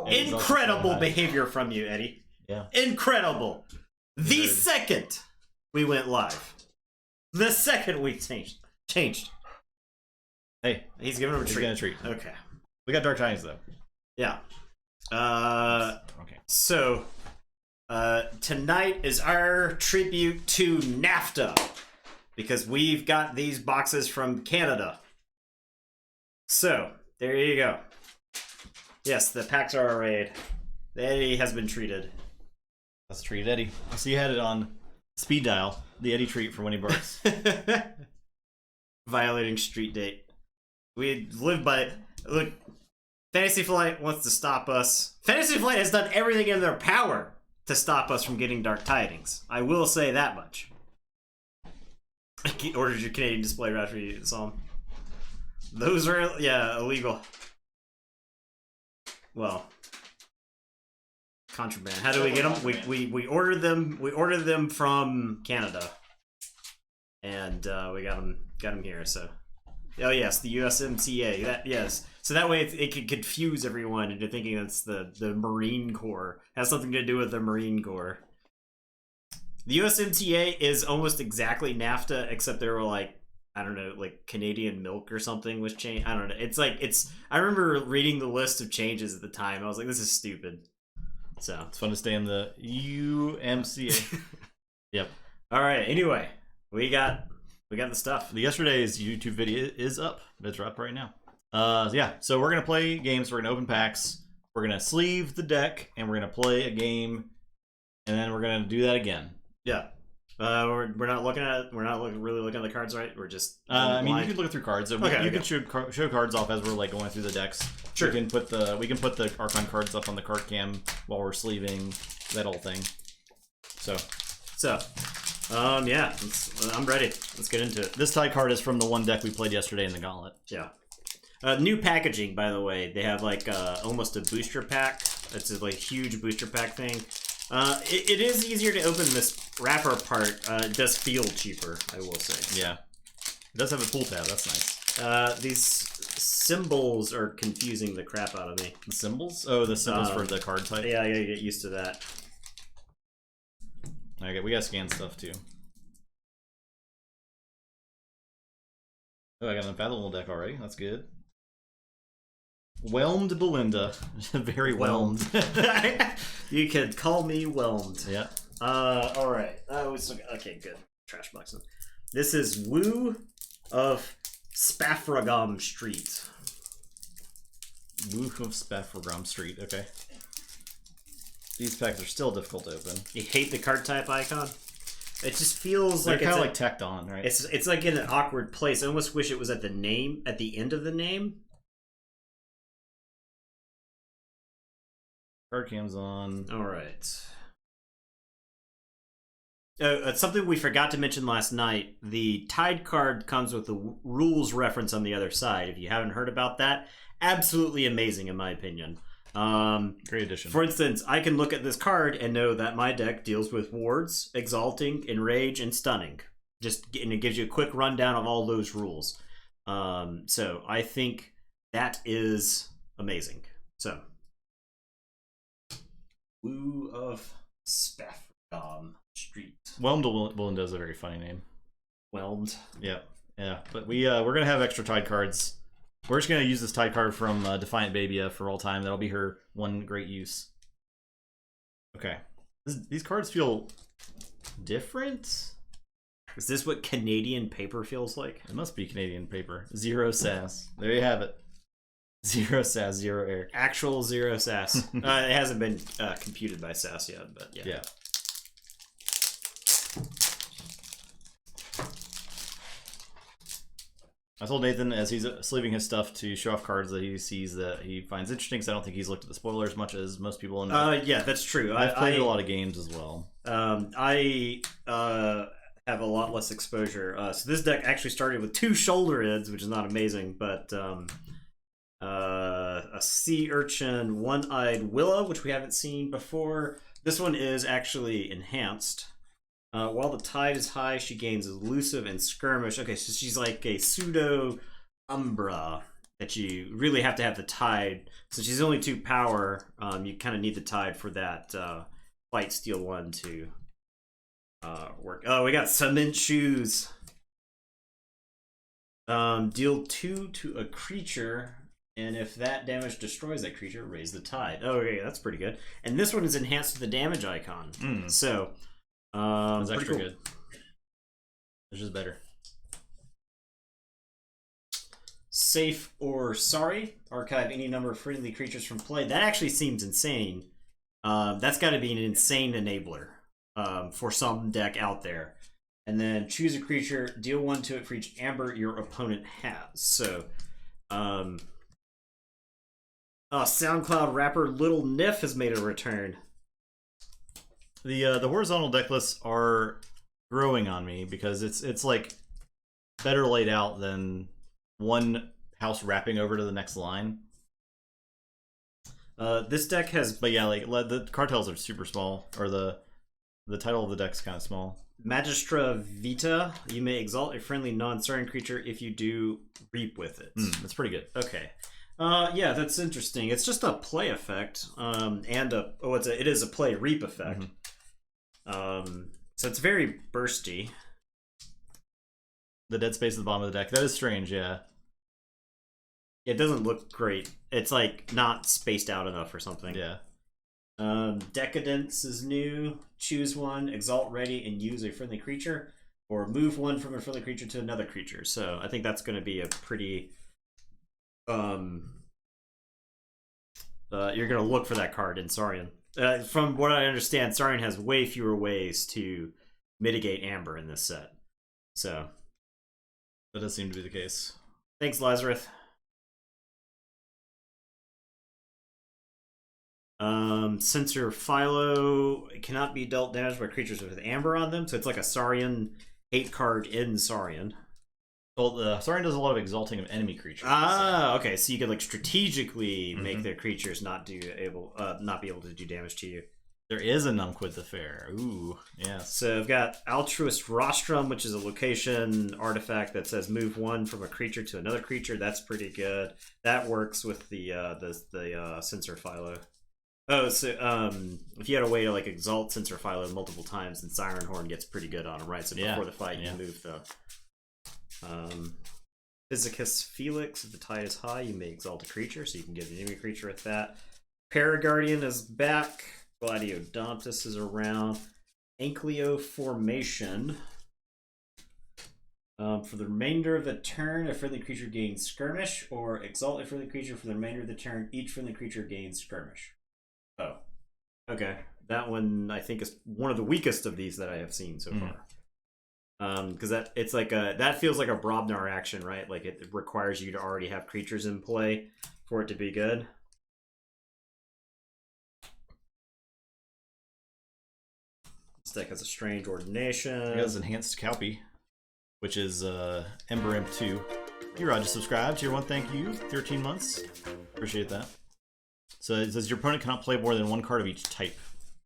Incredible behavior from you, Eddie. Yeah. Incredible. The second we went live. The second we changed. Hey, he's giving him a treat. He's gonna treat. Okay. We got Dark Tidings though. Yeah. Okay. So, tonight is our tribute to NAFTA because we've got these boxes from Canada. So, there you go. Yes, the packs are arrayed. Eddie has been treated. Let's treat Eddie. So you had it on speed dial. The Eddie treat for when he barks. Violating street date. We live by... Look, Fantasy Flight wants to stop us. Fantasy Flight has done everything in their power to stop us from getting Dark Tidings. I will say that much. Ordered your Canadian display right after you saw them. Those are, yeah, illegal. Well, contraband. How do we get them? We ordered them. We ordered them from Canada, and we got them here. So, oh yes, the USMCA. That yes. So that way it could confuse everyone into thinking that's the Marine Corps. It has something to do with the Marine Corps. The USMCA is almost exactly NAFTA, except there were like, I don't know, like Canadian milk or something was changed. I don't know. It's like, I remember reading the list of changes at the time. I was like, this is stupid. So it's fun to stay in the UMCA. Yep. All right. Anyway, we got the stuff. Yesterday's YouTube video is up. It's up right now. Yeah. So we're gonna play games. We're gonna open packs. We're gonna sleeve the deck, and we're gonna play a game, and then we're gonna do that again. Yeah. We're not looking at really looking at the cards, right? We're just I mean, you can look through cards. So okay, you can show cards off as we're like going through the decks. Sure. We can put the Archon cards up on the card cam while we're sleeving that whole thing. So yeah, I'm ready. Let's get into it. This tie card is from the one deck we played yesterday in the Gauntlet. Yeah. New packaging, by the way. They have like almost a booster pack. It's a like huge booster pack thing. It is easier to open this wrapper part. It does feel cheaper, I will say. Yeah. It does have a pull tab. That's nice. These symbols are confusing the crap out of me. The symbols? Oh, the symbols for the card type? Yeah, I gotta get used to that. Okay, we gotta scan stuff too. Oh, I got an Unfathomable deck already. That's good. Whelmed Belinda. Very whelmed. You could call me whelmed. Yeah. Alright. Okay, good. Trash box. This is Woo of Spaffragam Street. Woo of Spaffragam Street, okay. These packs are still difficult to open. You hate the card type icon? It just feels like they're kind of like tacked on, right? It's like in an awkward place. I almost wish it was at the name, at the end of the name. Card cam's on. All right. It's something we forgot to mention last night. The Tide card comes with the rules reference on the other side. If you haven't heard about that, absolutely amazing in my opinion. Great addition. For instance, I can look at this card and know that my deck deals with wards, exalting, enrage, and stunning. And it gives you a quick rundown of all those rules. So I think that is amazing. So, Woo of Spaffragam Street. Whelmed Belinda is a very funny name. Whelmed. Yeah, yeah. But we're gonna have extra Tide cards. We're just gonna use this Tide card from Defiant Babia for all time. That'll be her one great use. Okay, these cards feel different. Is this what Canadian paper feels like? It must be Canadian paper. Zero sass. There you have it. Zero sass, zero Eric. Actual zero sass. It hasn't been computed by sass yet, but yeah. Yeah. I told Nathan as he's sleeving his stuff to show off cards that he sees that he finds interesting, because I don't think he's looked at the spoiler as much as most people in yeah, that's true. I've played a lot of games as well. I have a lot less exposure. So this deck actually started with 2 shoulder ends, which is not amazing, but a sea urchin, one-eyed Willa, which we haven't seen before. This one is actually enhanced. While the tide is high, she gains elusive and skirmish. Okay, so she's like a pseudo Umbra. that you really have to have the tide. Since she's only 2 power, you kind of need the tide for that fight steal 1 to work. Oh, we got cement shoes. Deal 2 to a creature, and if that damage destroys that creature, raise the tide. Oh, okay, that's pretty good. And this one is enhanced to the damage icon. So, that's pretty extra cool. good. Which is better. Safe or sorry. Archive any number of friendly creatures from play. That actually seems insane. That's got to be an insane enabler for some deck out there. And then choose a creature, deal 1 to it for each amber your opponent has. So, SoundCloud rapper Little Niff has made a return. The horizontal deck lists are growing on me because it's like better laid out than one house wrapping over to the next line. This deck has, but yeah, like the cartels are super small, or the title of the deck's kind of small. Magistra Vita. You may exalt a friendly non-Saurian creature if you do reap with it. That's pretty good. Okay. Yeah, that's interesting. It's just a play effect, and it is a play reap effect. So it's very bursty. The dead space at the bottom of the deck. That is strange, yeah. It doesn't look great. It's like not spaced out enough or something. Yeah. Decadence is new. Choose 1, exalt ready, and use a friendly creature, or move 1 from a friendly creature to another creature. So I think that's going to be a pretty. You're going to look for that card in Saurian. From what I understand, Saurian has way fewer ways to mitigate Amber in this set. So that does seem to be the case. Thanks, Lazarus. Censor Philo cannot be dealt damage by creatures with Amber on them, so it's like a Saurian hate card in Saurian. Well, the Saurian does a lot of exalting of enemy creatures. Okay, so you could like strategically make their creatures not be able to do damage to you. There is a Numquid the Fair. Ooh, yeah. So I've got Altruist Rostrum, which is a location artifact that says move 1 from a creature to another creature. That's pretty good. That works with the Censor Philo. Oh, so if you had a way to like exalt Censor Philo multiple times, then Siren Horn gets pretty good on him, right? So before the fight, you move the Physicus Felix. If the tide is high, you may exalt a creature, so you can get an enemy creature with that. Paraguardian is back. Gladiodontus is around. Ankleo Formation. For the remainder of the turn, a friendly creature gains Skirmish, or exalt a friendly creature for the remainder of the turn. Each friendly creature gains Skirmish. Oh, okay. That one I think is one of the weakest of these that I have seen so far. Because that feels like a Brobnar action, right? Like it requires you to already have creatures in play for it to be good. This deck has a strange ordination. It has enhanced Calpy, which is Ember Imp 2. Hey Rod, just subscribed. Tier 1, thank you. 13 months. Appreciate that. So it says your opponent cannot play more than 1 card of each type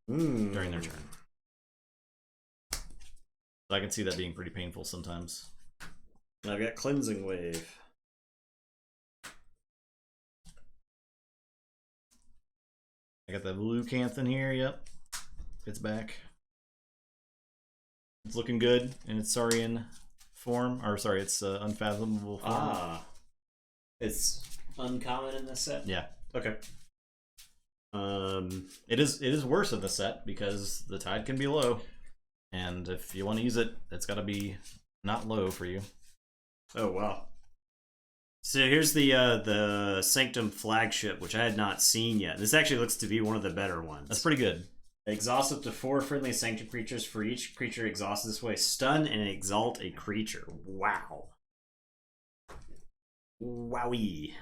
during their turn. So I can see that being pretty painful sometimes. I've got Cleansing Wave. I got the Lucanth in here, yep. It's back. It's looking good in its Saurian form. Or sorry, it's Unfathomable form. It's uncommon in this set? Yeah. Okay. It is worse in the set because the tide can be low, and if you want to use it, it's got to be not low for you. Oh wow! So here's the Sanctum flagship, which I had not seen yet. This actually looks to be one of the better ones. That's pretty good. Exhaust up to 4 friendly Sanctum creatures. For each creature exhausted this way, stun and exalt a creature. Wow! Wowie!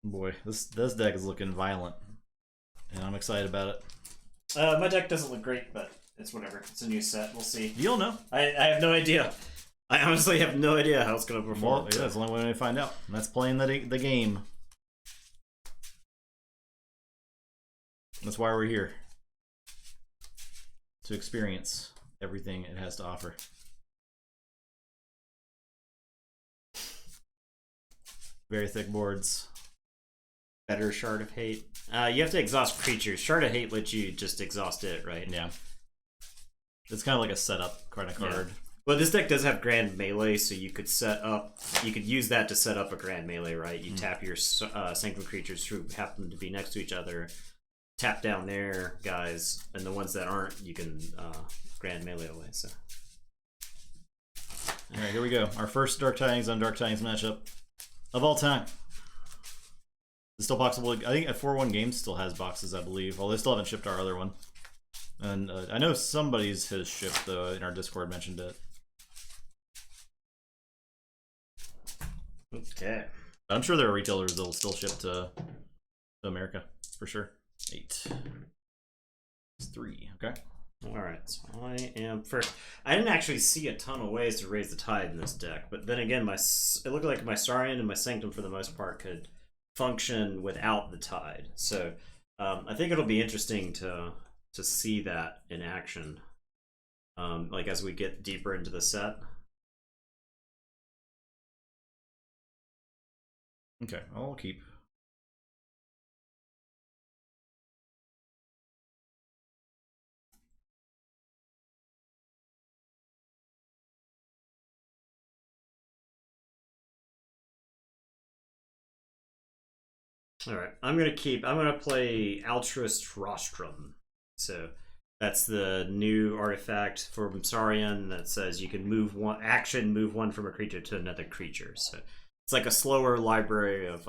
Boy, this deck is looking violent, and I'm excited about it. My deck doesn't look great, but it's whatever. It's a new set. We'll see. You'll know. I have no idea. I honestly have no idea how it's going to perform. Well, yeah, that's the only way to find out. And that's playing the game. That's why we're here. To experience everything it has to offer. Very thick boards. Better Shard of Hate. You have to exhaust creatures. Shard of Hate lets you just exhaust it, right? Yeah. It's kind of like a setup kind of card. Yeah. Well, this deck does have Grand Melee, so you could set up. You could use that to set up a Grand Melee, right? You tap your Sanctum creatures who happen to be next to each other, tap down their guys, and the ones that aren't, you can Grand Melee away. So. All right, here we go. Our first Dark Tidings on Dark Tidings matchup of all time. It's still boxable. I think at 4-1 Games still has boxes, I believe. Although they still haven't shipped our other one. And I know somebody's has shipped, though, in our Discord mentioned it. Okay. But I'm sure there are retailers that will still ship to America, for sure. 8. It's 3, okay. Alright, so I am first. I didn't actually see a ton of ways to raise the tide in this deck, but then again, it looked like my Saurian and my Sanctum, for the most part, could function without the tide. So I think it'll be interesting to see that in action, like as we get deeper into the set. Okay, I'll keep. All right, I'm gonna play Altruist Rostrum. So that's the new artifact for Saurian that says you can move one from a creature to another creature. So it's like a slower library of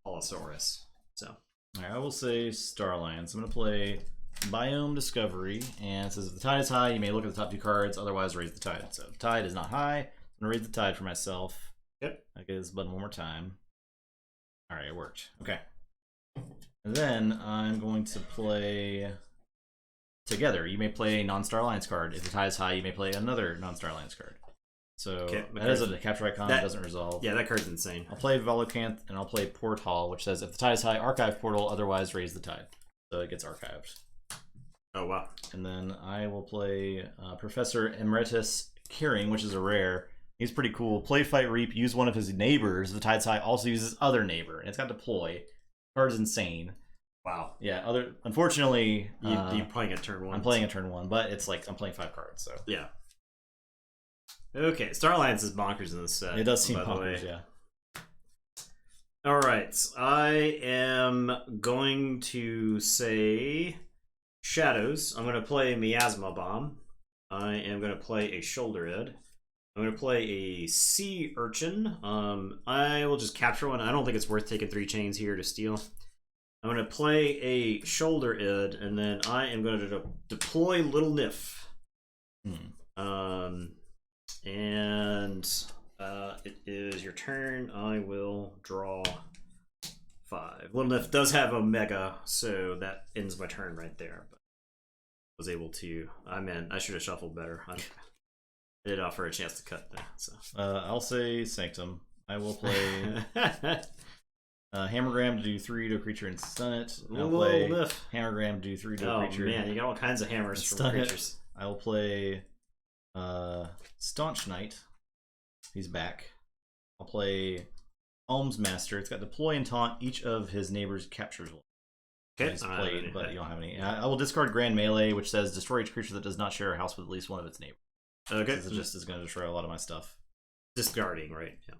Allosaurus. So All right, I will say Starlands. I'm gonna play Biome Discovery, and it says if the tide is high, you may look at the top 2 cards, otherwise raise the tide. So if the tide is not high, I'm gonna raise the tide for myself. Yep. I get this button one more time. All right, it worked. Okay. And then I'm going to play Together. You may play a non-Star Alliance card. If the tide is high, you may play another non-Star Alliance card. So that is a capture icon. That doesn't resolve. Yeah, that card's insane. I'll play Volcanth, and I'll play Port Hall, which says if the tide is high, archive Portal, otherwise raise the tide. So it gets archived. Oh, wow. And then I will play Professor Emeritus Caring, which is a rare. He's pretty cool. Play Fight Reap, use one of his neighbors. The tide's high, also uses other neighbor. And it's got deploy. Card's insane. Wow. Yeah, unfortunately... You're playing a turn 1. I'm playing a turn 1, but it's like I'm playing 5 cards, so... Yeah. Okay, Star Alliance is bonkers in this set. It does seem bonkers, yeah. Alright, I am going to say Shadows. I'm going to play Miasma Bomb. I am going to play a Shoulder Ed. I'm going to play a Sea Urchin. I will just capture one. I don't think it's worth taking 3 chains here to steal. I'm going to play a Shoulder Ed, and then I am going to deploy Little Nif. It is your turn. I will draw 5. Little Nif does have Omega, so that ends my turn right there. But I was able to. I should have shuffled better. I did offer a chance to cut that. So I'll say Sanctum. I will play Hammergram to do 3 to a creature and stun it. I'll play Hammergram to do 3 to a creature. Oh man, you got all kinds of hammers from creatures. I will play Staunch Knight. He's back. I'll play Alms Master. It's got deploy and taunt. Each of his neighbors captures one. Okay, he's played, but you don't have any. I will discard Grand Melee, which says destroy each creature that does not share a house with at least one of its neighbors. Okay, it just is going to destroy a lot of my stuff. Discarding, right? Yeah.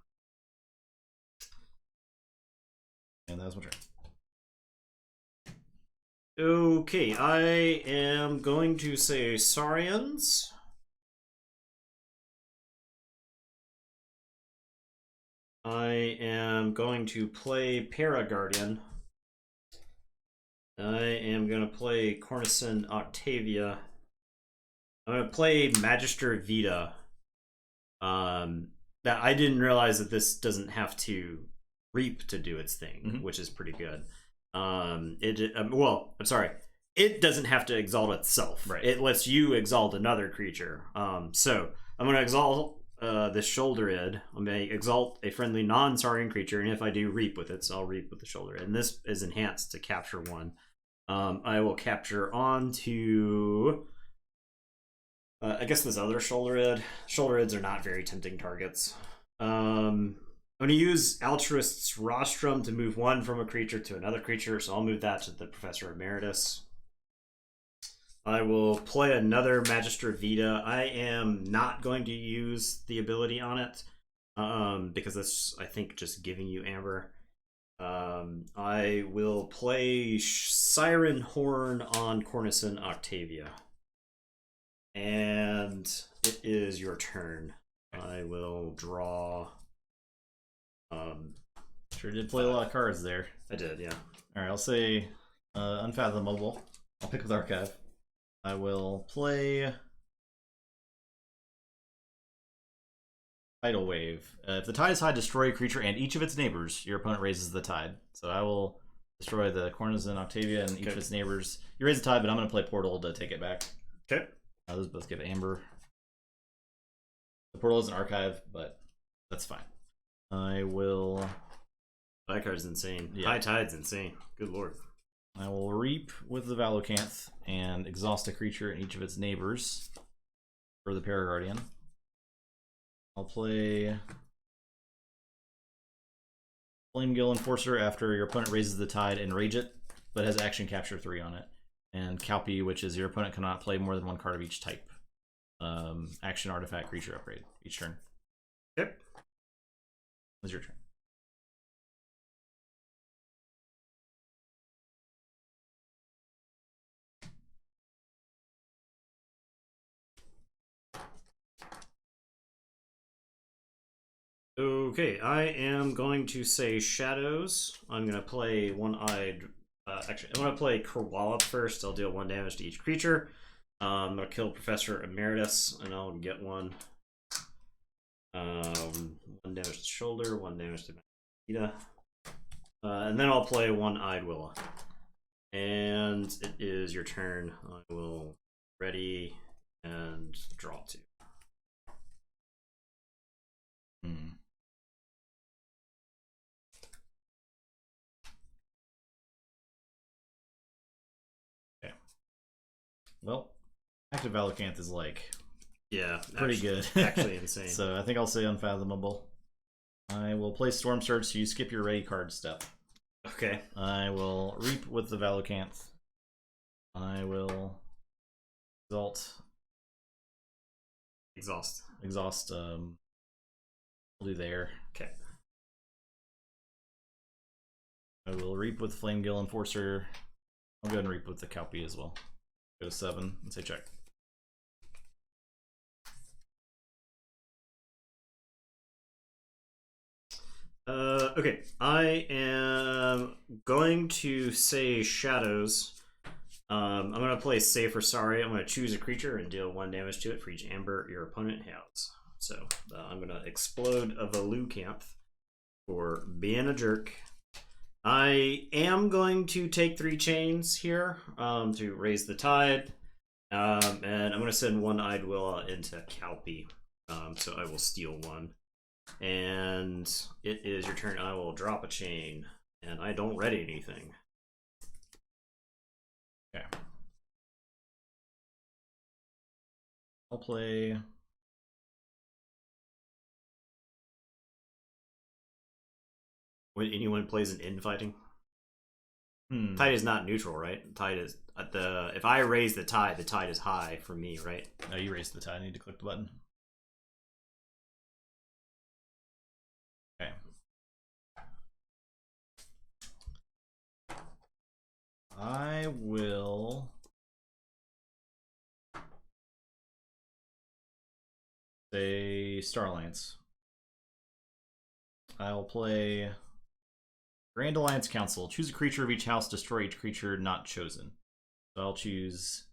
And that was my turn. Okay, I am going to say Saurians. I am going to play Paraguardian. I am going to play Cornison Octavia. I'm going to play Magister Vita. That I didn't realize that this doesn't have to reap to do its thing, which is pretty good. Well, I'm sorry. It doesn't have to exalt itself. Right. It lets you exalt another creature. So I'm going to exalt this Shoulder Ed. I'm going to exalt a friendly non-Saurian creature, and if I do reap with it, so I'll reap with the Shoulder Ed. And this is enhanced to capture 1. I will capture onto... I guess this other Shoulder Ed. Shoulder Eds are not very tempting targets. I'm going to use Altruist's Rostrum to move one from a creature to another creature, so I'll move that to the Professor Emeritus. I will play another Magister Vita. I am not going to use the ability on it, because that's, I think, just giving you Amber. I will play Siren Horn on Cornison Octavia. And it is your turn. I will draw... Sure did play a lot of cards there. I did, yeah. Alright, I'll say Unfathomable. I'll pick with Archive. I will play Tidal Wave. If the tide is high, destroy a creature and each of its neighbors. Your opponent raises the tide. So I will destroy the Cornison Octavia and each of its neighbors. You raise the tide, but I'm going to play Portal to take it back. Okay. Those both give Amber. The Portal is an archive, but that's fine. I will... That card's insane. Yeah. High Tide's insane. Good lord. I will Reap with the Valocanth and exhaust a creature and each of its neighbors for the Paraguardian. I'll play Flamegill Enforcer after your opponent raises the tide and rage it, but has action capture 3 on it. And Calpy, which is your opponent cannot play more than one card of each type. Action, artifact, creature upgrade each turn. Yep. It's your turn. Okay, I am going to say Shadows. I'm going to play One-Eyed... actually, I'm going to play Kerwallop first. I'll deal 1 damage to each creature. I'm going to kill Professor Emeritus, and I'll get 1. 1 damage to shoulder, 1 damage to Vita. And then I'll play One-Eyed Willa. And it is your turn. I will ready and draw 2. Okay. Well, Active Valocanth is like... Yeah, pretty good. Actually insane. So I think I'll say Unfathomable. I will play Storm Surge, so you skip your ready card step. Okay. I will Reap with the Valocanth. I will Exhaust, we'll do there. Okay. I will Reap with Flamegill Enforcer. I'll go ahead and Reap with the Calpy as well. Go to 7 and say check. Okay, I am going to say Shadows. I'm going to play Safe or Sorry. I'm going to choose a creature and deal 1 damage to it for each Amber your opponent has. So I'm going to explode a Valocanth for being a jerk. I am going to take 3 chains here to raise the tide. And I'm going to send One-Eyed Willa into Calpy. So I will steal 1. And it is your turn. I will drop a chain. And I don't ready anything. Okay. I'll play... When anyone plays an infighting? Hmm. Tide is not neutral, right? Tide is at the... If I raise the tide is high for me, right? No, you raised the tide. I need to click the button. Okay. I will say Star Alliance. I'll play Grand Alliance Council. Choose a creature of each house, destroy each creature not chosen. So I'll choose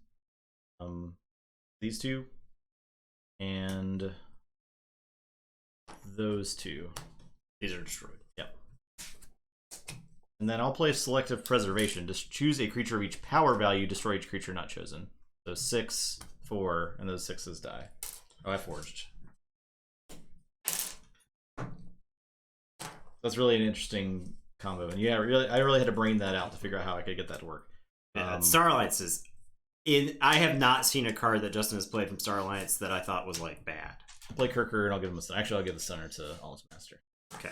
these 2 and those 2. These are destroyed. Yep. And then I'll play Selective Preservation. Just choose a creature of each power value, destroy each creature not chosen. So 6, 4, and those 6s die. Oh, I forged. That's really an interesting combo, and yeah, I really had to brain that out to figure out how I could get that to work. Yeah, Star Alliance is I have not seen a card that Justin has played from Star Alliance that I thought was like bad. I'll play Kirker, and I'll give him a stunner. Actually, I'll give the stunner to Alliance Master. Okay.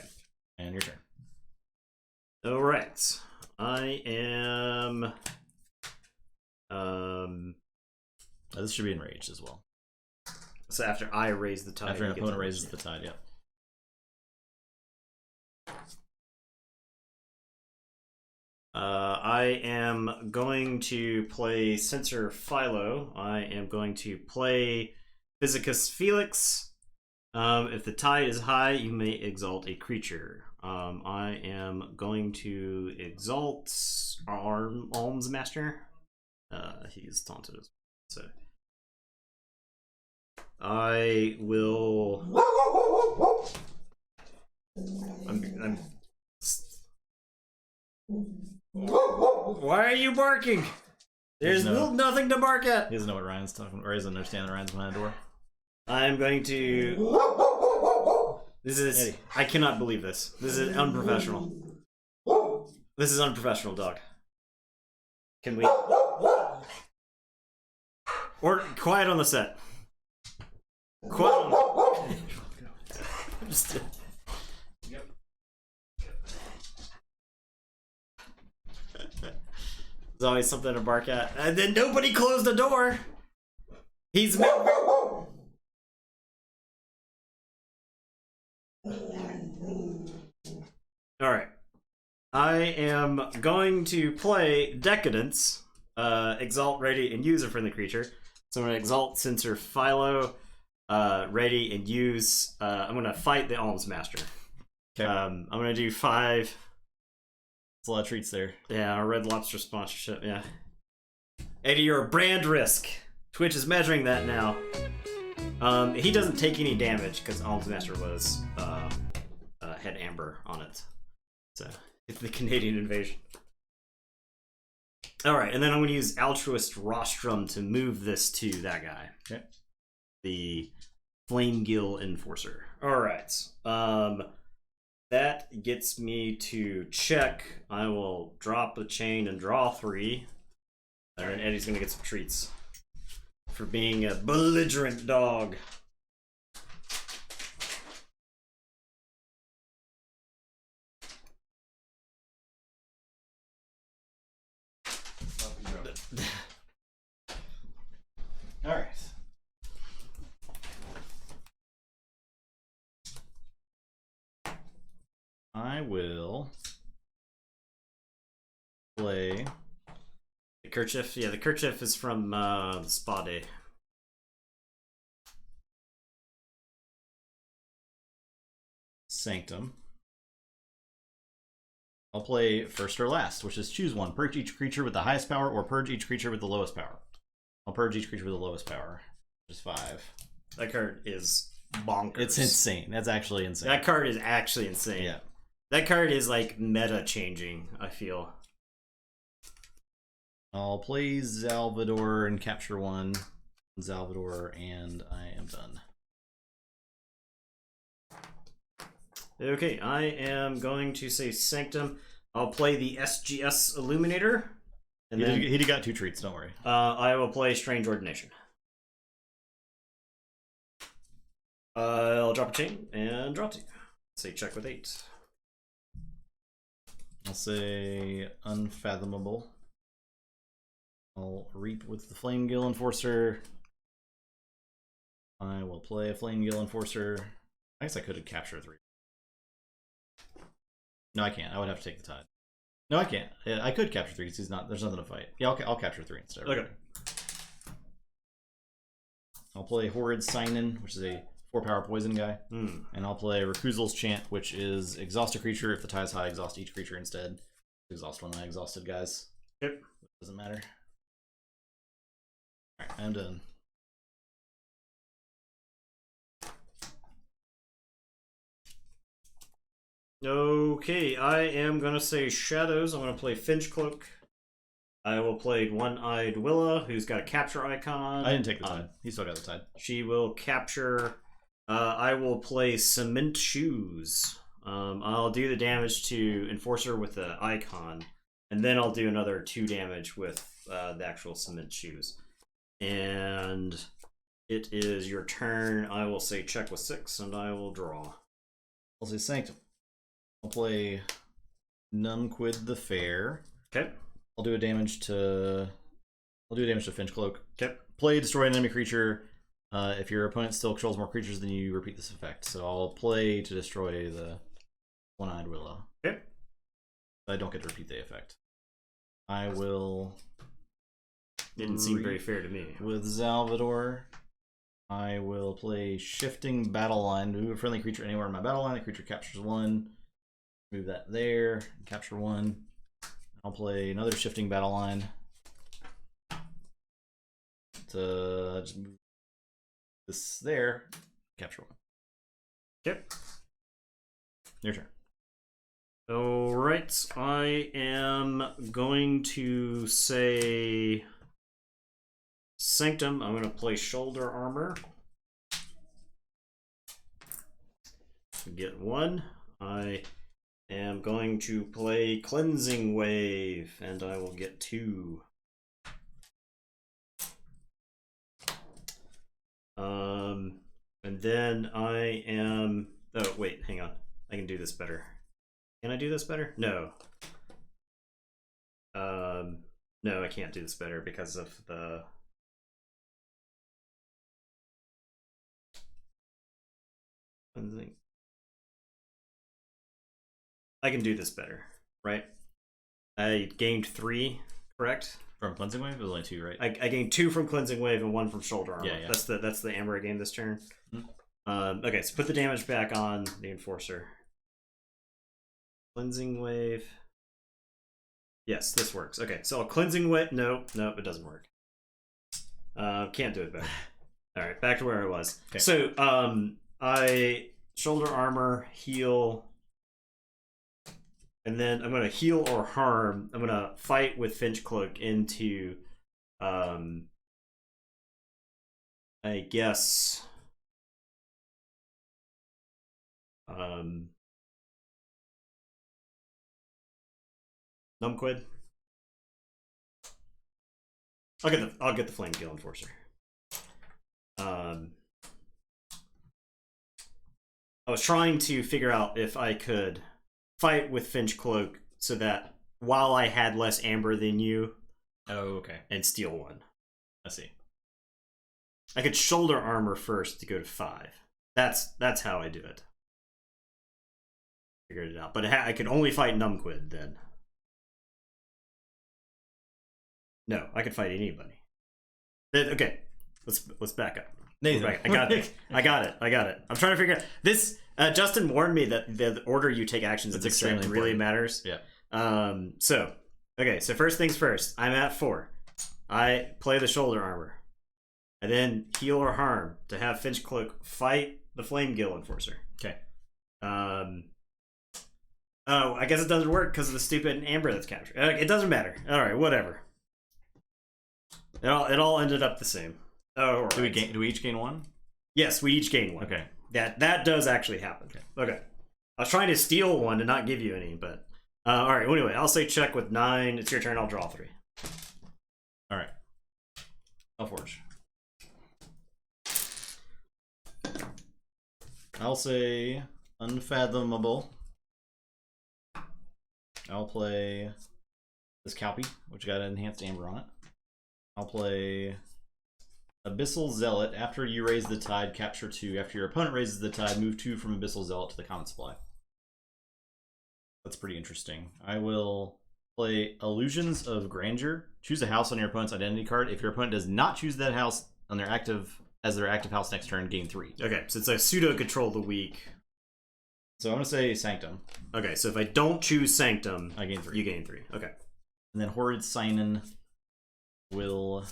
And your turn. Alright. I am... This should be enraged as well. So after I raise the tide... After an opponent raises the tide, yep. I am going to play Censor Philo. I am going to play Physicus Felix. If the tide is high, you may exalt a creature. I am going to exalt Alms Master. He's taunted as well. So I will. Why are you barking? There's nothing to bark at. He doesn't know what Ryan's talking about, or he doesn't understand that Ryan's behind the door. I'm going to... This is... Eddie. I cannot believe this. This is unprofessional. This is unprofessional, dog. Can we... Or quiet on the set. Quiet on... Just... There's always something to bark at. And then nobody closed the door! He's... Alright. I am going to play Decadence, Exalt, Ready, and use a friendly creature. So I'm going to Exalt Censor Philo, Ready, and use... I'm going to fight the Alms Master. Okay. I'm going to do 5... That's a lot of treats there. Yeah, a Red Lobster sponsorship, yeah. Eddie, you're a brand risk. Twitch is measuring that now. He doesn't take any damage because Alms Master was had amber on it. So it's the Canadian invasion. Alright, and then I'm going to use Altruist Rostrum to move this to that guy. Okay. The Flamegill Enforcer. Alright. That gets me to check. I will drop a chain and draw 3. And then Eddie's going to get some treats for being a belligerent dog. All right. I will play The Kerchief. Yeah, the Kerchief is from the Spa Day. Sanctum. I'll play First or Last, which is choose one. Purge each creature with the highest power, or purge each creature with the lowest power. I'll purge each creature with the lowest power, which is 5. That card is bonkers. It's insane. That's actually insane. That card is actually insane. Yeah. That card is like meta changing, I feel. I'll play Salvador and capture 1. Salvador, and I am done. Okay, I am going to say Sanctum. I'll play the SGS Illuminator. And He got 2 treats, don't worry. I will play Strange Ordination. I'll drop a chain and draw 2. Say check with 8. I'll say Unfathomable. I'll reap with the Flamegill Enforcer. I will play a Flamegill Enforcer. I guess I could have captured 3. No, I can't. I would have to take the tide. No, I can't. Yeah, I could capture 3 because he's not. There's nothing to fight. Yeah, I'll capture 3 instead. Okay. I'll play Horrid Sign-In, which is a 4-power poison guy. And I'll play Recusals Chant, which is exhaust a creature. If the tie is high, exhaust each creature instead. Exhaust one of my exhausted guys. Yep. Doesn't matter. Alright, I'm done. Okay, I am going to say Shadows. I'm going to play Finch Cloak. I will play One-Eyed Willa, who's got a capture icon. I didn't take the tide. He still got the tide. She will capture. I will play Cement Shoes. I'll do the damage to Enforcer with the icon, and then I'll do another 2 damage with the actual Cement Shoes. And it is your turn. I will say check with 6, and I will draw. I'll say Sanctum. I'll play Numquid the Fair. Okay. I'll do a damage to Finch Cloak. Okay. Play destroy an enemy creature. If your opponent still controls more creatures than you, repeat this effect. So I'll play to destroy the One-Eyed Willow. Okay. I don't get to repeat the effect. I will. Didn't seem very fair to me. With Salvador, I will play Shifting Battle Line. Move a friendly creature anywhere in my battle line. The creature captures 1. Move that there. Capture 1. I'll play another Shifting Battle Line to just move this there. Capture 1. Yep. Your turn. Alright, I am going to say Sanctum. I'm going to play Shoulder Armor. Get 1. I am going to play Cleansing Wave, and I will get 2. And then I am... Oh, wait, hang on. I can do this better. Can I do this better? No. No, I can't do this better because of the... I can do this better, right? I gained 3, correct? From Cleansing Wave? It was only 2, right? I gained 2 from Cleansing Wave and 1 from Shoulder Armor. Yeah. That's the Amber I gained this turn. Mm-hmm. Okay, so put the damage back on the Enforcer. Cleansing Wave. Yes, this works. Okay, so a Cleansing Wave. No, it doesn't work. Can't do it better. All right, back to where I was. Okay. So, I Shoulder Armor, heal, and then I'm gonna heal or harm. I'm gonna fight with Finch Cloak into, I guess, Numquid. I'll get the Flame Kill Enforcer. I was trying to figure out if I could fight with Finch Cloak so that while I had less amber than you, okay, and steal 1. I see. I could Shoulder Armor first to go to 5. That's how I do it. Figured it out, but I could only fight Numquid then. No, I could fight anybody. Okay, let's back up. Nathan. I got it. I got it. I'm trying to figure out this. Justin warned me that the order you take actions in this set really matters. Yeah. So first things first. I'm at 4. I play the Shoulder Armor. I then heal or harm to have Finch Cloak fight the Flame Gill Enforcer. Okay. Oh, I guess it doesn't work because of the stupid amber that's captured. It doesn't matter. All right, whatever. It all ended up the same. Oh, right. Do we each gain 1? Yes, we each gain 1. Okay. That does actually happen. Okay. I was trying to steal 1 and not give you any, but all right. Anyway, I'll say check with 9. It's your turn. I'll draw 3. All right. Keyforge. I'll say Unfathomable. I'll play this Cowpie, which got enhanced amber on it. I'll play Abyssal Zealot. After you raise the tide, capture 2. After your opponent raises the tide, move 2 from Abyssal Zealot to the common supply. That's pretty interesting. I will play Illusions of Grandeur. Choose a house on your opponent's identity card. If your opponent does not choose that house on their active house next turn, gain 3. Okay, so it's a pseudo control the weak. So I'm gonna say Sanctum. Okay, so if I don't choose Sanctum, I gain 3. You gain 3. Okay. And then Horrid Sinon will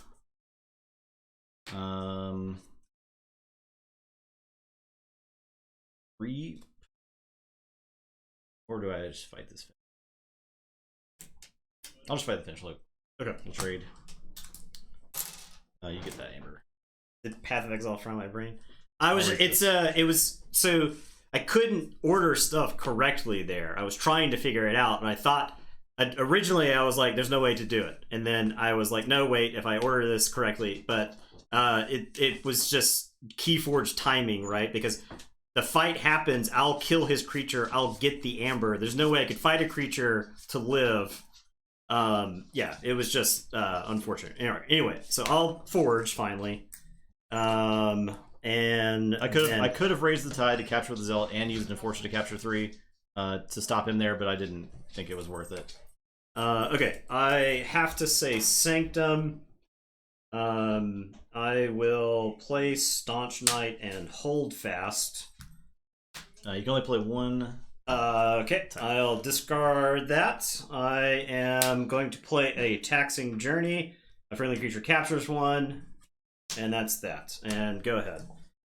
reap, or do I just fight this? I'll just fight the Finch. Look, okay, we'll trade. You get that amber. The Path of Exile from my brain. It was so I couldn't order stuff correctly there. I was trying to figure it out, and I thought originally I was like, "There's no way to do it," and then I was like, "No, wait, if I order this correctly," but it was just Keyforge timing, right? Because the fight happens, I'll kill his creature, I'll get the amber. There's no way I could fight a creature to live. Yeah, it was just unfortunate. Anyway, so I'll forge finally. And I could have raised the tide to capture the zealot and used enforcer to capture 3 to stop him there, but I didn't think it was worth it. Okay, I have to say Sanctum. I will play Staunch Knight and Hold Fast. You can only play 1. Okay, I'll discard that. I am going to play a Taxing Journey. A friendly creature captures 1, and that's that. And go ahead.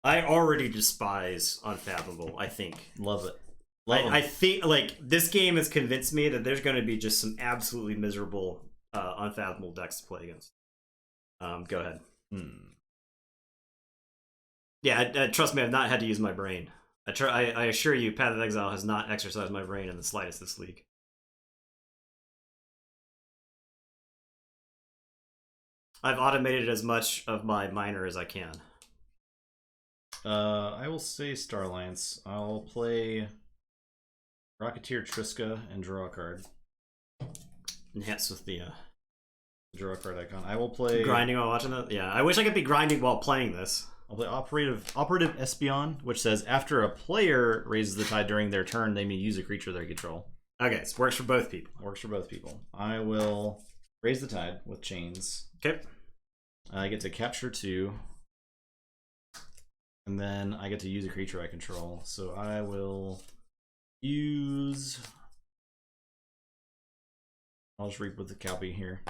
I already despise Unfathomable, I think. Love it. I think, like, this game has convinced me that there's going to be just some absolutely miserable Unfathomable decks to play against. Go ahead. Yeah, trust me, I've not had to use my brain. I assure you, Path of Exile has not exercised my brain in the slightest this league. I've automated as much of my miner as I can. I will say Starlance. I'll play Rocketeer Triska and draw a card. Enhance with the draw a card icon. I will play grinding while watching that. Yeah, I wish I could be grinding while playing this. I'll play Operative Espion, which says after a player raises the tide during their turn, they may use a creature they control. Okay, so works for both people. Works for both people. I will raise the tide with chains. Okay. I get to capture 2. And then I get to use a creature I control. So I will use... I'll just reap with the copy here.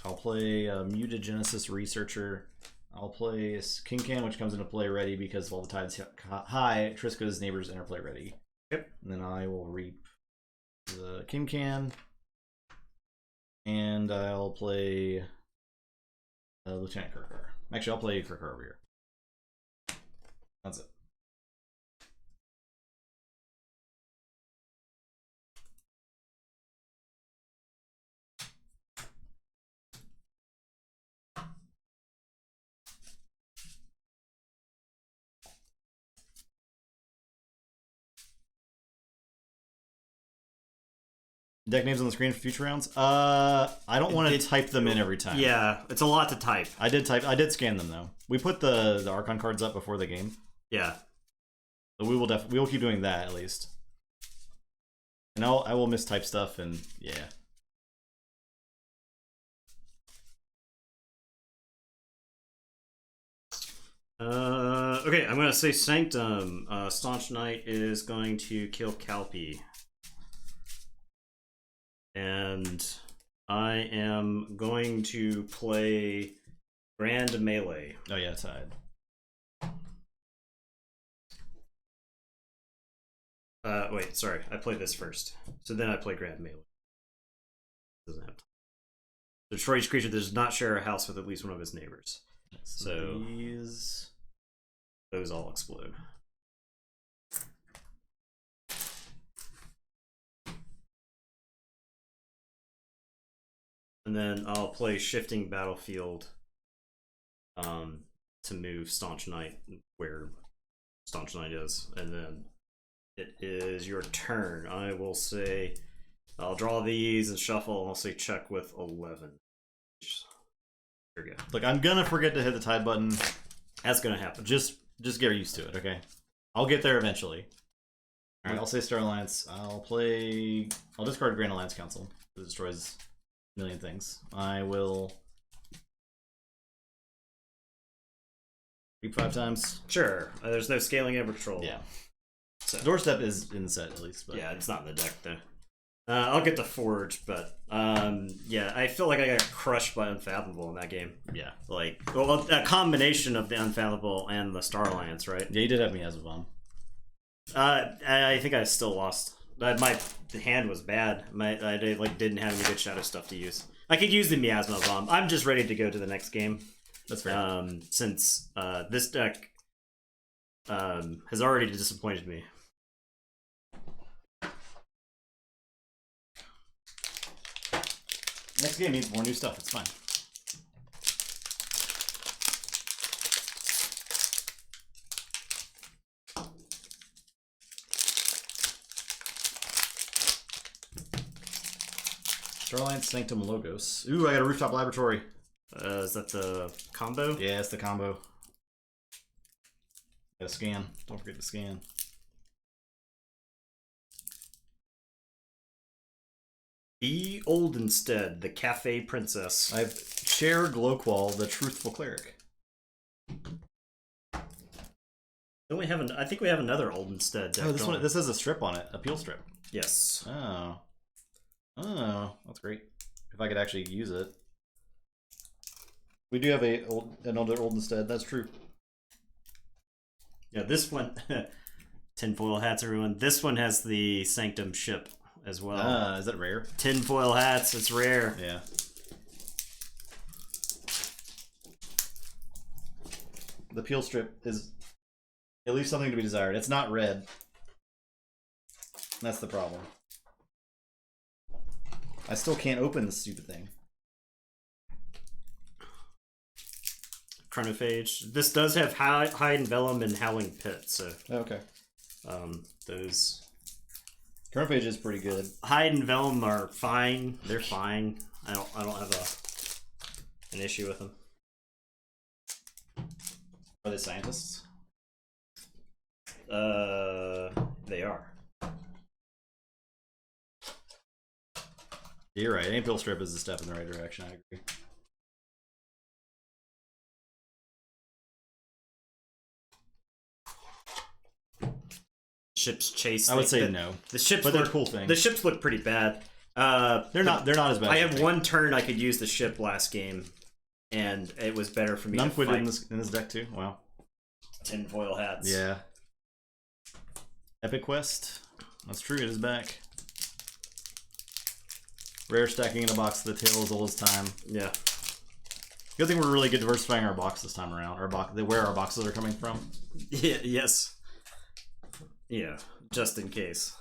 I'll play Mutagenesis Researcher. I'll play Kincan, which comes into play ready because while the tide's high, Triska's neighbors interplay ready. Yep. And then I will reap the Kincan. And I'll play Lieutenant Kirkar. Actually, I'll play Kirkar over here. That's it. Deck names on the screen for future rounds? I don't want to type them in every time. Yeah, it's a lot to type. I did scan them though. We put the Archon cards up before the game. Yeah. So we will keep doing that at least. And I will mistype stuff and yeah. Okay, I'm gonna say Sanctum. Staunch Knight is going to kill Calpy. And I am going to play Grand Melee. Oh yeah, tide. Wait, sorry. I played this first. So then I play Grand Melee. Doesn't have time. Destroy each creature that does not share a house with at least one of its neighbors. So those all explode. And then I'll play Shifting Battlefield to move Staunch Knight where Staunch Knight is. And then it is your turn. I will say, I'll draw these and shuffle, and I'll say check with 11. There we go. Look, I'm gonna forget to hit the tide button. That's gonna happen. Just get used to it, okay? I'll get there eventually. Alright, I'll say Star Alliance. I'll discard Grand Alliance Council. It destroys a million things. I will reap 5 times. Sure. There's no scaling ever control. Yeah. So Doorstep is in the set at least, but yeah, it's not in the deck though. I'll get to Forge, but yeah, I feel like I got crushed by Unfathomable in that game. Yeah, like a combination of the Unfathomable and the Star Alliance, right? Yeah, you did have me as a bomb. I think I still lost. My hand was bad. I didn't have any good shadow stuff to use. I could use the Miasma Bomb. I'm just ready to go to the next game. That's fair. Since this deck has already disappointed me. Next game needs more new stuff. It's fine. Starlight Sanctum Logos. Ooh, I got a Rooftop Laboratory. Is that the combo? Yeah, it's the combo. Gotta scan. Don't forget to scan. E. Oldenstead, the Cafe Princess. I have Cher Glowquall, the Truthful Cleric. Don't we have I think we have another Oldenstead deck. Oh, this one. This has a strip on it. A peel strip. Yes. Oh. Oh, that's great. If I could actually use it. We do have another Oldenstead. That's true. Yeah, this one. Tinfoil hats, everyone. This one has the Sanctum ship as well. Is that rare? Tinfoil hats. It's rare. Yeah. The peel strip is. It leaves something to be desired. It's not red. That's the problem. I still can't open this stupid thing. Chronophage. This does have Hide and Vellum and Howling Pit, so Okay. those Chronophage is pretty good. Hide and Vellum are fine. They're fine. I don't have an issue with them. Are they scientists? They are. You're right. Any peel strip is a step in the right direction. I agree. Ships chase. I would say no. The ships, but they're cool things. The ships look pretty bad. They're not as bad. I had one turn I could use the ship last game, and it was better for me. None to quit fight. in this deck too. Wow. Tinfoil hats. Yeah. Epic Quest. That's true. It is back. Rare stacking in a box. The tale as old as time. Yeah. Good thing we're really good diversifying our box this time around. Where our boxes are coming from. Yeah. Yes. Yeah. Just in case.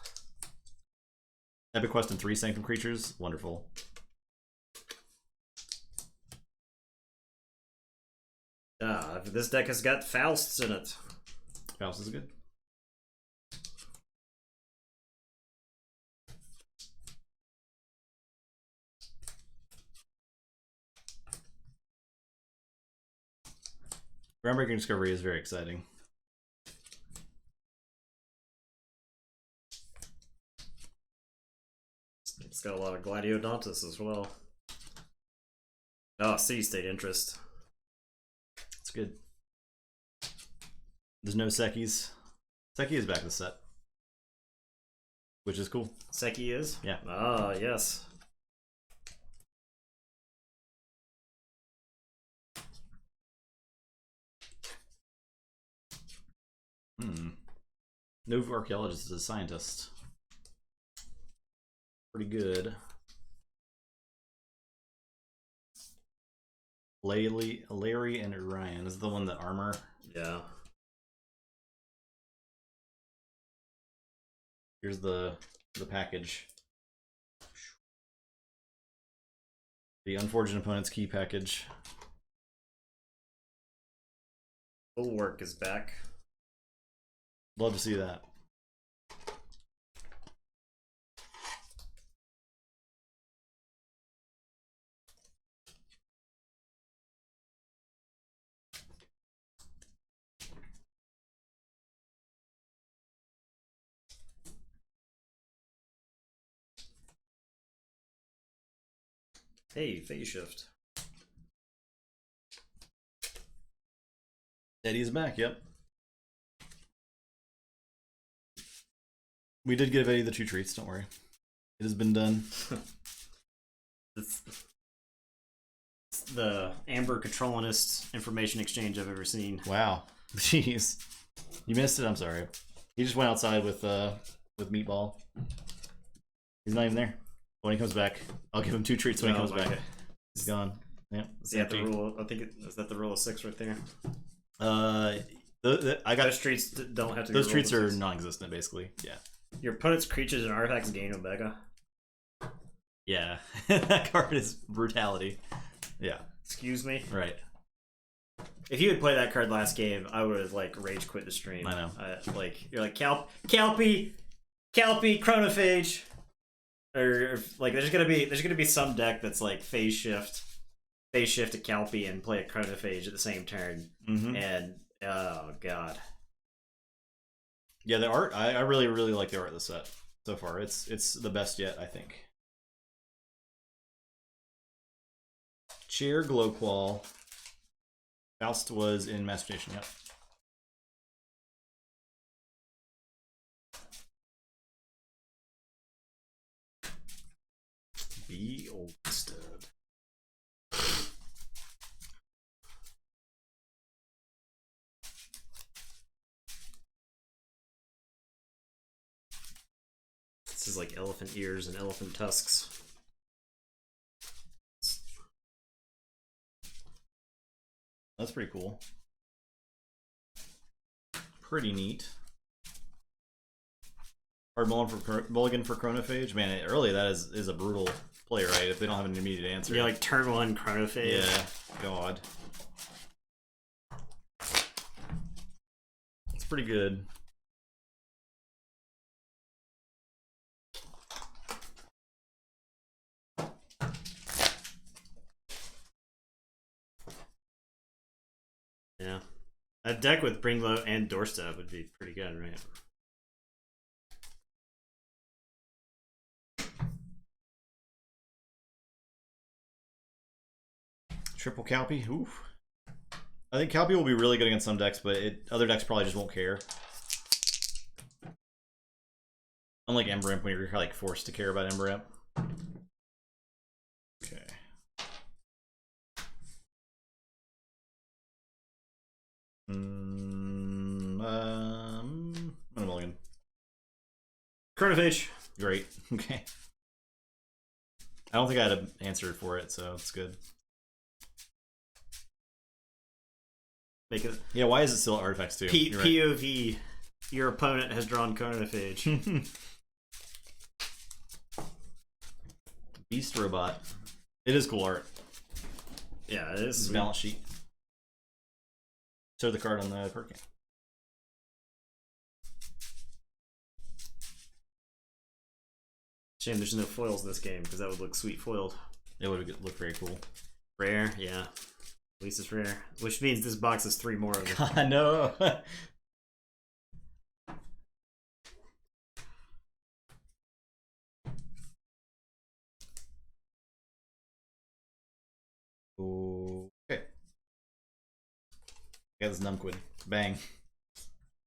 Epic Quest and 3 Sanctum creatures. Wonderful. This deck has got Fausts in it. Faust is good. Groundbreaking Discovery is very exciting. It's got a lot of Gladiodontus as well. Oh, City State Interest. It's good. There's no Sekis. Seki is back in the set. Which is cool. Seki is? Yeah. Ah, yes. Nova Archaeologist is a scientist. Pretty good. Larry and Orion is the one that armor. Yeah. Here's the package. The Unfortunate Opponent's Key package. Bulwark is back. Love to see that. Hey, Phase Shift. Eddie's back, yep. We did give Eddie the 2 treats, don't worry. It has been done. It's the Amber Controlist information exchange I've ever seen. Wow. Jeez. You missed it, I'm sorry. He just went outside with Meatball. He's not even there. When he comes back, I'll give him 2 treats when he comes back. Okay. He's gone. Yeah. Is that the rule? I think is that the rule of 6 right there? I got Those treats don't have to. those be treats are 6. non-existent, basically. Yeah. Your opponent's creatures and artifacts gain Omega. Yeah. That card is brutality. Yeah. Excuse me. Right. If you had played that card last game, I would have like rage quit the stream. I know. Like you're like Calpy, Chronophage. Or like there's gonna be some deck that's like phase shift a Calpy and play a Chronophage at the same turn, and oh god. Yeah, the art, I really like the art of the set so far. It's the best yet, I think. Cheer Glowquall. Faust was in Master Nation, yep. Be old stud. This is like elephant ears and elephant tusks. That's pretty cool. Pretty neat. Hard mulligan for Chronophage. Man, early that is a brutal play, right? If they don't have an immediate answer. Yeah, like turn 1 Chronophage. Yeah, god. It's pretty good. Yeah. A deck with Bringlow and Doorstep would be pretty good, right? Triple Calpy? Oof. I think Calpy will be really good against some decks, but other decks probably just won't care. Unlike Ember Imp, when you're like forced to care about Ember Imp. Okay. Mulligan. Chronophage. Great. Okay. I don't think I had an answer for it, so it's good. Make it. Yeah, why is it still artifacts too? POV. Your opponent has drawn Chronophage. Beast Robot. It is cool art. Yeah, it is. This is balance sheet. Show the card on the card game. Shame there's no foils this game, because that would look sweet foiled. It would look very cool. Rare, yeah. At least it's rare. Which means this box has 3 more of them. I know. Okay. Got this Numquid. Bang.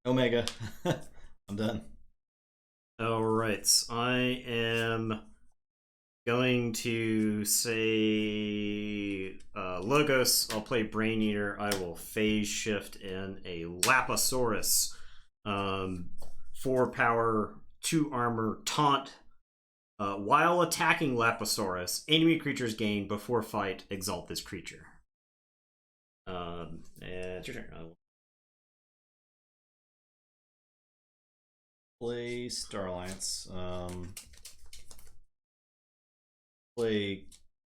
Omega. I'm done. Alright, I am going to say Logos. I'll play Brain Eater. I will phase shift in a Lapasaurus. 4 power, 2 armor, taunt. While attacking Lapasaurus, enemy creatures gain before fight, exalt this creature. And it's your turn. Play Star Alliance. Play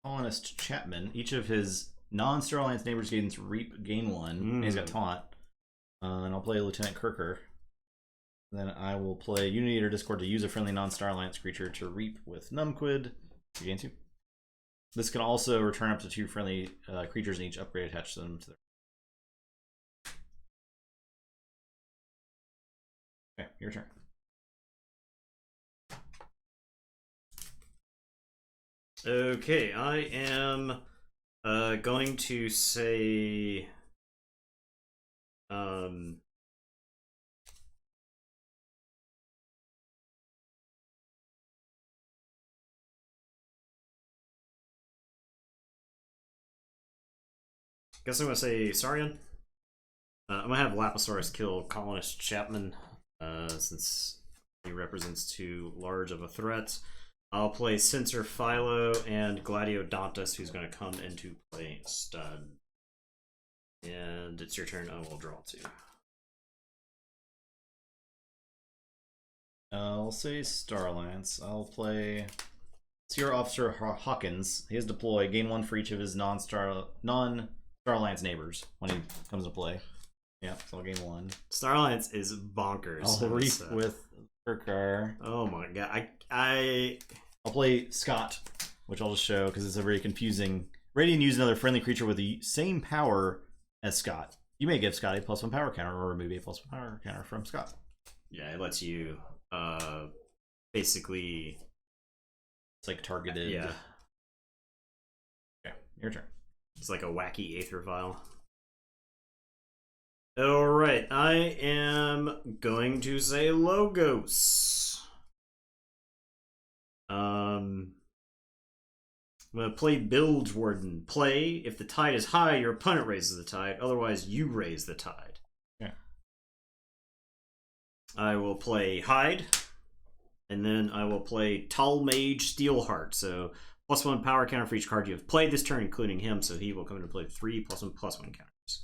Colonist Chapman. Each of his non-Star Alliance neighbors gains Reap, gain 1. And he's got Taunt. And I'll play Lieutenant Kirker. Then I will play Unity Eater Discord to use a friendly non-Star Alliance creature to Reap with Numquid. You gain 2. This can also return up to 2 friendly creatures and each upgrade attach them to their. Okay, your turn. Okay, I am going to say guess I'm gonna say Saurian. I'm gonna have Lapasaurus kill Colonist Chapman, since he represents too large of a threat. I'll play Censor Philo and Gladiodontus, who's gonna come into play stud. And it's your turn. I will draw 2. I'll say Star Alliance. I'll play Sierra Officer Hawkins. He has deploy, gain 1 for each of his non-Star Alliance neighbors when he comes to play. Yeah, so I'll gain 1. Star Alliance is bonkers. I'll reap with Kirkar. Oh my god, I'll play Scott, which I'll just show because it's a very confusing. Ready and use another friendly creature with the same power as Scott. You may give Scott a +1 power counter or remove a +1 power counter from Scott. Yeah, it lets you basically. It's like targeted. Yeah. Okay, your turn. It's like a wacky Aether Vial. Alright, I am going to say Logos. I'm going to play Bilge Warden. Play, if the tide is high, your opponent raises the tide, otherwise you raise the tide. Yeah. I will play Hide, and then I will play Tall Mage Steelheart. So +1 power counter for each card you have played this turn, including him, so he will come into play 3 +1/+1 counters.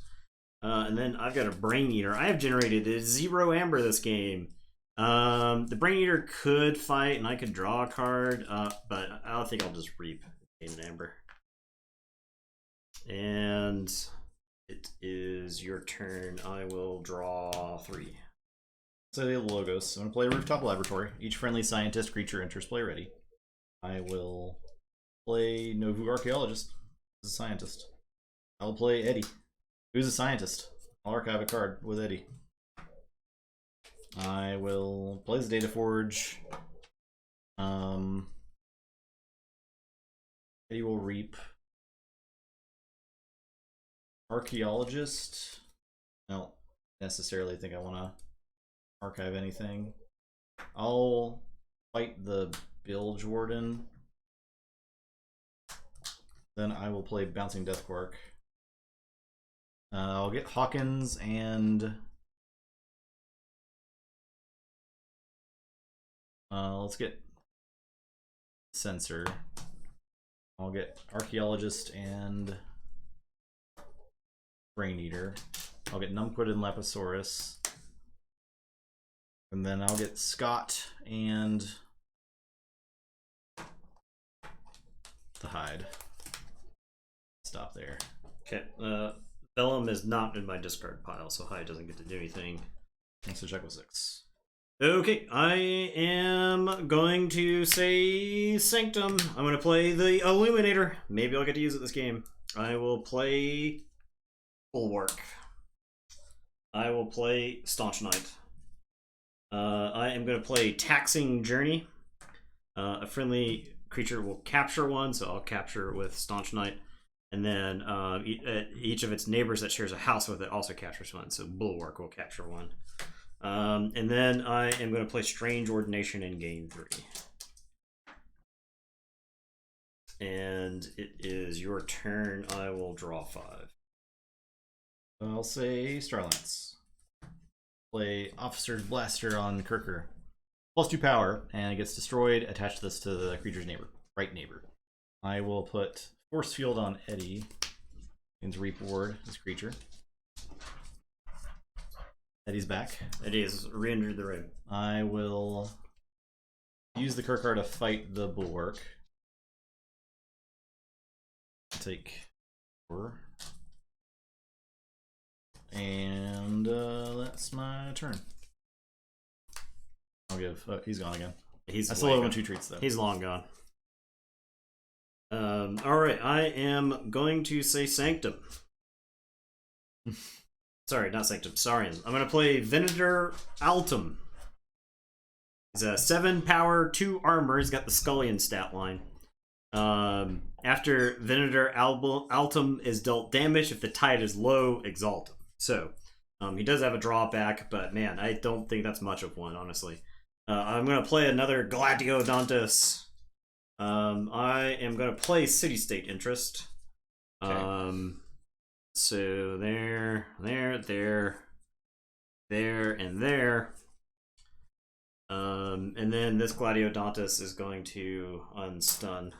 And then I've got a Brain Eater. I have generated 0 amber this game. The Brain Eater could fight, and I could draw a card, but I don't think I'll just reap an amber. And it is your turn. I will draw 3. So the Logos. I'm going to play Rooftop Laboratory. Each friendly scientist creature enters play ready. I will play Novu Archaeologist as a scientist. I will play Eddie, who's a scientist. I'll archive a card with Eddie. I will play the Data Forge. Eddie will reap. Archaeologist. I don't necessarily think I want to archive anything. I'll fight the Bilge Warden. Then I will play Bouncing Deathquark. I'll get Hawkins and let's get Censor. I'll get Archaeologist and Brain Eater. I'll get Numquid and Lapisaurus. And then I'll get Scott and the Hide. Stop there. Okay, Vellum is not in my discard pile, so Hide doesn't get to do anything. And so check with 6. Okay, I am going to say Sanctum. I'm going to play the Illuminator. Maybe I'll get to use it this game. I will play Bulwark. I will play Staunch Knight. I am going to play Taxing Journey. A friendly creature will capture one, so I'll capture with Staunch Knight. And then each of its neighbors that shares a house with it also captures one, so Bulwark will capture one. And then I am going to play Strange Ordination and gain 3. And it is your turn. I will draw 5. I'll say Starlance. Play Officer's Blaster on Kirker. +2 power, and it gets destroyed. Attach this to the creature's neighbor, right neighbor. I will put Force Field on Eddie. And Reap Ward this creature. Eddie's back. Eddie has re-entered the ring. I will use the Kirkar to fight the Bulwark. Take 4. And that's my turn. I'll give. Oh, he's gone again. I still owe him 2 treats though. He's long gone. Alright, I am going to say Sanctum. Sorry, not Sanctum, Saurian. I'm going to play Venator Altum. He's a 7 power, 2 armor. He's got the Scullion stat line. After Venator Altum is dealt damage, if the tide is low, exalt him. So, he does have a drawback, but man, I don't think that's much of one, honestly. I'm going to play another Gladiodontus. I am going to play City State Interest. Okay. So there, and there. And then this Gladiodontus is going to unstun.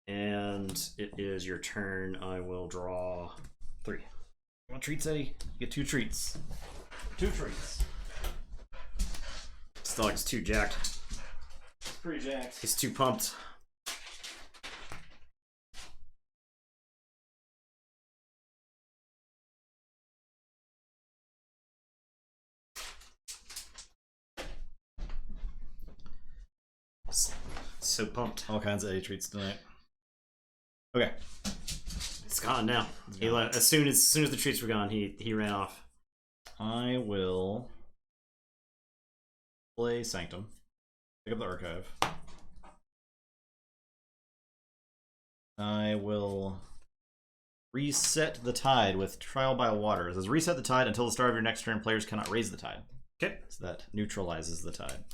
And it is your turn. I will draw 3. You want treats, Eddie? You get 2 treats. 2 treats. This dog is too jacked. Pretty jacked. He's too pumped. So pumped. All kinds of A treats tonight. Okay. It's gone now. He left as soon as the treats were gone. He ran off. I will play Sanctum. Pick up the archive. I will reset the tide with Trial by Water. It says reset the tide until the start of your next turn. Players cannot raise the tide. Okay. So that neutralizes the tide.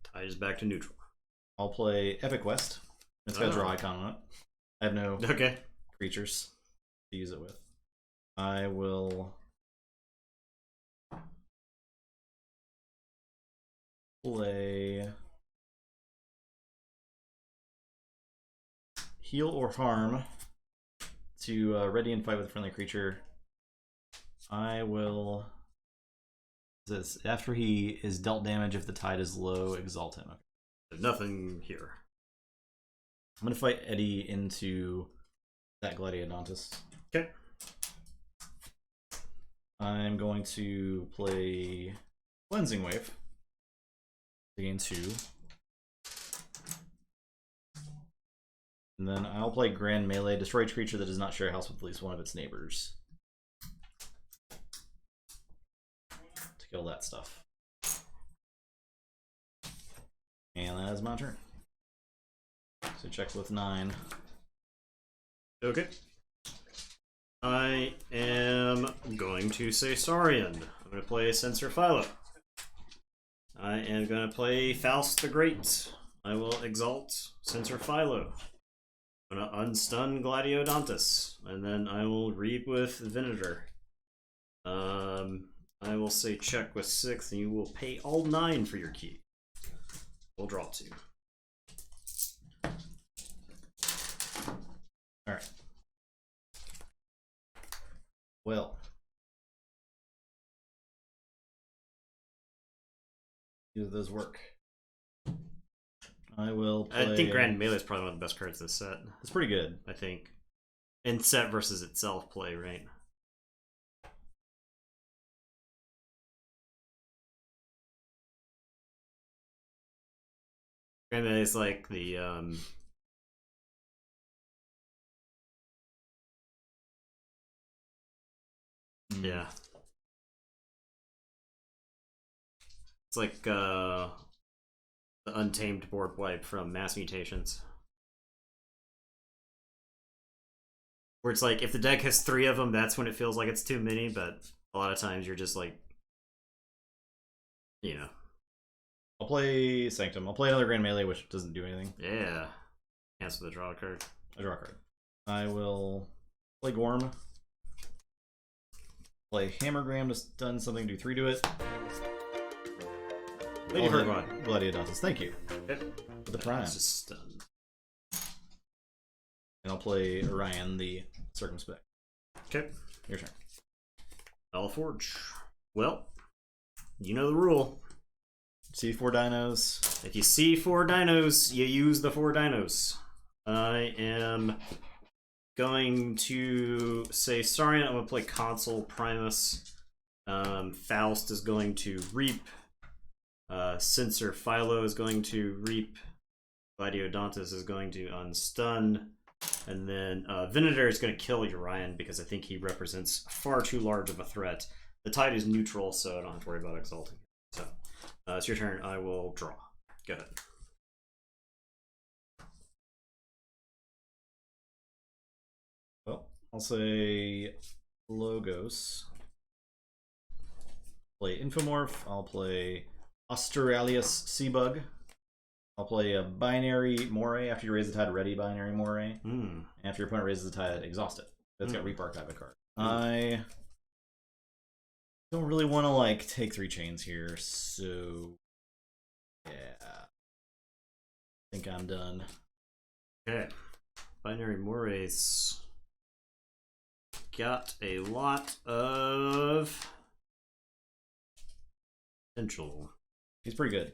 Tide is back to neutral. I'll play Epic Quest. It's got a draw icon on it. I have no creatures to use it with. I will play Heal or Harm to ready and fight with a friendly creature. I will. This after he is dealt damage, if the tide is low, exalt him. Okay. There's nothing here. I'm gonna fight Eddie into that Gladiodontus. Okay. I'm going to play Cleansing Wave. Gain 2. And then I'll play Grand Melee. Destroy each creature that does not share a house with at least one of its neighbors. To kill that stuff. And that is my turn. So check with 9. Okay. I am going to say Saurian. I'm going to play Censor Philo. I am going to play Faust the Great. I will exalt Censor Philo. I'm going to unstun Gladiodontus. And then I will reap with Venator. I will say check with 6, and you will pay all 9 for your key. We'll draw 2. Alright. Well. Do those work? I will play... I think Grand Melee is probably one of the best cards in this set. It's pretty good. I think. In set versus itself play, right? Grand Melee is like the yeah. It's like the Untamed board wipe from Mass Mutations. Where it's like, if the deck has 3 of them, that's when it feels like it's too many, but a lot of times you're just like, you know. I'll play Sanctum. I'll play another Grand Melee, which doesn't do anything. Yeah. Cancel the draw card. I draw a card. I will play Gorm. Play Hammergram to stun something, do 3 to it. Lady for Gladiodontus, thank you. Okay. For the Prime. Just stunned. And I'll play Orion the Circumspect. Okay. Your turn. I'll forge. Well, you know the rule. See 4 dinos. If you see 4 dinos, you use the 4 dinos. I am going to say Saurian. I'm going to play Consul Primus. Faust is going to reap. Censor Philo is going to reap. Gladiodontus is going to unstun. And then Venator is going to kill Orion because I think he represents far too large of a threat. The tide is neutral, so I don't have to worry about exalting. So it's your turn. I will draw. Go ahead. Well, I'll say Logos. Play Infomorph. I'll play Australius Seabug. I'll play a Binary Moray. After you raise the tide, ready Binary Moray. After your opponent raises the tide, exhaust it. That's got Reap Archive a card. I don't really want to like take 3 chains here, so yeah. I think I'm done. Okay. Binary Moray's got a lot of potential. He's pretty good.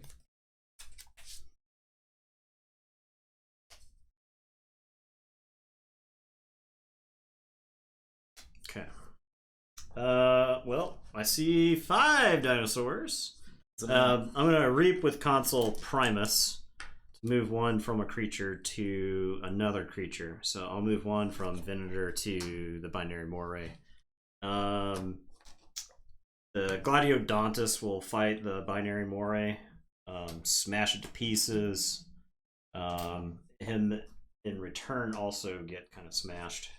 Okay. Well, I see 5 dinosaurs. I'm gonna reap with Consul Primus move one from a creature to another creature. So I'll move one from Venator to the Binary Moray. The Gladiodontus will fight the Binary Moray, smash it to pieces. Him in return also get kind of smashed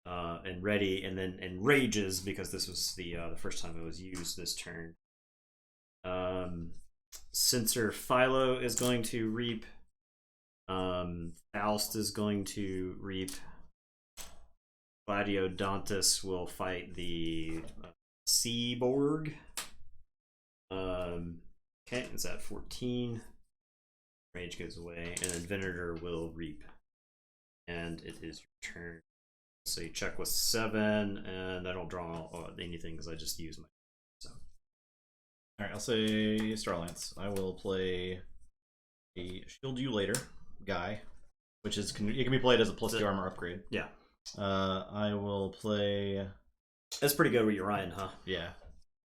and ready, and then enrages because this was the first time it was used this turn. Censor Philo is going to reap. Faust is going to reap. Gladiodontus will fight the Seaborg. Okay, it's at 14. Rage goes away, and then Venator will reap. And it is your turn. So you check with 7, and I don't draw anything because I just use my. So. Alright, I'll say Starlance. I will play a Shield You Later guy, which is it can be played as a +2 armor upgrade. Yeah. I will play. That's pretty good with Urian, huh? Yeah.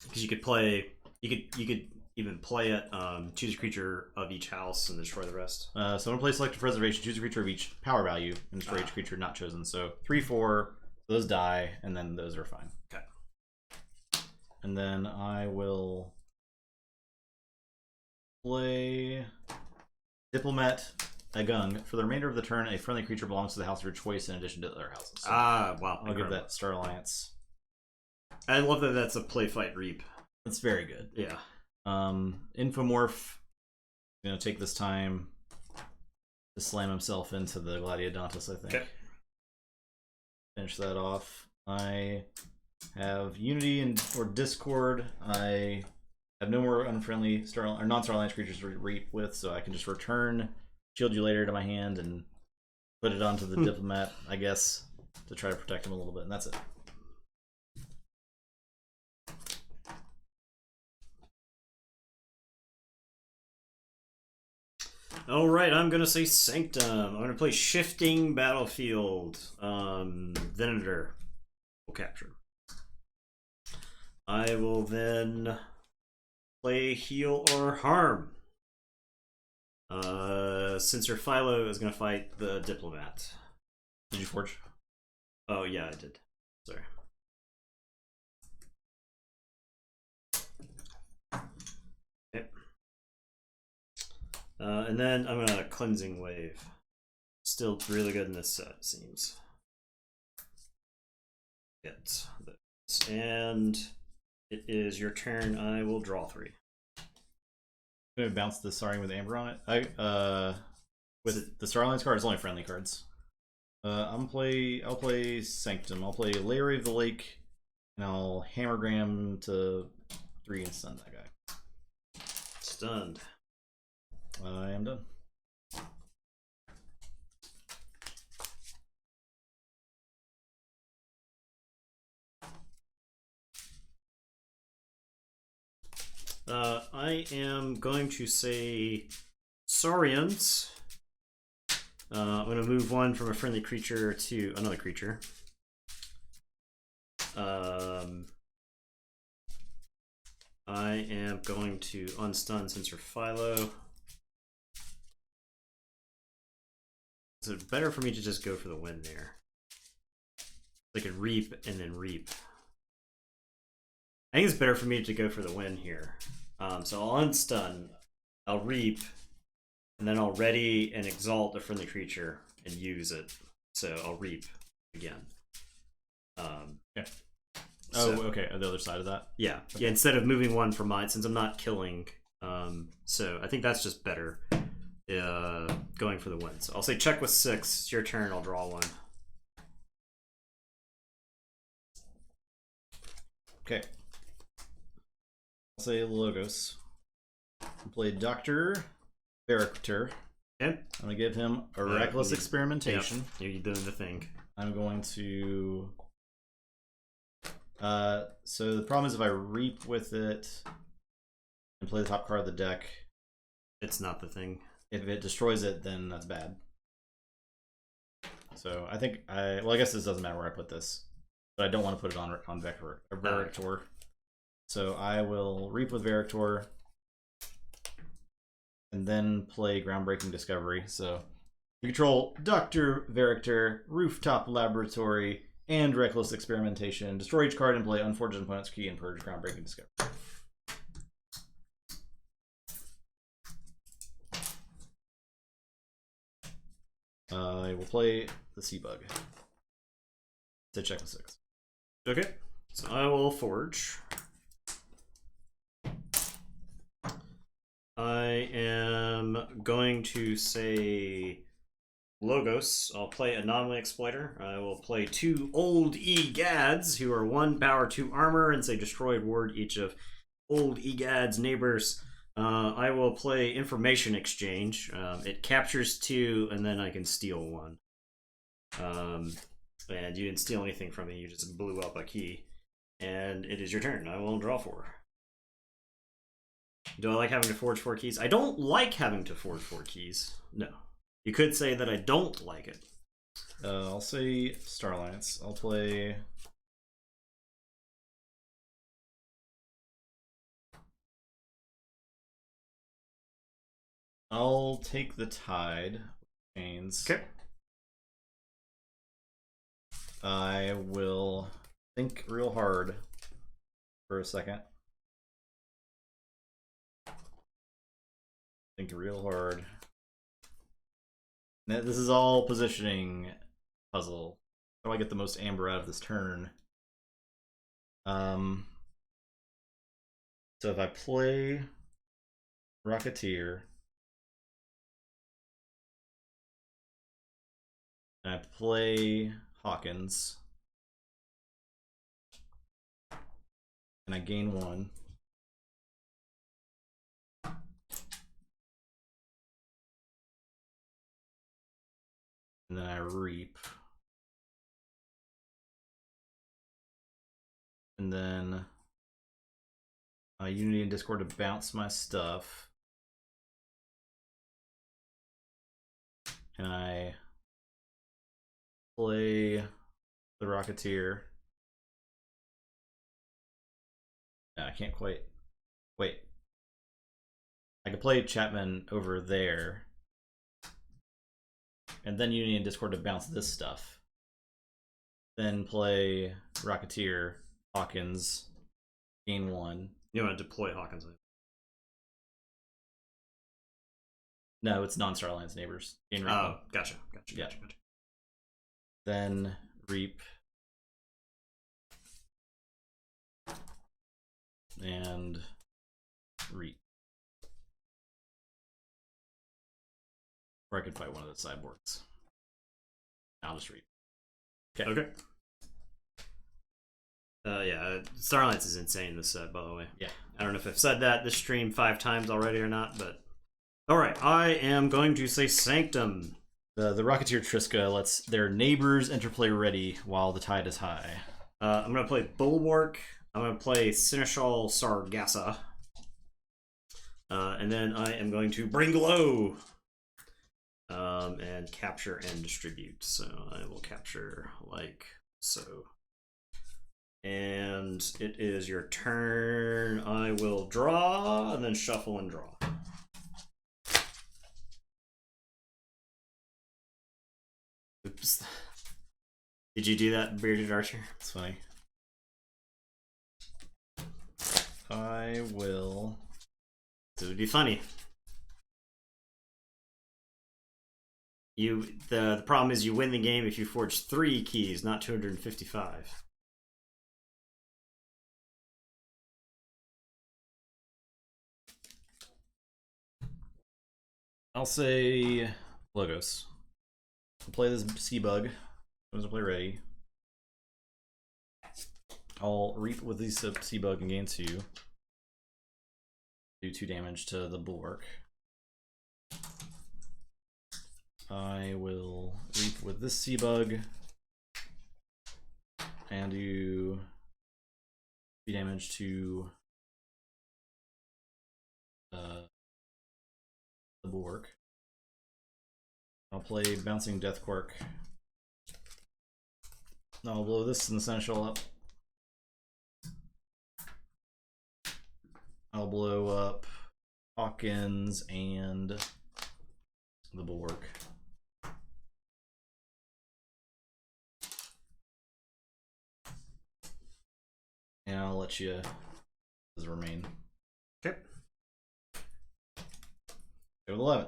Because you could play. You could even play it. Choose a creature of each house and destroy the rest. So I'm gonna play Selective Preservation. Choose a creature of each power value and destroy each creature not chosen. So 3, 4. Those die, and then those are fine. Okay. And then I will play Diplomat Agung. For the remainder of the turn, a friendly creature belongs to the house of your choice in addition to other houses. So wow. I'll give that Star Alliance. I love that that's a play fight reap. It's very good. Yeah. Infomorph, take this time to slam himself into the Gladiodontus, I think. Okay. Finish that off. I have Unity or Discord. I have no more unfriendly non-Star Alliance creatures to reap with, so I can just return Shield You Later to my hand and put it onto the Diplomat, I guess, to try to protect him a little bit, and that's it. Alright, I'm going to say Sanctum. I'm going to play Shifting Battlefield. Venator will capture. I will then play Heal or Harm. Censor Philo is going to fight the Diplomat. Did you forge? Oh, yeah, I did. Sorry. Okay. And then I'm going to Cleansing Wave. Still really good in this set, it seems. Get this. And it is your turn. I will draw 3. I'm gonna bounce the Saurian with Amber on it. With the Star Alliance card, it's only friendly cards. I'll play Sanctum. I'll play Layer of the Lake, and I'll Hammergram to 3 and stun that guy. Stunned. I am done. I am going to say Saurians. I'm going to move one from a friendly creature to another creature. I am going to unstun Censor Philo. So it's better for me to just go for the win there. I could reap and then reap. I think it's better for me to go for the win here. So I'll unstun, I'll reap, and then I'll ready and exalt a friendly creature and use it. So I'll reap again. Okay. So, okay. The other side of that. Yeah. Okay. Yeah. Instead of moving one from mine, since I'm not killing. So I think that's just better. Going for the win. So I'll say check with 6. It's your turn. I'll draw 1. Okay. I'll say Logos. I'll play Dr. Baractor. Okay. I'm going to give him a Reckless Experimentation. Yep. You're doing the thing. I'm going to... so the problem is if I reap with it and play the top card of the deck... It's not the thing. If it destroys it, then that's bad. So I think well, I guess this doesn't matter where I put this, but I don't want to put it on Varictor. So I will reap with Varictor, and then play Groundbreaking Discovery. So you control Dr. Verichter, Rooftop Laboratory, and Reckless Experimentation. Destroy each card and play Unfortunate Opponent's Key and purge Groundbreaking Discovery. I will play the Sea Bug to check with 6. Okay, so I will forge. I am going to say Logos. I'll play Anomaly Exploiter. I will play 2 Old Egads, who are 1 power, 2 armor, and say destroy ward each of Old Egad's neighbors. I will play Information Exchange. It captures 2, and then I can steal 1. And you didn't steal anything from me, you just blew up a key. And it is your turn. I will draw 4. Do I like having to forge 4 keys? I don't like having to forge 4 keys. No. You could say that I don't like it. I'll say Starlance. I'll play... I'll take the Tide. Chains. Okay. I will think real hard for a second. Think real hard. Now, this is all positioning puzzle. How do I get the most amber out of this turn? So if I play Rocketeer, and I play Hawkins, and I gain 1. And then I reap. And then Unity and Discord to bounce my stuff. And I play the Rocketeer. No, I can't quite. Wait. I could play Chapman over there. And then Unity and Discord to bounce this stuff. Then play Rocketeer, Hawkins, gain 1. You want to deploy Hawkins? No, it's non-Starlines neighbors. Gain reap. Oh, gotcha. Yeah. Then reap. And reap. Or I could fight one of the cyborgs. I'll just reap. Okay. Yeah, Starlines is insane this set, by the way. Yeah. I don't know if I've said that this stream 5 times already or not, but... Alright, I am going to say Sanctum. The Rocketeer Triska lets their neighbors interplay ready while the tide is high. I'm going to play Bulwark. I'm going to play Seneschal Sargassa. And then I am going to bring low. And capture and distribute. So I will capture like so. And it is your turn. I will draw and then shuffle and draw. Oops. Did you do that, Bearded Archer? It's funny. I will... It would be funny. The problem is you win the game if you forge 3 keys, not 255. I'll say Logos. I'll play this Sea Bug. As soon as I play ready. I'll reap with this Sea Bug and gain 2. Do 2 damage to the Bulwark. I will reap with this Sea Bug and do 3 damage to the Bulwark. I'll play Bouncing Death Quirk. I'll blow this in the Seneschal up. I'll blow up Hawkins and the Bulwark. And I'll let you remain. Okay. Go with 11.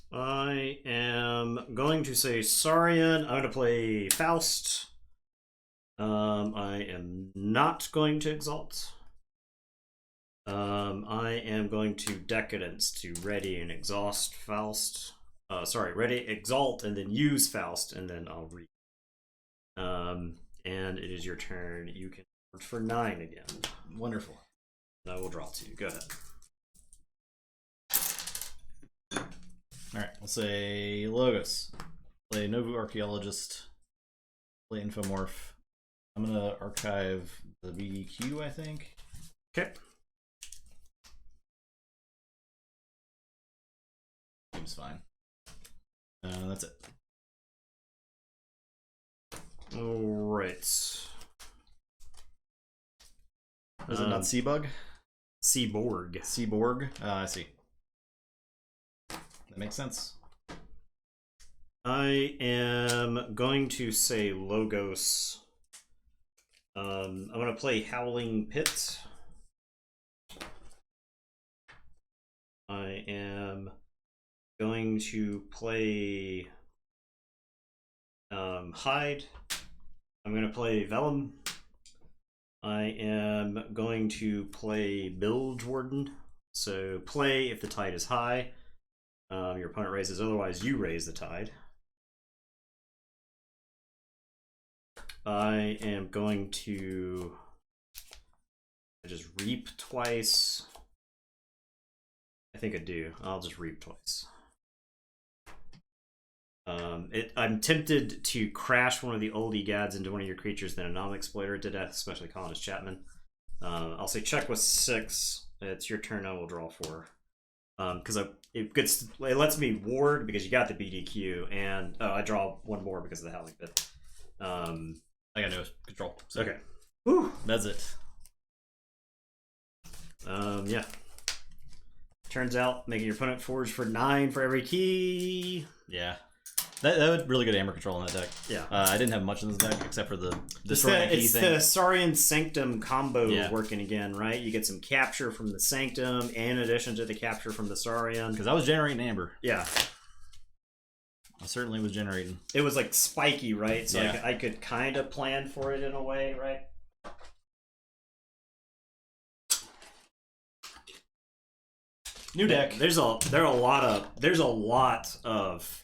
I am going to say Saurian. I'm going to play Faust. I am not going to Exalt. I am going to Decadence to ready and exhaust Faust. Ready, Exalt, and then use Faust, and then I'll read. And it is your turn. You can forge for 9 again. Wonderful. And I will draw 2. Go ahead. Alright, we'll say Logos. Play Novu Archaeologist. Play Infomorph. I'm gonna archive the BDQ, I think. Okay. Seems fine. That's it. Alright. Is it not Seabug? Seaborg. Seaborg? I see. That makes sense. I am going to say Logos. I'm going to play Howling Pit. I am going to play Hide. I'm going to play Vellum. I am going to play Bilge Warden. So play if the tide is high. Your opponent raises, otherwise you raise the tide. I am going to just reap twice. I think I do. I'll just reap twice. I'm tempted to crash one of the old egads into one of your creatures, then a non-exploiter to death, especially Colonist Chapman. I'll say check with 6. It's your turn. I will draw 4. Because it lets me ward because you got the BDQ, and I draw 1 more because of the Howling Pit. I got no control. So. Okay. Whew. That's it. Yeah. Turns out making your opponent forge for 9 for every key. Yeah. That would really good Amber control in that deck. Yeah. I didn't have much in this deck except for the destroy the, key it's thing. the Saurian Sanctum combo working again, right? You get some capture from the Sanctum in addition to the capture from the Saurian. Because I was generating Amber. Yeah. I certainly was generating. It was like spiky, right? So yeah. I could kind of plan for it in a way, right? New deck. There's a lot of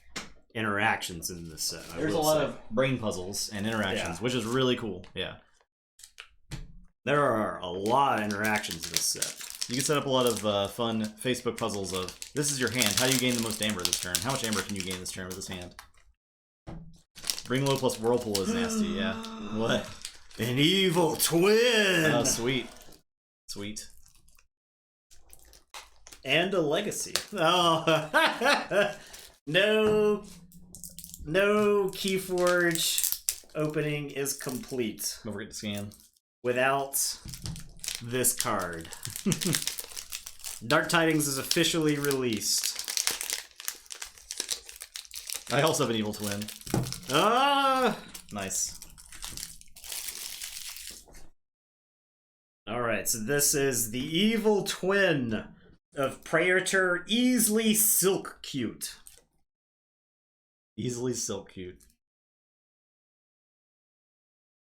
interactions in this set. There's a lot of brain puzzles and interactions, which is really cool. Yeah. There are a lot of interactions in this set. You can set up a lot of fun Facebook puzzles of, this is your hand. How do you gain the most Amber this turn? How much Amber can you gain this turn with this hand? Bring low plus Whirlpool is nasty, yeah. What? An evil twin! Oh, sweet. Sweet. And a legacy. Oh, no Keyforge opening is complete. Don't forget to scan. Without this card. Dark Tidings is officially released. I also have an evil twin. Ah! Nice. Alright, so this is the evil twin of Praetor Easily Silk Cute. Easily Silk Cute.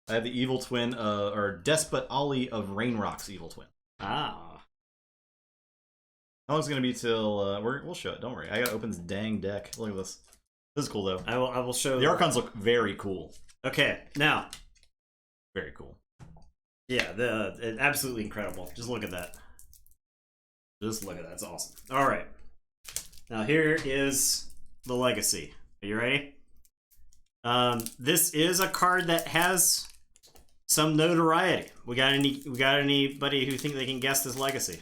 I have the evil twin, or Despot Ollie of Rainrock's evil twin. Ah. How long is it going to be till, we'll show it, don't worry. I gotta open this dang deck. Look at this. This is cool, though. I will show... The Archons look very cool. Okay, now. Very cool. Yeah, absolutely incredible. Just look at that. Just look at that. It's awesome. Alright. Now here is the legacy. Are you ready? This is a card that has some notoriety. We got anybody who think they can guess this legacy?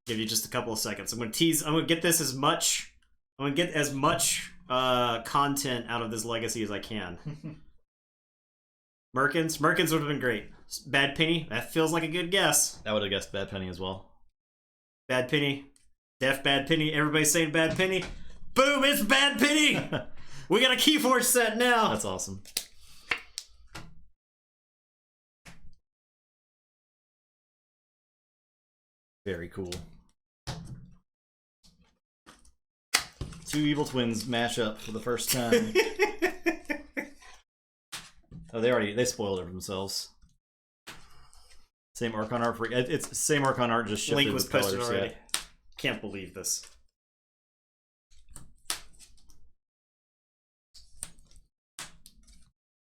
Give you just a couple of seconds. I'm gonna get this as much. I'm gonna get as much content out of this legacy as I can. Merkins would have been great. Bad Penny, that feels like a good guess. I would have guessed Bad Penny as well. Bad Penny, Def Bad Penny. Everybody's saying Bad Penny. Boom! It's Bad Penny. We got a Keyforge set now. That's awesome. Very cool. Two evil twins mash up for the first time. Oh, they spoiled it for themselves. Same Archon art for it's same Archon art, just shifted Link was with colors. posted already. Yeah. Can't believe this.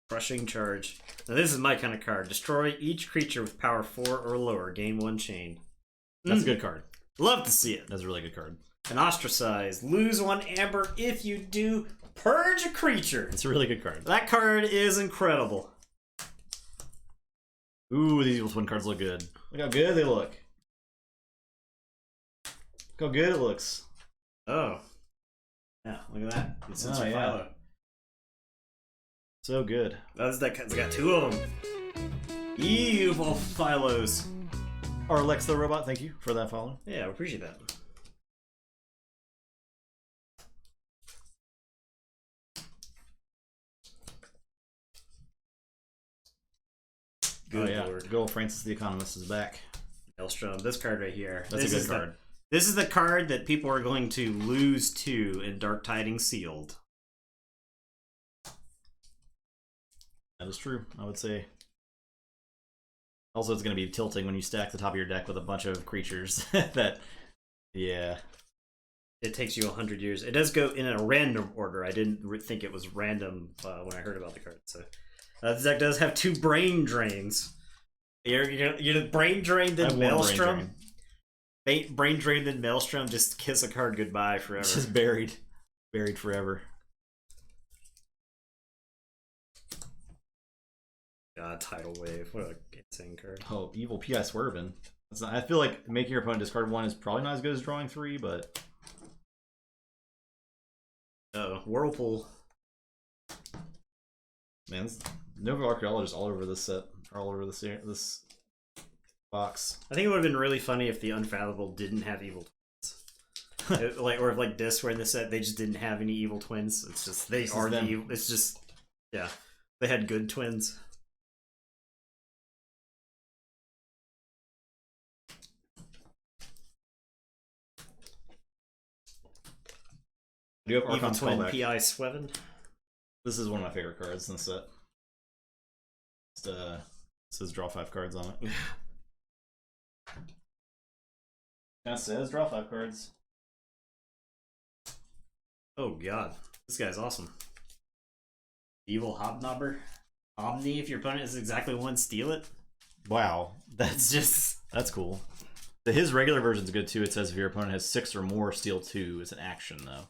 Crushing Charge. Now this is my kind of card. Destroy each creature with power 4 or lower. Gain 1 chain. That's a good card. Love to see it. That's a really good card. And Ostracize. Lose 1 amber. If you do, purge a creature. It's a really good card. That card is incredible. Ooh, these evil twin cards look good. Look how good they look. Look how good it looks. Oh. Yeah, look at that. It's Oh, yeah. Philo. So good. It's got 2 of them. Evil Phylos. Our Lex the Robot, thank you for that follow. Yeah, I appreciate that. Good yeah. lord. Good old Francis the Economist is back. Maelstrom. This card right here. That's a good card. This is the card that people are going to lose to in Dark Tidings Sealed. That is true, I would say. Also, it's going to be tilting when you stack the top of your deck with a bunch of creatures. Yeah. It takes you 100 years. It does go in a random order. I didn't think it was random when I heard about the card. So this deck does have 2 brain drains. You're brain drained then Maelstrom. Brain drained then Maelstrom. Just kiss a card goodbye forever. It's just buried forever. God, Tidal Wave. What an insane card. Oh, evil P.I. Swervin. I feel like making your opponent discard 1 is probably not as good as drawing 3, but... Whirlpool. Man, Nova Archaeologist all over this set. All over this box. I think it would have been really funny if the Unfathomable didn't have evil twins. Or if like this, where in the set they just didn't have any evil twins. It's just they are the evil. It's just, yeah, they had good twins. Do you have Evil Archon's Twin Callback? P.I. Swevin? This is one of my favorite cards in the set. It says draw 5 cards on it. It says draw 5 cards. Oh god, this guy's awesome. Evil Hobnobber. Omni, if your opponent is exactly 1, steal it. Wow, that's cool. His regular version's good too. It says if your opponent has 6 or more, steal 2 is an action though.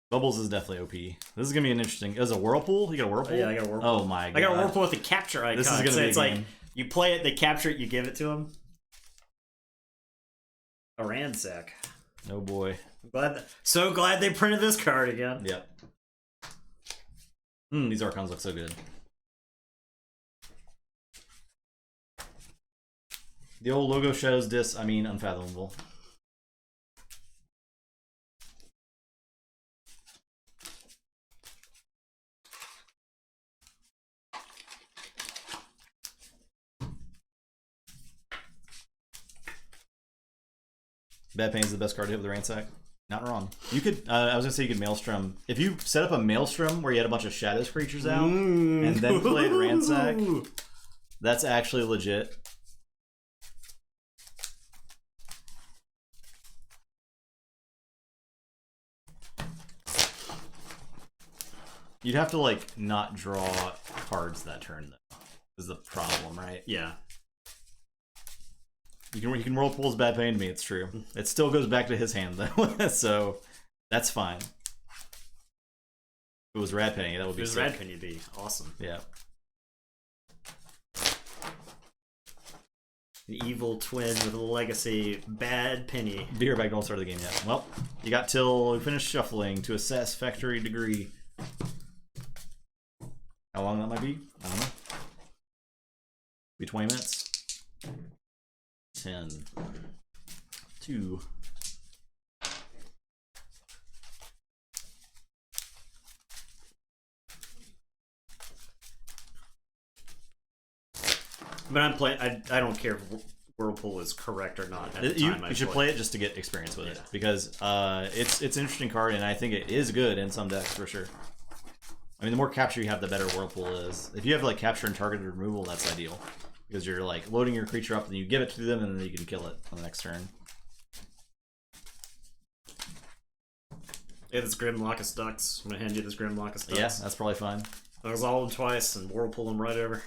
Bubbles is definitely OP. This is gonna be an interesting. Is a Whirlpool? You got a Whirlpool? Yeah, I got a Whirlpool. Oh my god! I got a Whirlpool with a capture icon. This is gonna so be it's like you play it, they capture it, you give it to them. A Ransack. Oh boy! So glad they printed this card again. Yep. These Archons look so good. The old logo shows this. I mean, Unfathomable. Bad Pain is the best card to hit with the Ransack. Not wrong. You could. I was gonna say you could Maelstrom. If you set up a Maelstrom where you had a bunch of Shadows creatures out and then played Ransack, that's actually legit. You'd have to like not draw cards that turn though. Is the problem, right? Yeah. You can Whirlpool's Bad Pain to me, it's true. It still goes back to his hand though, so that's fine. it was Rad Penny, that would be If it was sick. Rad Penny, it'd be awesome. Yeah. The evil twin with a legacy, Bad Penny. Be right back, don't start the game yet. Well, you got till we finish shuffling to assess factory degree. How long that might be? I don't know. Be 20 minutes. 10. 2. But I'm playing. I don't care if Whirlpool is correct or not. At the time You should play it just to get experience with it, because it's an interesting card, and I think it is good in some decks for sure. I mean, the more capture you have, the better Whirlpool is. If you have like capture and targeted removal, that's ideal, because you're like loading your creature up and you give it to them, and then you can kill it on the next turn. Yeah, this Grim Locust Ducks. I'm gonna hand you this Grim Locust Ducks. Yeah, that's probably fine. I was all them twice and Whirlpool them right over.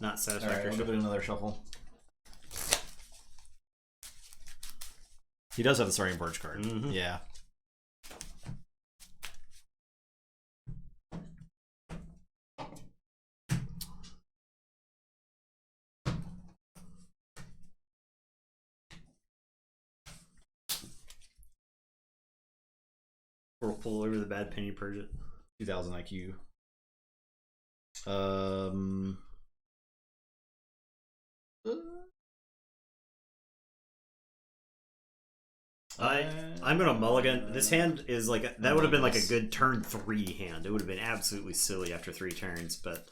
Not satisfactory. Alright, we'll give it another shuffle. He does have the starting Birch card. Mm-hmm. Yeah. Whirlpool over the Bad Penny, purge it. 2000 IQ. I'm gonna mulligan. This hand is like that would have been like a good turn 3 hand. It would have been absolutely silly after 3 turns, but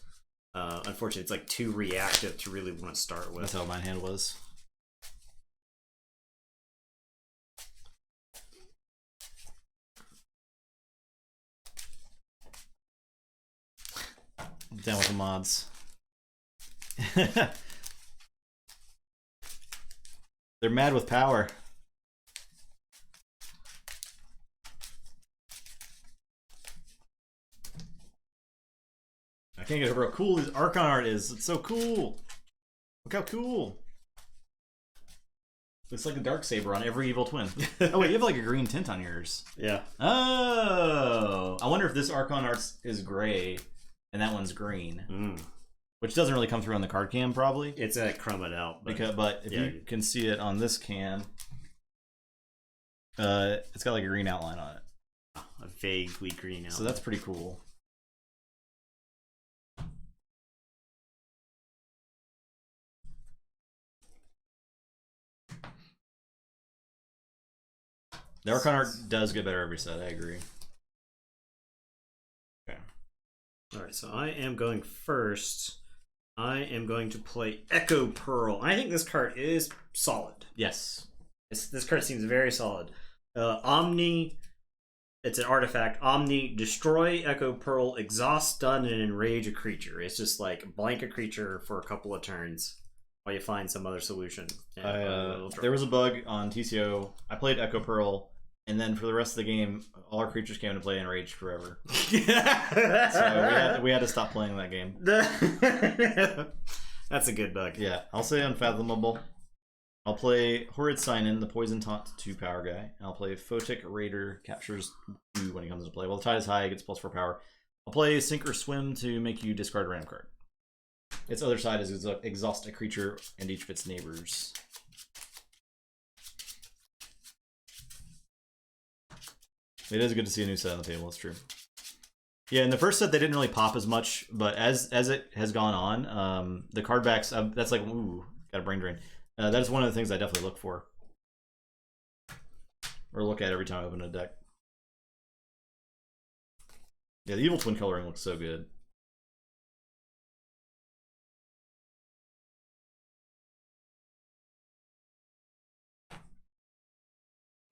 unfortunately, it's like too reactive to really want to start with. That's how my hand was. Down with the mods. They're mad with power. I can't get over how cool this Archon art is. It's so cool. Look how cool. Looks like a Darksaber on every evil twin. Oh wait, you have like a green tint on yours. Yeah. Oh, I wonder if this Archon art is gray and that one's green, which doesn't really come through on the card cam probably. It's chromed out, but if you can see it on this cam, it's got like a green outline on it. A vaguely green outline. So that's pretty cool. The Archon art does get better every set, I agree. Okay. Alright, so I am going first. I am going to play Echo Pearl. I think this card is solid. Yes. This card seems very solid. Omni, it's an artifact. Omni, destroy Echo Pearl, exhaust, stun, and enrage a creature. It's just like blank a creature for a couple of turns while you find some other solution. There was a bug on TCO. I played Echo Pearl, and then for the rest of the game, all our creatures came into play and raged forever. So we had to stop playing that game. That's a good bug. Yeah, I'll say Unfathomable. I'll play Horrid Sign-In, the Poison Taunt 2 power guy. And I'll play Photic Raider, captures 2 when he comes into play. While the tide is high, it gets +4 power. I'll play Sink or Swim to make you discard a random card. Its other side is exhaust a creature and each of its neighbors. It is good to see a new set on the table, it's true. Yeah, in the first set they didn't really pop as much, but as it has gone on, the card backs, that's like, ooh, got a brain drain. That is one of the things I definitely look for. Or look at every time I open a deck. Yeah, the Evil Twin coloring looks so good.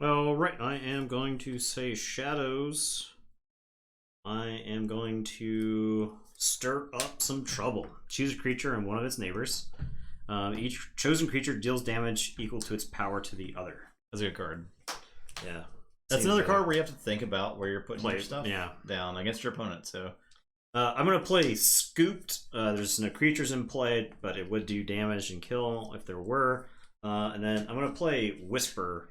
Alright, I am going to say Shadows. I am going to stir up some trouble. Choose a creature and one of its neighbors. Each chosen creature deals damage equal to its power to the other. That's a good card. Yeah. That's another card where you have to think about where you're putting your stuff yeah. down against your opponent. So I'm gonna play Scooped. There's no creatures in play, but it would do damage and kill if there were. And then I'm gonna play Whisper,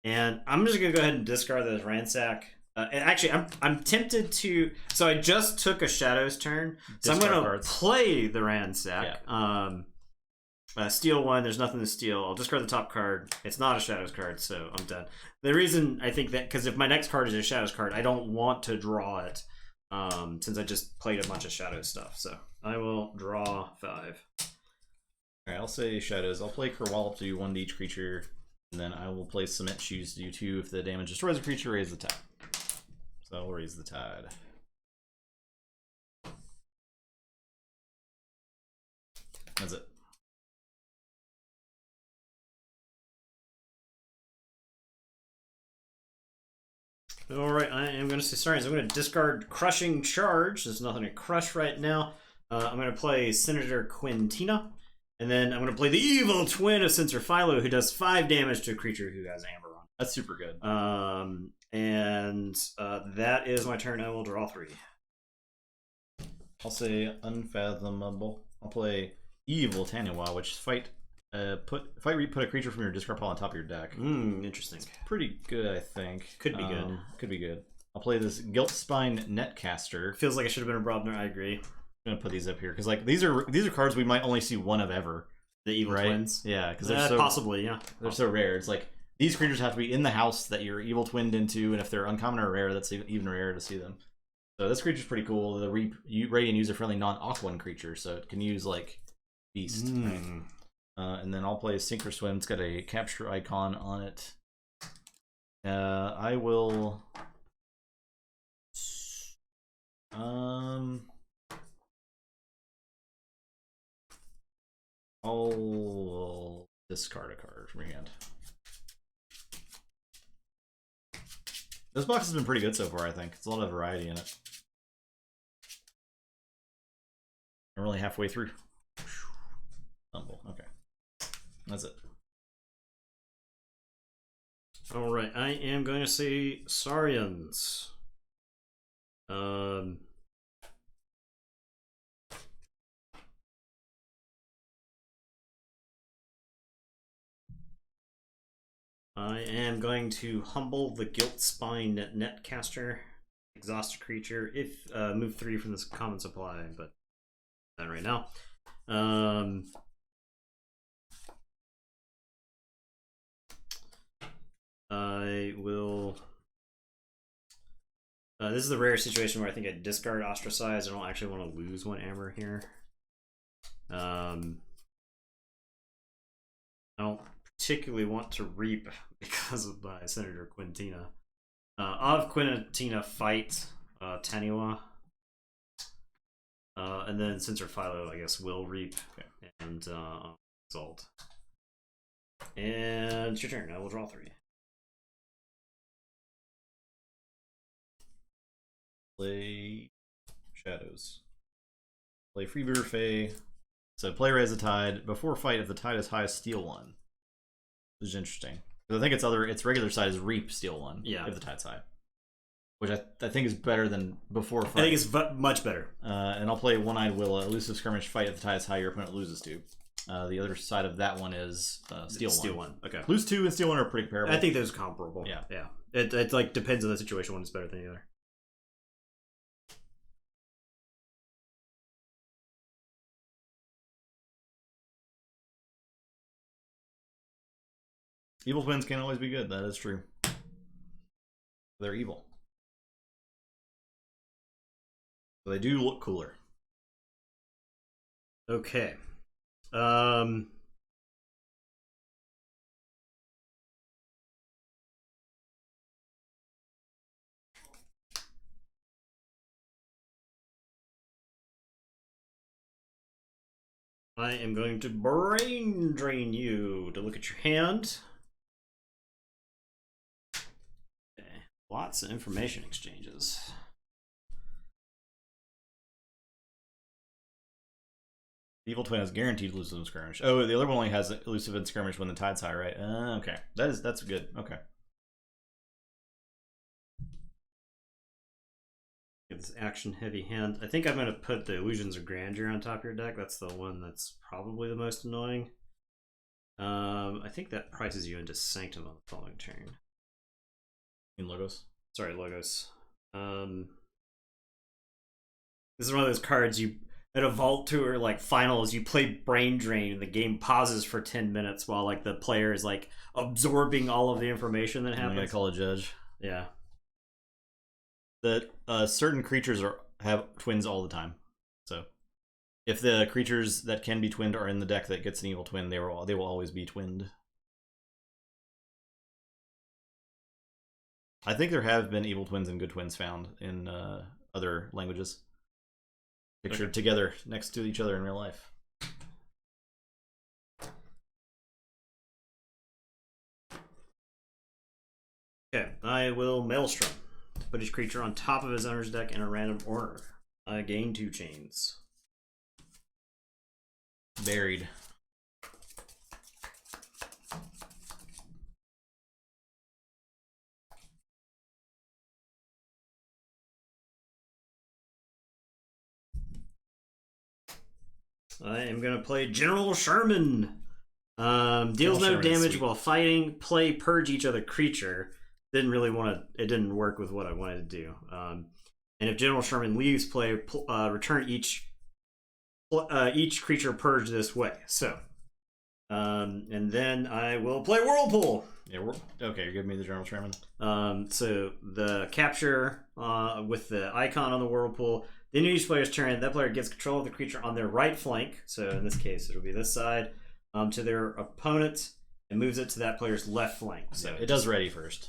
and I'm just gonna go ahead and discard those Ransack. And actually, I'm tempted to. So I just took a Shadows turn, so I'm gonna play the Ransack. Yeah. Steal one. There's nothing to steal. I'll discard the top card. It's not a Shadows card, so I'm done. The reason I think that because if my next card is a Shadows card, I don't want to draw it. Since I just played a bunch of Shadow stuff, so I will draw 5. Alright, I'll say Shadows. I'll play Kerwallop to do 1 to each creature, and then I will play Cement Shoes to do 2 if the damage destroys a creature, raise the tide. So I'll raise the tide. That's it. Alright, I am going to say sorry. So I'm going to discard Crushing Charge. There's nothing to crush right now. I'm going to play Senator Quintina. And then I'm going to play the evil twin of Censor Philo, who does 5 damage to a creature who has Amber on. That's super good. That is my turn. I will draw 3. I'll say Unfathomable. I'll play Evil Taniwa, which put a creature from your discard pile on top of your deck. Interesting. It's pretty good, I think. Could be good. Could be good. I'll play this Gilt Spine Netcaster. Feels like it should have been a Brobner. I agree. I'm gonna put these up here because like these are cards we might only see one of ever. The Evil Twins. Yeah, because they're so possibly they're so rare. It's like these creatures have to be in the house that you're evil twinned into, and if they're uncommon or rare, that's even rarer to see them. So this creature's pretty cool. The Radiant user-friendly non-Aquan creature, so it can use like Beast. Right? And then I'll play Sink or Swim. It's got a capture icon on it. I will. I'll discard a card from your hand. This box has been pretty good so far, I think. It's a lot of variety in it. I'm really halfway through. Humble. Okay. That's it. Alright, I am going to say Saurians. I am going to humble the Gilt Spine Netcaster, exhaust a creature if move 3 from this common supply, but not right now. I will. This is the rare situation where I think I discard Ostracize. I don't actually want to lose 1 Amber here. I don't particularly want to reap because of my Senator Quintina. Of Quintina fight Taniwa. And then Censor Philo, I guess, will reap and exalt. And it's your turn. I will draw 3. Play Shadows. Play Freebird Fae. So play Raise the Tide. Before fight, if the tide is high, steal 1. Which is interesting. I think its regular side is Reap, steal 1. Yeah. If the tide's high. Which I think is better than before fight. I think it's much better. And I'll play One-Eyed Willa. Elusive Skirmish, fight if the tide is high, your opponent loses 2. The other side of that one is steal 1. Steal 1. Okay. Lose 2 and steal 1 are pretty comparable. I think those are comparable. Yeah. Yeah. It like depends on the situation. One is better than the other. Evil twins can't always be good. That is true. They're evil. So they do look cooler. Okay. I am going to brain drain you to look at your hand. Okay. Lots of information exchanges. Evil twin has guaranteed elusive and skirmish. Oh, the other one only has elusive and skirmish when the tide's high, right? Okay, that's good. Okay. this action heavy hand. I think I'm going to put the Illusions of Grandeur on top of your deck. That's the one that's probably the most annoying. I think that prices you into Sanctum on the following turn. In Logos? Sorry, Logos. This is one of those cards you at a Vault Tour like finals, you play Brain Drain and the game pauses for 10 minutes while like the player is like absorbing all of the information that happens. I call a judge. Yeah. That certain creatures have twins all the time. So if the creatures that can be twinned are in the deck that gets an evil twin, they will always be twinned. I think there have been evil twins and good twins found in other languages. Pictured together next to each other in real life. Okay, I will Maelstrom. Put each creature on top of his owner's deck in a random order. I gain 2 chains. Buried. I am going to play General Sherman. Deals no damage while fighting. Play purge each other creature. Didn't really want to. It didn't work with what I wanted to do. And if General Sherman leaves play, return each creature purged this way. So, and then I will play Whirlpool. Yeah, okay. Give me the General Sherman. So the capture with the icon on the Whirlpool. Then each player's turn, that player gets control of the creature on their right flank. So in this case, it'll be this side to their opponent and moves it to that player's left flank. So yeah, it does ready first.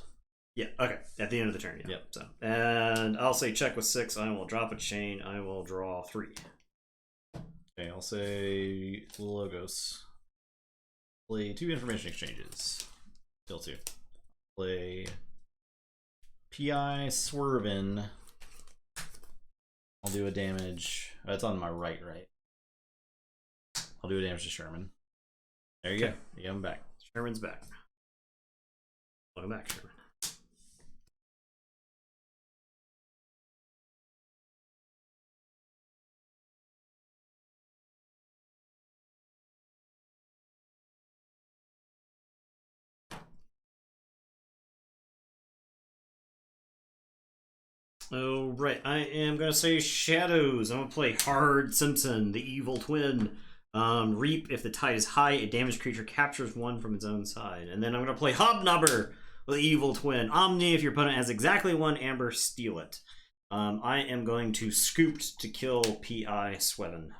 Yeah. Okay. At the end of the turn. Yeah. Yep. So and I'll say check with 6. I will drop a chain. I will draw 3. Okay. I'll say Logos. Play 2 information exchanges. Still 2. Play PI Swervin. I'll do a damage. It's on my right. I'll do a damage to Sherman. There you go. Yeah, I'm back. Sherman's back. Welcome back, Sherman. Oh, right. I am going to say Shadows. I'm going to play Hard Simpson, the evil twin. Reap, if the tide is high, a damaged creature captures 1 from its own side. And then I'm going to play Hobnobber, the evil twin. Omni, if your opponent has exactly 1 amber, steal it. I am going to Scooped to kill P.I. Swevin.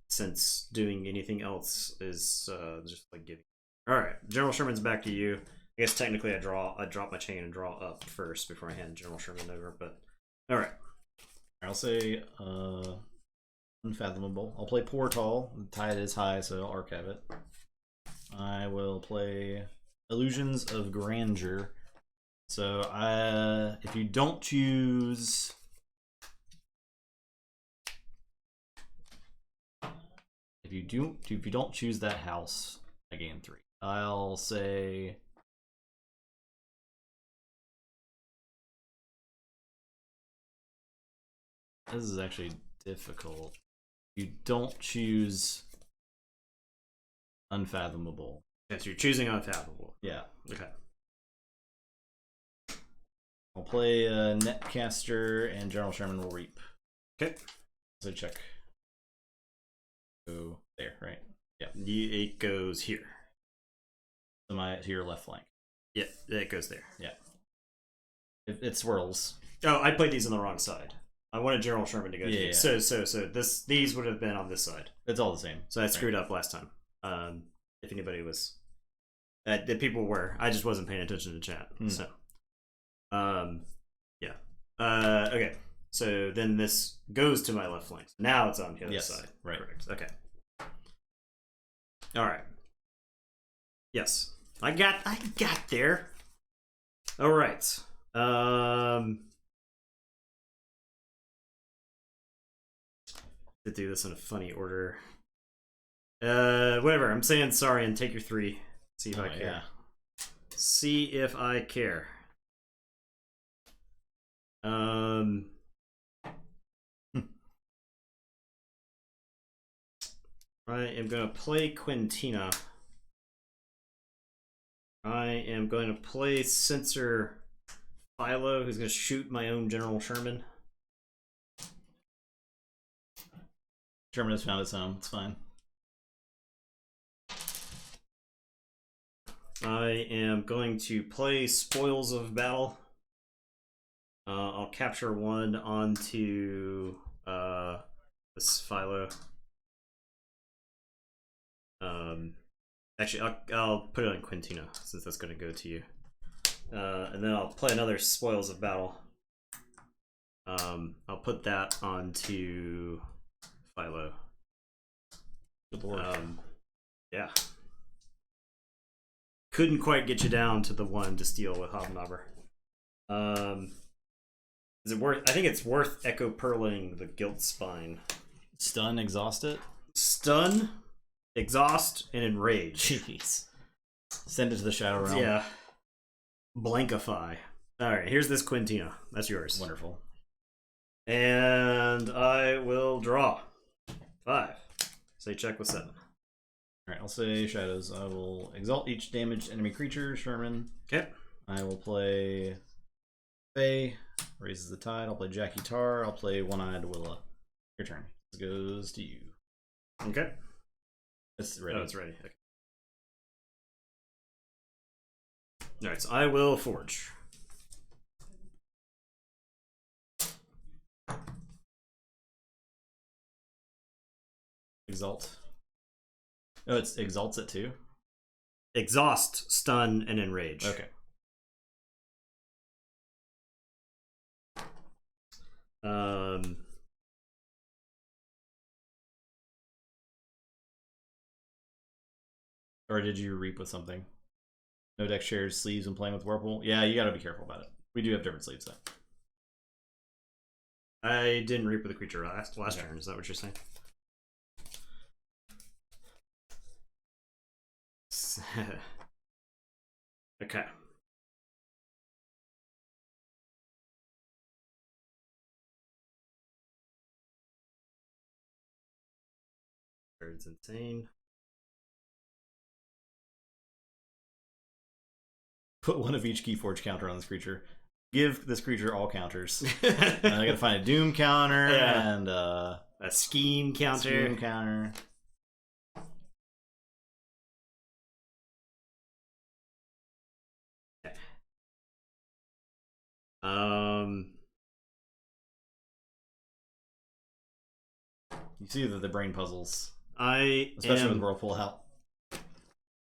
Since doing anything else is just like giving. Alright, General Sherman's back to you. I guess technically I drop my chain and draw up first before I hand General Sherman over, but alright. I'll say Unfathomable. I'll play Portal. The tide is high, so I'll archive it. I will play Illusions of Grandeur. So if you don't choose if you don't choose that house, I gain 3. I'll say this is actually difficult. You don't choose Unfathomable. Yes, you're choosing Unfathomable. Yeah. Okay. I'll play Netcaster and General Sherman will reap. Okay. So check. Go there, right? Yeah. It goes here. To your left flank. Yeah, it goes there. Yeah. It swirls. Oh, I played these on the wrong side. I wanted General Sherman to go here. Yeah. So these would have been on this side. It's all the same. So I screwed up last time. If anybody was that people were. I just wasn't paying attention to chat. So yeah. Okay. So then this goes to my left flank. Now it's on the other side. Right. Correct. Okay. All right. Yes. I got there. All right. To do this in a funny order. Whatever. I'm saying sorry and take your 3. See if I care. Yeah. See if I care. Um, I am going to play Quintina. I am going to play Censor Philo, who's going to shoot my own General Sherman. Sherman has found his home. It's fine. I am going to play Spoils of Battle. I'll capture one onto this Philo. Actually, I'll put it on Quintina since that's going to go to you. And then I'll play another Spoils of Battle. I'll put that onto Philo. Good lord. Yeah. Couldn't quite get you down to the one to steal with Hobnobber. Is it worth? I think it's worth Echo Pearling the Gilt Spine. Stun, exhaust it. Stun, exhaust, and enrage. Jeez. Send it to the Shadow Realm. Yeah. Blankify. Alright, here's this Quintina. That's yours. Wonderful. And I will draw 5. Say check with 7. Alright, I'll say Shadows. I will exalt each damaged enemy creature, Sherman. Okay. I will play Faye, raises the tide. I'll play Jackie Tar. I'll play One-Eyed Willa. Your turn. This goes to you. Okay. It's ready. Oh, it's ready. Okay. Alright, so I will forge. Exalt. Oh, it exalts it too? Exhaust, stun, and enrage. Okay. Or did you reap with something? No deck shares sleeves when playing with Whirlpool? Yeah, you gotta be careful about it. We do have different sleeves though. I didn't reap with a creature last turn, is that what you're saying? Okay. It's insane. Put one of each Keyforge counter on this creature. Give this creature all counters. I gotta find a Doom counter and a Scheme counter. Scheme counter. Okay. You see that the brain puzzles. I especially am with Whirlpool help.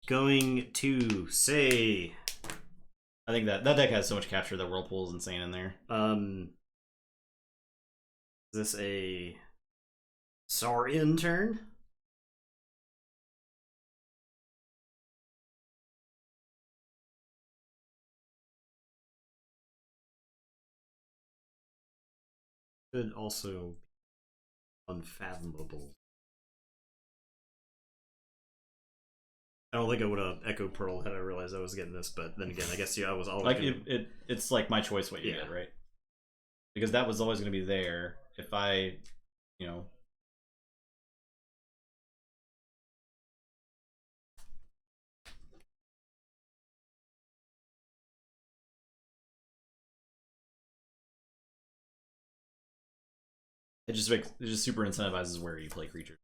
Going to say I think that deck has so much capture that Whirlpool is insane in there. Is this a Saurian turn? Could also be unfathomable. I don't think I would have Echo Pearl had I realized I was getting this, but then again, I guess I was always like it's like my choice what you get, right? Because that was always going to be there if I, you know. It just super incentivizes where you play creatures.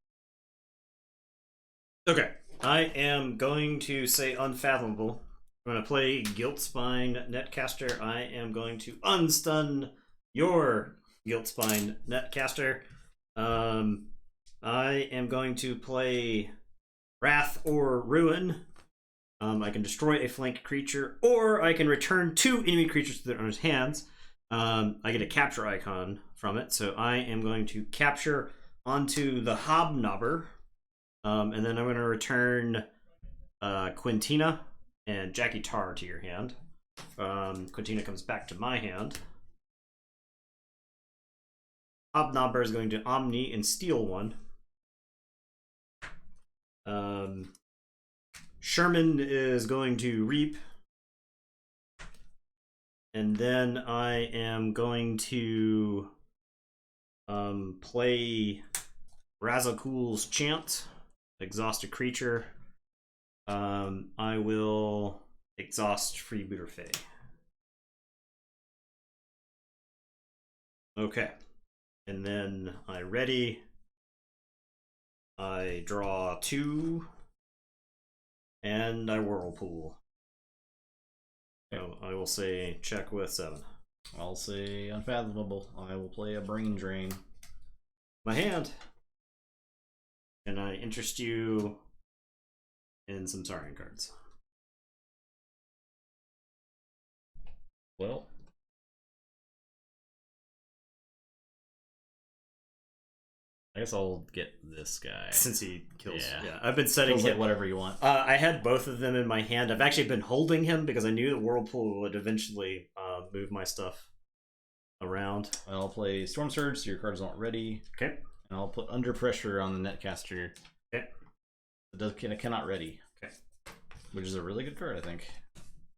Okay. I am going to say Unfathomable. I'm going to play Gilt Spine Netcaster. I am going to unstun your Gilt Spine Netcaster. I am going to play Wrath or Ruin. I can destroy a flank creature, or I can return 2 enemy creatures to their owner's hands. I get a capture icon from it, so I am going to capture onto the Hobnobber. And then I'm going to return Quintina and Jackie Tar to your hand. Quintina comes back to my hand. Hobnobber is going to Omni and steal one. Sherman is going to reap. and then I am going to play Razakul's Chant, exhaust a creature. I will exhaust Freebooter Fae. Okay. And then I ready. I draw 2. And I Whirlpool. So I will say check with 7. I'll say Unfathomable. I will play a Brain Drain. My hand. And I interest you in some Saurian cards. Well, I guess I'll get this guy. Since he kills. Yeah, I've been setting him. Like whatever you want. I had both of them in my hand. I've actually been holding him because I knew that Whirlpool would eventually move my stuff around. I'll play Storm Surge so your cards aren't ready. Okay. And I'll put Under Pressure on the Netcaster. Okay. It cannot ready. Okay. Which is a really good card, I think.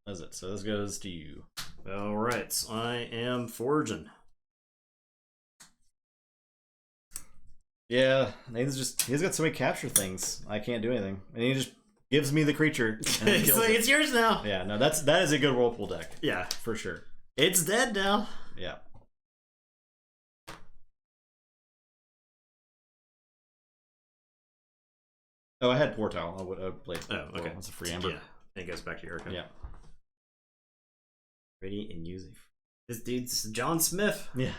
That's it. So this goes to you. Alright, I am forging. Yeah, he's got so many capture things. I can't do anything. And he just gives me the creature. And it's yours now. Yeah, no, that is a good Whirlpool deck. Yeah. For sure. It's dead now. Yeah. Oh, I had Portal. I would have played. Oh, okay. That's a free Amber. Yeah. It goes back to your card. Yeah. Ready and using. This dude's John Smith. Yeah.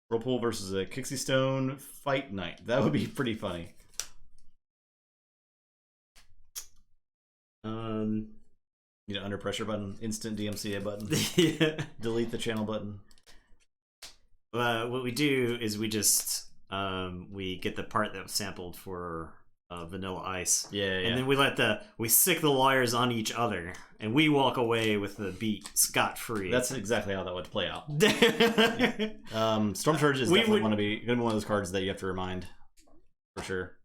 Whirlpool versus a Kixie Stone Fight Night. That would be pretty funny. Need an Under Pressure button, instant DMCA button. Yeah. Delete the channel button. What we do is we just we get the part that was sampled for Vanilla Ice. Yeah. And then we sick the wires on each other, and we walk away with the beat scot-free. That's exactly how that would play out. Yeah. Storm Surge is definitely gonna be one of those cards that you have to remind, for sure.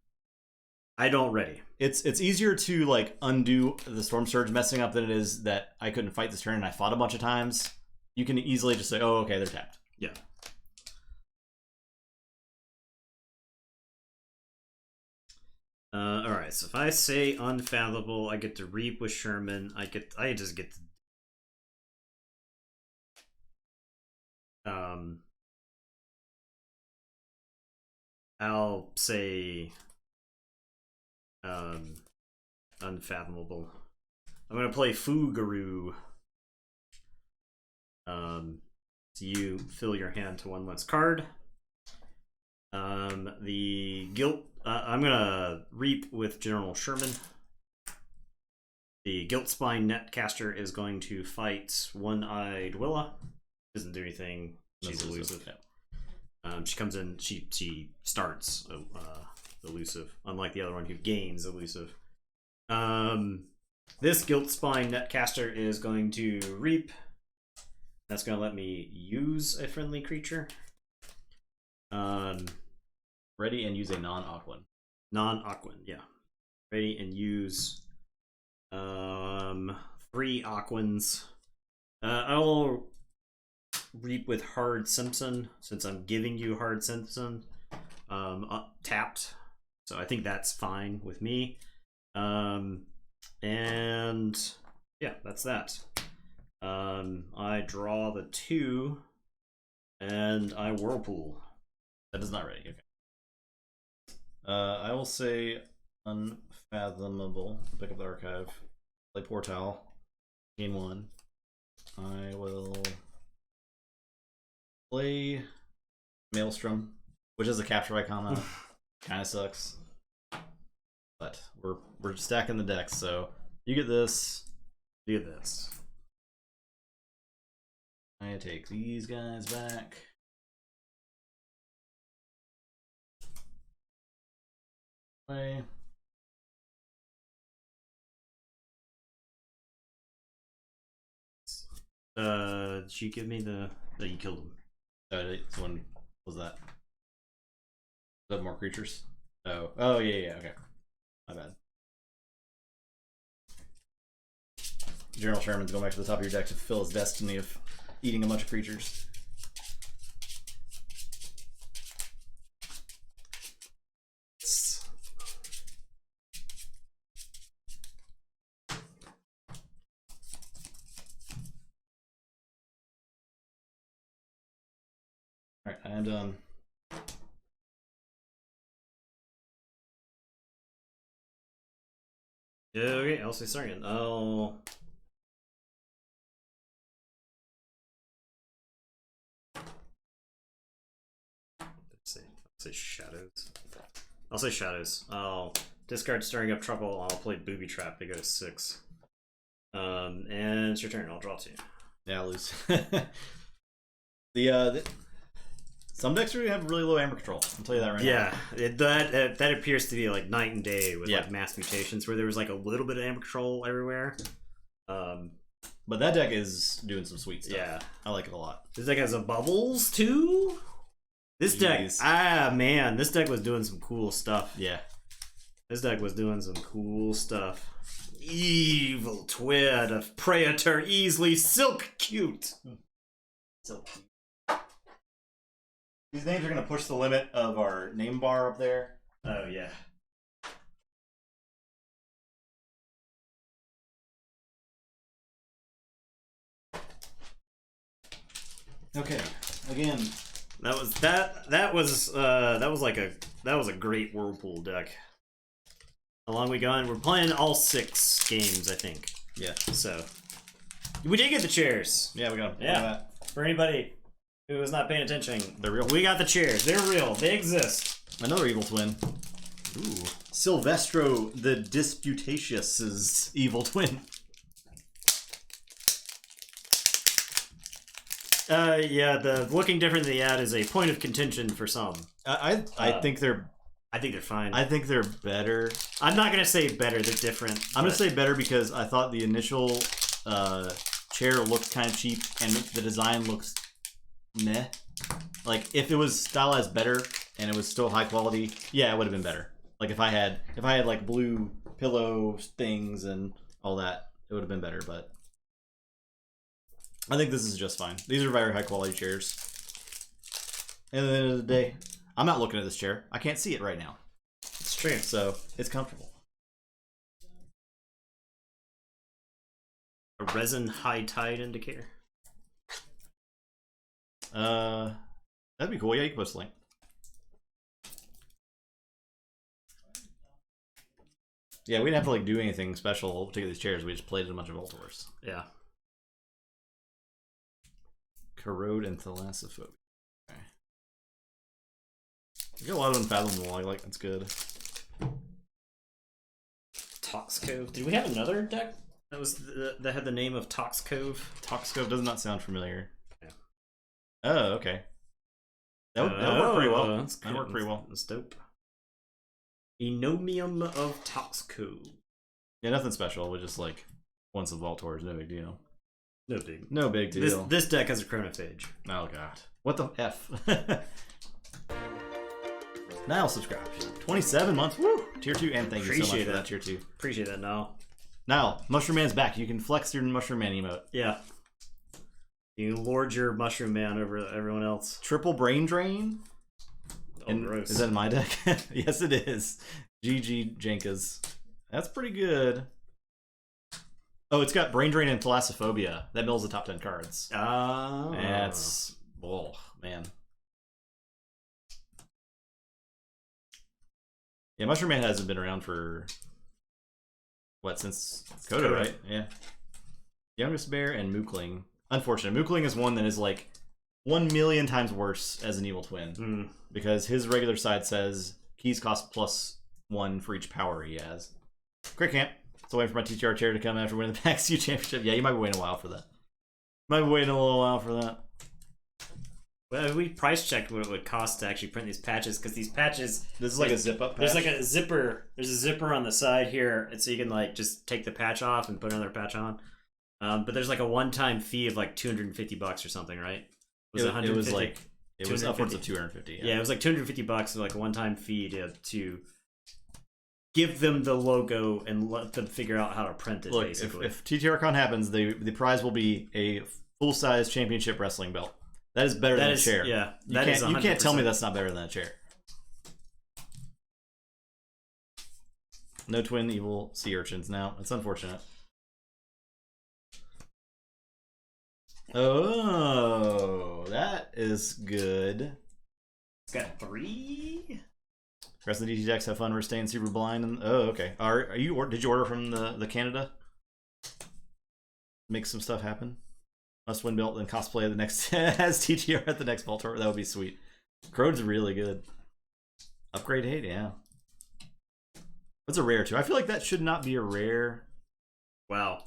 I don't ready. It's easier to like undo the Storm Surge messing up than it is that I couldn't fight this turn and I fought a bunch of times. You can easily just say, oh, okay, they're tapped. Yeah. All right. So if I say Unfathomable, I get to reap with Sherman. I just get to. I'll say. Unfathomable. I'm gonna play Foogaroo. So you fill your hand to 1 less card. The guilt. I'm gonna reap with General Sherman. The Guilt Spine Netcaster is going to fight One-Eyed Willa. Doesn't do anything. She's elusive. Yeah. She comes in. She starts elusive, unlike the other one who gains elusive. This Guilt Spine Netcaster is going to reap. That's going to let me use a friendly creature. Ready and use a non-Aquan. Non-Aquan, yeah. Ready and use 3 Aquans. I will reap with Hard Simpson, since I'm giving you Hard Simpson. Tapped. So I think that's fine with me. And yeah, that's that. I draw the 2 and I Whirlpool. That is not ready. Okay. I will say Unfathomable. Pick up the archive. Play Portal. Gain 1. I will play Maelstrom, which is a capture icon now. Kind of sucks. But we're stacking the decks, so you get this. You get this. I take these guys back. Play. Did she give me the... No, you killed him. So when was that? Is that more creatures? Oh yeah, okay. My bad. General Sherman's going back to the top of your deck to fulfill his destiny of eating a bunch of creatures. Alright, I am done. Okay, I'll say second. Oh. I'll say shadows. I'll say shadows. I'll discard stirring up trouble. I'll play booby trap to go to 6. And it's your turn. I'll draw 2. Yeah, I'll lose. Some decks are gonna have really low amber control. I'll tell you that right now. Yeah, that appears to be like night and day with like mass mutations, where there was like a little bit of amber control everywhere. But that deck is doing some sweet stuff. Yeah, I like it a lot. This deck has a bubbles too. This deck, man, this deck was doing some cool stuff. Yeah, this deck was doing some cool stuff. Evil twin of Praetor easily silk cute. So cute. These names are going to push the limit of our name bar up there. Oh, yeah. Okay, again. That was a great Whirlpool deck. How long we going? We're playing all 6 games, I think. Yeah. So we did get the chairs. Yeah, we got them. Yeah. For anybody who was not paying attention, they're real. We got the chairs. They're real. They exist. Another evil twin. Ooh. Silvestro the Disputatious' evil twin. Yeah, the looking different than the ad is a point of contention for some. I think they're fine. I think they're better. I'm not gonna say better, they're different. I'm gonna say better because I thought the initial chair looked kind of cheap and the design looks meh. Like if it was stylized better and it was still high quality, yeah, it would have been better. Like if I had like blue pillow things and all that, it would have been better, but I think this is just fine. These are very high quality chairs. And at the end of the day, I'm not looking at this chair. I can't see it right now. It's true. So it's comfortable. A resin high tide indicator. That'd be cool. Yeah, you can post a link. Yeah, we didn't have to like do anything special to get these chairs. We just played a bunch of Voltors. Yeah. Corrode and Thalassophobia. Okay. We got a lot of Unfathomable. Like that's good. Tox Cove. Did we have another deck that had the name of Tox Cove? Tox Cove does not sound familiar. Yeah. Oh, okay. That would work pretty well. That worked pretty well. That's dope. Enomium of Tox Cove. Yeah, nothing special. We're just like once a Voltors, no big deal. No big deal. This deck has a Chronophage. Oh god. What the F? Now subscribe. 27 months. Woo! Tier 2, and thank you so much for that Tier 2. Appreciate that, Now, Mushroom Man's back. You can flex your Mushroom Man emote. Yeah. You lord your Mushroom Man over everyone else. Triple Brain Drain? Oh, gross. Is that in my deck? Yes, it is. GG Jenkas. That's pretty good. Oh, it's got Brain Drain and Thalassophobia. That mills the top 10 cards. Oh. That's... Oh, man. Yeah, Mushroom Man hasn't been around for... What, since Coda, right? Yeah. Youngest Bear and Mookling. Unfortunate. Mookling is one that is like 1 million times worse as an evil twin. Because his regular side says keys cost +1 for each power he has. Great camp. So waiting for my TTR chair to come after winning the PAX U championship. Yeah, you might be waiting a while for that. Might be waiting a little while for that. Well, we price checked what it would cost to actually print these patches, because these patches... This is like a zip-up patch? There's like a zipper. There's a zipper on the side here, and so you can like just take the patch off and put another patch on. But there's like a one-time fee of like $250 or something, right? It was upwards of 250. Yeah, it was like $250 for like a one-time fee to give them the logo and let them figure out how to print it. Look, basically, if TTRCon happens, the prize will be a full-size championship wrestling belt. That is better than a chair. Yeah, you can't tell me that's not better than a chair. No twin evil sea urchins. Now it's unfortunate. Oh, that is good. It's got 3. Rest of the DT decks have fun. We're staying super blind. And oh, okay. Are you? Did you order from the Canada? Make some stuff happen. Must win belt and cosplay the next as TTR at the next ball tour. That would be sweet. Crode's really good. Upgrade 8, yeah. What's a rare too? I feel like that should not be a rare. Wow.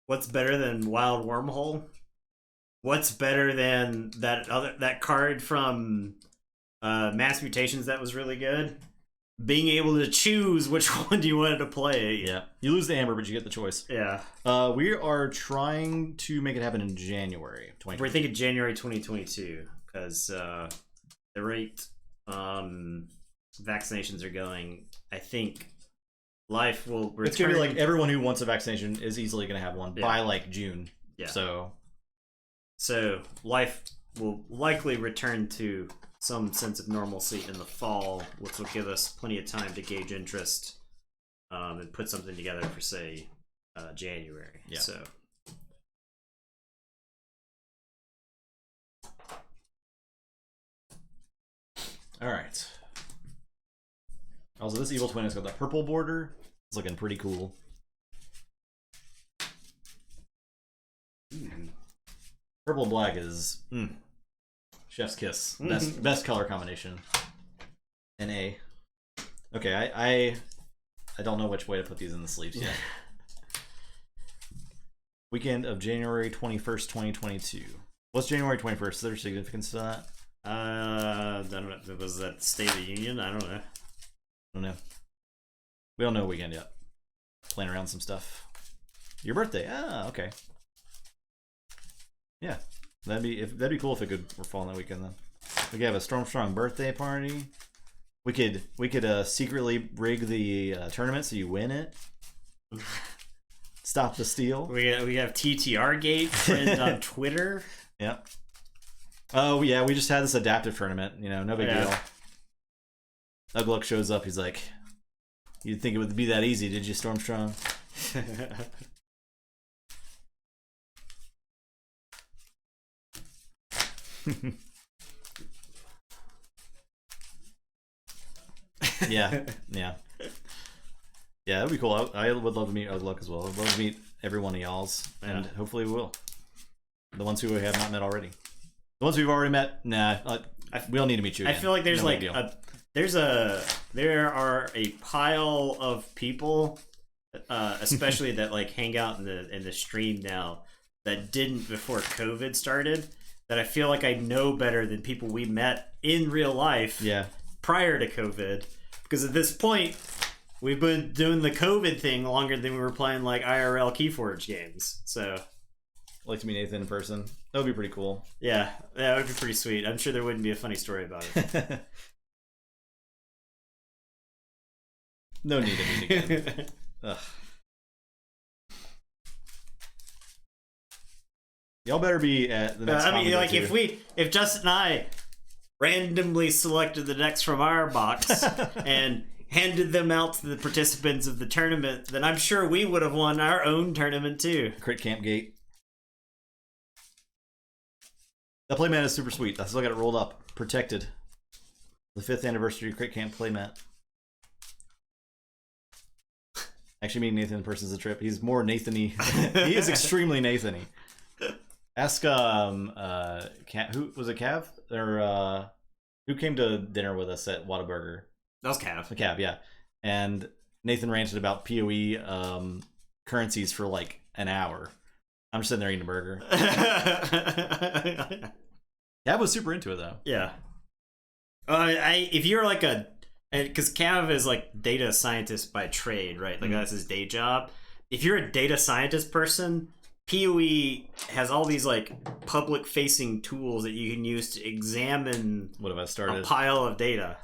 What's better than Wild Wormhole? What's better than that card from Mass Mutations that was really good? Being able to choose which one do you want to play. Yeah. You lose the amber, but you get the choice. Yeah. We are trying to make it happen in January 2022. We're thinking January 2022 because the rate vaccinations are going, I think life will return. It's going to be like everyone who wants a vaccination is easily going to have one by like June. Yeah. So life will likely return to some sense of normalcy in the fall, which will give us plenty of time to gauge interest and put something together for, say, January. Yeah. So. All right. Also, this Evil Twin has got that purple border. It's looking pretty cool. Purple and black is chef's kiss. Best color combination. An A. Okay, I don't know which way to put these in the sleeves yet. Weekend of January 21st, 2022. What's January 21st? Is there significance to that? I don't know. Was that State of the Union? I don't know. We don't know weekend yet. Playing around some stuff. Your birthday. Ah, okay. Yeah, that'd be cool if it could fall on that weekend. Then we could have a Stormstrong birthday party. We could secretly rig the tournament so you win it. Stop the steal. We have TTR Gate friend on Twitter. Yeah. Oh yeah, we just had this adaptive tournament. You know, no big deal. Ugluck shows up. He's like, "You'd think it would be that easy, did you, Stormstrong?" yeah. That'd be cool. I would love to meet Ugluck as well. I'd love to meet every one of y'all's, and hopefully we will. The ones who we have not met already. The ones we've already met, nah. We don't need to meet you again. I feel like there's there are a pile of people, especially that like hang out in the stream now that didn't before COVID started. That I feel like I know better than people we met in real life. Prior to COVID, because at this point we've been doing the COVID thing longer than we were playing like IRL Keyforge games. So I'd like to meet Nathan in person. That would be pretty cool. Yeah, that would be pretty sweet. I'm sure there wouldn't be a funny story about it. No need to meet again. Ugh. Y'all better be at the next. I mean, like if Justin and I randomly selected the decks from our box and handed them out to the participants of the tournament, then I'm sure we would have won our own tournament too. Crit Camp Gate. That playmat is super sweet. I still got it rolled up, protected. The 5th anniversary Crit Camp playmat. Actually, meeting Nathan in person is a trip. He's more Nathan-y. He is extremely Nathan-y. Ask who was it, Cav? Or who came to dinner with us at Whataburger? That was Cav. Cav, yeah. And Nathan ranted about PoE currencies for like an hour. I'm just sitting there eating a burger. Cav was super into it though. Yeah. If you're like because Cav is like data scientist by trade, right? Like that's his day job. If you're a data scientist person, PoE has all these like public facing tools that you can use to examine what have I started? A pile of data.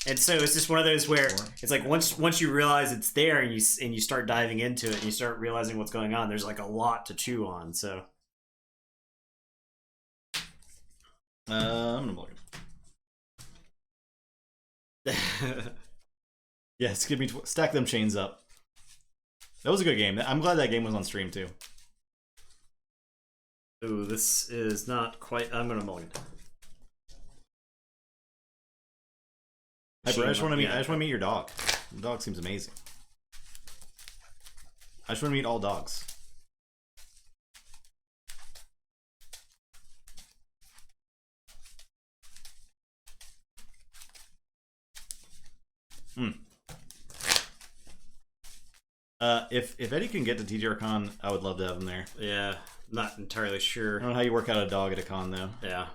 And so it's just one of those where it's like once you realize it's there and you start diving into it and you start realizing what's going on, there's like a lot to chew on. So I'm gonna look. Yes, give me stack them chains up. That was a good game. I'm glad that game was on stream too. Ooh, this is not quite. I'm gonna mulligan. Hyper, I just want to meet. I just want to meet your dog. The dog seems amazing. I just want to meet all dogs. If Eddie can get to TTR Con, I would love to have him there. Yeah, not entirely sure. I don't know how you work out a dog at a con though. Yeah,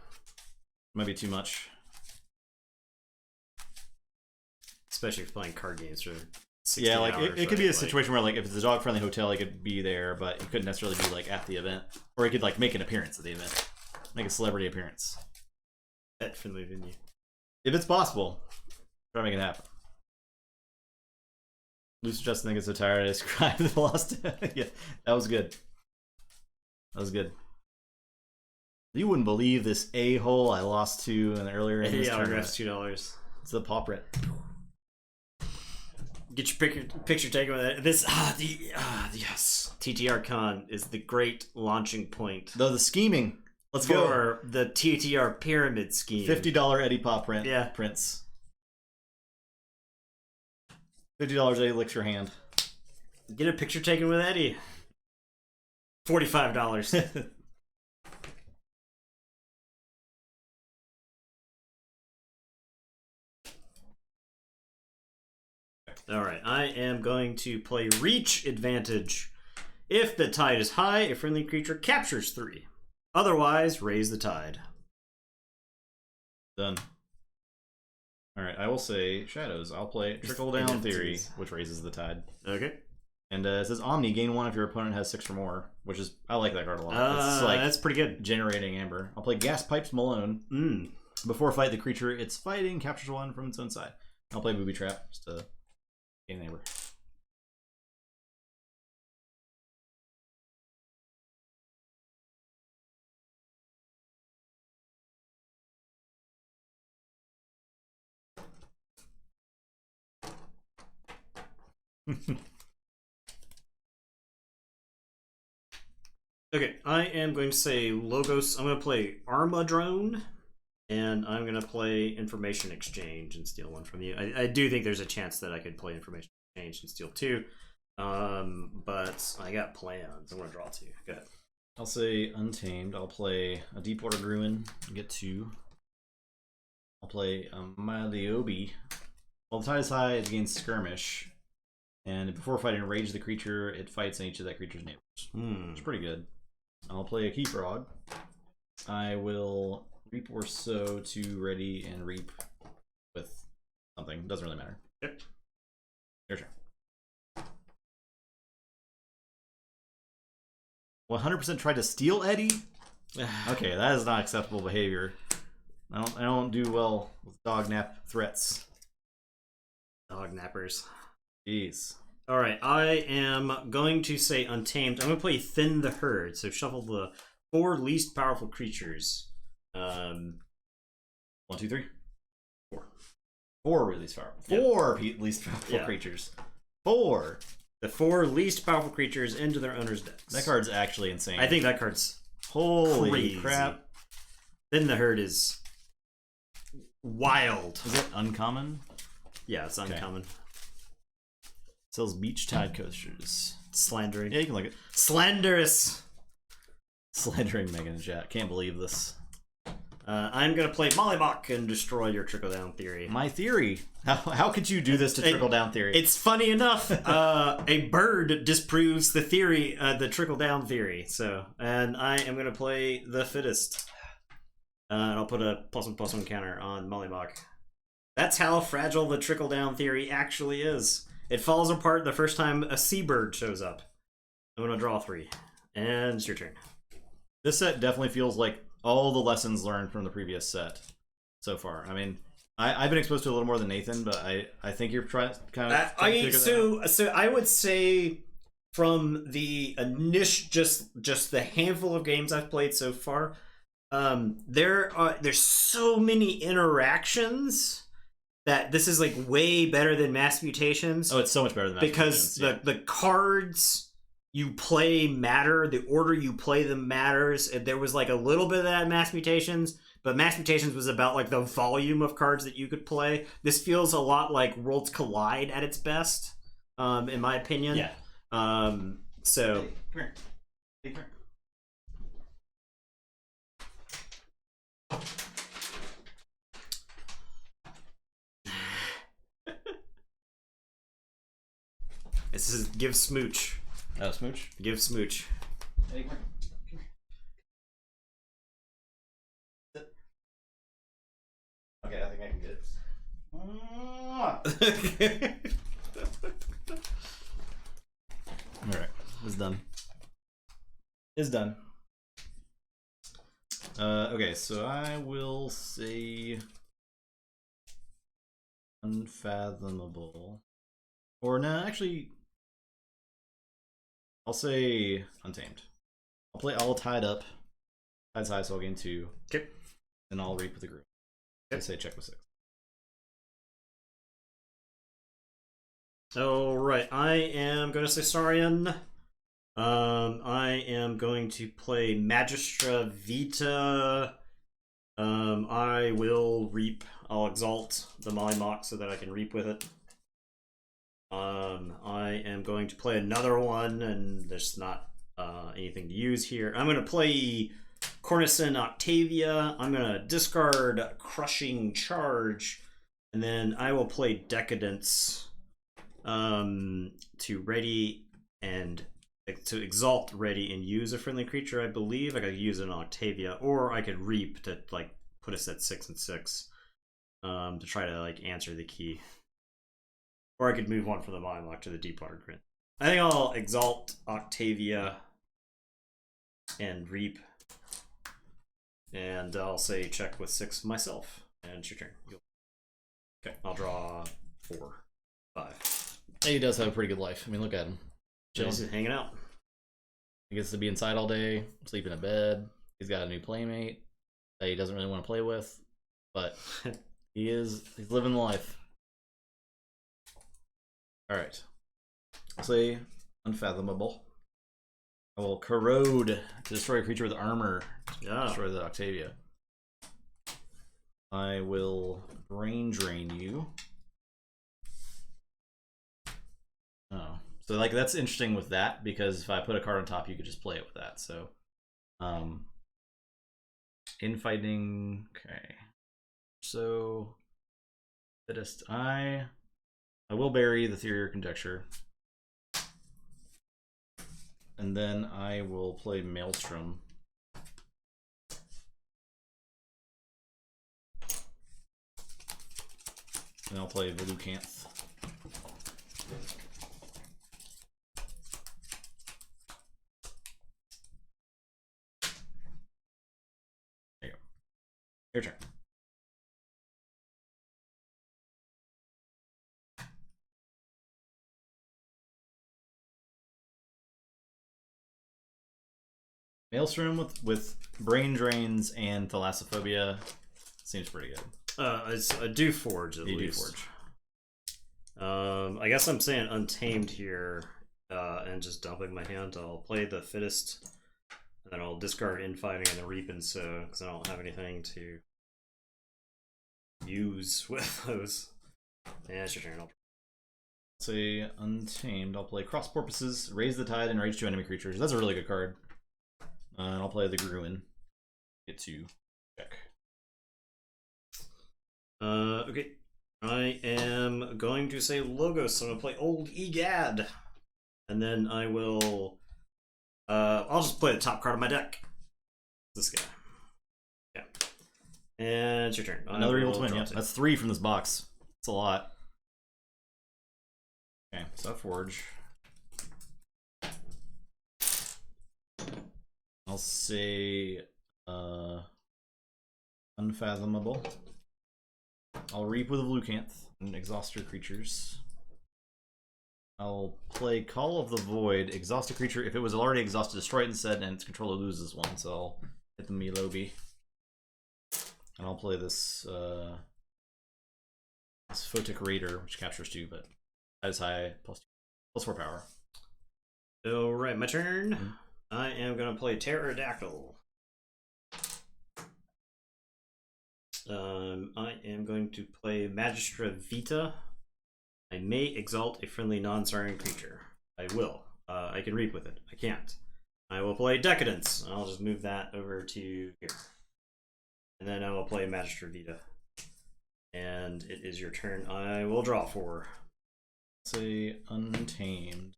might be too much. Especially if you're playing card games for 60 yeah, like hours, it could be a situation where like if it's a dog friendly hotel, he could be there, but he couldn't necessarily be like at the event, or he could like make an appearance at the event, make a celebrity appearance. Pet friendly venue. If it's possible, try to make it happen. Lucy Justin gets so tired I described the lost. Yeah, that was good. That was good. You wouldn't believe this a-hole I lost to in the earlier in this tournament. $2. It's the paw print. Get your picture taken with it. This yes. TTR Con is the great launching point. The scheming. Let's for go. The TTR pyramid scheme. $50 Eddie paw print. Yeah. Prints. $50 Eddie licks your hand. Get a picture taken with Eddie. $45. Alright, I am going to play Reach Advantage. If the tide is high, a friendly creature captures 3. Otherwise, raise the tide. Done. Alright, I will say Shadows. I'll play Trickle Down Theory, which raises the tide. Okay. And it says Omni, gain 1 if your opponent has 6 or more, which is, I like that card a lot. It's like that's pretty good. Generating Amber. I'll play Gas Pipes Malone. Before fight the creature it's fighting, captures 1 from its own side. I'll play Booby Trap, just to gain Amber. Okay, I am going to say Logos. I'm going to play Armadrone, and I'm going to play Information Exchange and steal 1 from you. I do think there's a chance that I could play Information Exchange and steal 2, but I got plans. I'm going to draw 2. Go ahead. I'll say Untamed. I'll play a Deepwater Druid and get 2. I'll play Maliobi. While the tide is high, it gains Skirmish. And before fighting Rage the creature, it fights in each of that creature's neighbors. It's pretty good. I'll play a Keyforge. I will Reap or Sow to ready and reap with something. Doesn't really matter. Yep. Your turn. 100% tried to steal Eddie? Okay, that is not acceptable behavior. I don't do well with dog nap threats. Dog nappers. Jeez. Alright, I am going to say Untamed. I'm going to play Thin the Herd, so shuffle the 4 least powerful creatures. 1, 2, 3. 4. 4 least powerful. 4 least powerful creatures. 4. The 4 least powerful creatures into their owner's decks. That card's actually insane. I think that card's holy crazy. Crap. Thin the Herd is wild. Is it uncommon? Yeah, it's uncommon. Sells beach tide coasters. Slandering. Yeah, you can look at Slanderous. Slandering Megan and chat. Can't believe this. I'm gonna play Mollybach and destroy your trickle down theory. My theory. How could you do this to trickle down theory? It's funny enough. A bird disproves the theory, the trickle down theory. So, and I am gonna play the fittest. And I'll put a +1/+1 counter on Mollybach. That's how fragile the trickle down theory actually is. It falls apart the first time a seabird shows up. I'm gonna draw 3. And it's your turn. This set definitely feels like all the lessons learned from the previous set so far. I mean, I've been exposed to a little more than Nathan, but I think you're trying kind of. So I would say from the initial just the handful of games I've played so far, there's so many interactions that this is like way better than Mass Mutations. Oh, it's so much better than Mass because Mutations, the cards you play matter, the order you play them matters. There was like a little bit of that in Mass Mutations, but Mass Mutations was about like the volume of cards that you could play. This feels a lot like Worlds Collide at its best, in my opinion. Yeah. So. Come here. Hey, come here. This is give smooch. Oh, smooch? Give smooch. Hey, come here. Sit. Okay, I think I can get it. Alright, it's done. It's done. Okay, so I will say unfathomable. Or no, actually I'll say Untamed. I'll play all tied up. Tied high, so I'll gain 2. Okay. And I'll reap with the group. I say check with 6. Alright, I am going to say Saurian. I am going to play Magistra Vita. I will reap. I'll exalt the Mollymawk so that I can reap with it. I am going to play another one, and there's not anything to use here. I'm going to play Cornicen Octavia. I'm going to discard Crushing Charge, and then I will play Decadence to ready and to exalt ready and use a friendly creature. I believe I could use it on Octavia, or I could reap to like put us at 6 and 6 to try to like answer the key. Or I could move one from the Mollymawk to the Deep Water Grid. I think I'll exalt Octavia and reap. And I'll say check with 6 myself. And it's your turn. Okay, I'll draw 4, 5. He does have a pretty good life. I mean, look at him. He's hanging out. He gets to be inside all day, sleep in a bed. He's got a new playmate that he doesn't really want to play with. But he's living the life. Alright. I'll say Unfathomable. I will Corrode to destroy a creature with armor. Yeah. Destroy the Octavia. I will Brain Drain you. Oh. So like that's interesting with that, because if I put a card on top, you could just play it with that. So infighting, okay. So fittest I will bury the Theory or Conjecture. And then I will play Maelstrom. And I'll play Velucanth. There you go. Your turn. Maelstrom with Brain Drains and Thalassophobia seems pretty good. It's a do forge at least. Forge. I guess I'm saying Untamed here, and just dumping my hand. I'll play the Fittest, and then I'll discard Infighting and the Reap and Sow, because I don't have anything to use with those. Yeah, it's your turn. Say Untamed. I'll play Cross Porpoises, Raise the Tide, and Rage 2 enemy creatures. That's a really good card. And I'll play the Gruin. Get to check. Okay. I am going to say Logos, so I'm gonna play Old Egad. And then I will I'll just play the top card of my deck. This guy. Yeah. And it's your turn. Another Evil Twin, yeah. That's 3 from this box. That's a lot. Okay, so Forge. I'll say Unfathomable. I'll Reap with a Lucanth and exhaust your creatures. I'll play Call of the Void, exhaust a creature. If it was already exhausted, destroy it instead, and its controller loses one. So I'll hit the Milobi. And I'll play this this Photic Raider, which captures 2, but as high, +4 power. Alright, my turn. I am going to play Pterodactyl. I am going to play Magistra Vita. I may exalt a friendly non-starring creature. I will. I can Reap with it. I can't. I will play Decadence. I'll just move that over to here. And then I will play Magistra Vita. And it is your turn. I will draw 4. Say Untamed.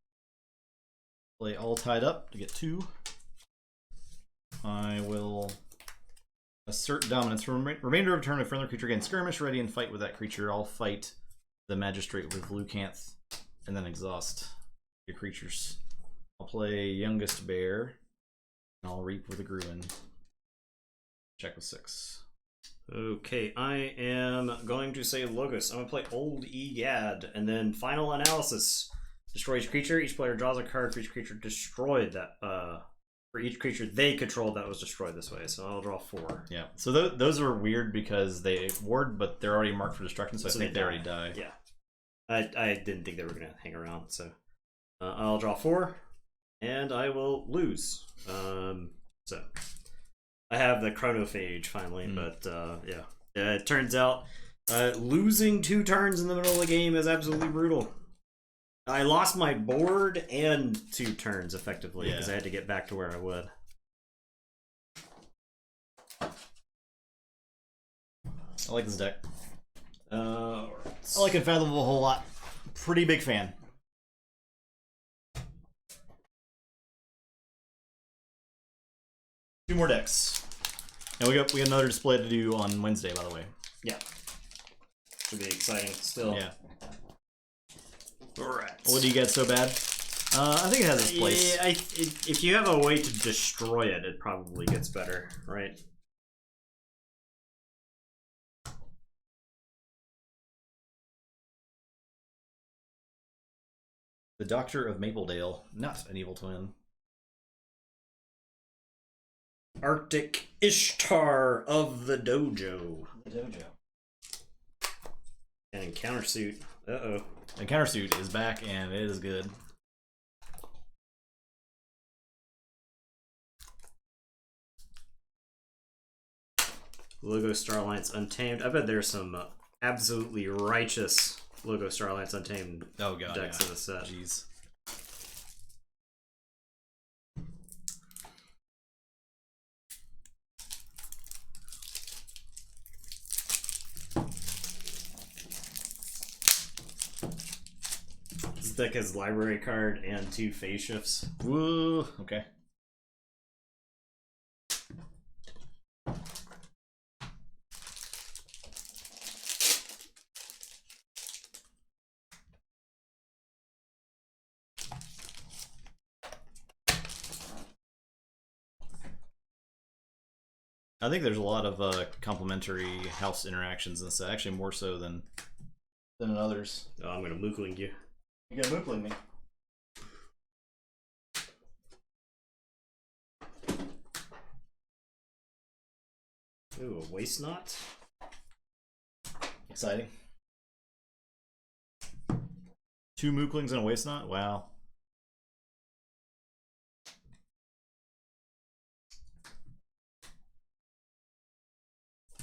Play All Tied Up to get 2. I will assert dominance. For remainder of turn, a friendly creature gains skirmish, ready, and fight with that creature. I'll fight the Magistrate with Lucanth, and then exhaust your creatures. I'll play Youngest Bear, and I'll Reap with a Gruin. Check with 6. Okay, I am going to say Logos. I'm going to play Old Egad, and then Final Analysis. Destroy each creature. Each player draws a card for each creature destroyed that, for each creature they control that was destroyed this way. So I'll draw 4. Yeah, so those are weird because they ward, but they're already marked for destruction, so I think they already die. Yeah. I didn't think they were going to hang around, so I'll draw 4, and I will lose. So I have the Chronophage finally, but yeah. It turns out losing 2 turns in the middle of the game is absolutely brutal. I lost my board and 2 turns effectively because I had to get back to where I would. I like this deck. I I like Unfathomable a whole lot. Pretty big fan. Two more decks. And we got another display to do on Wednesday, by the way. Yeah. Should be exciting still. Yeah. Alright. What do you get so bad? I think it has its place. Yeah, if you have a way to destroy it, it probably gets better, right? The Doctor of Mapledale, not an evil twin. Arctic Ishtar of the Dojo. The Dojo. And Countersuit. Uh-oh. And Countersuit is back, and it is good. Logo Star Alliance Untamed. I bet there's some absolutely righteous Logo Star Alliance Untamed decks in the set. Jeez. This deck has library card and 2 phase shifts. Woo. Okay. I think there's a lot of complementary house interactions in this set, actually more so than in others. Oh, I'm gonna Mookling you. You gotta Mookling me. Ooh, a Waste Knot? Exciting. 2 Mooklings and a Waste Knot? Wow.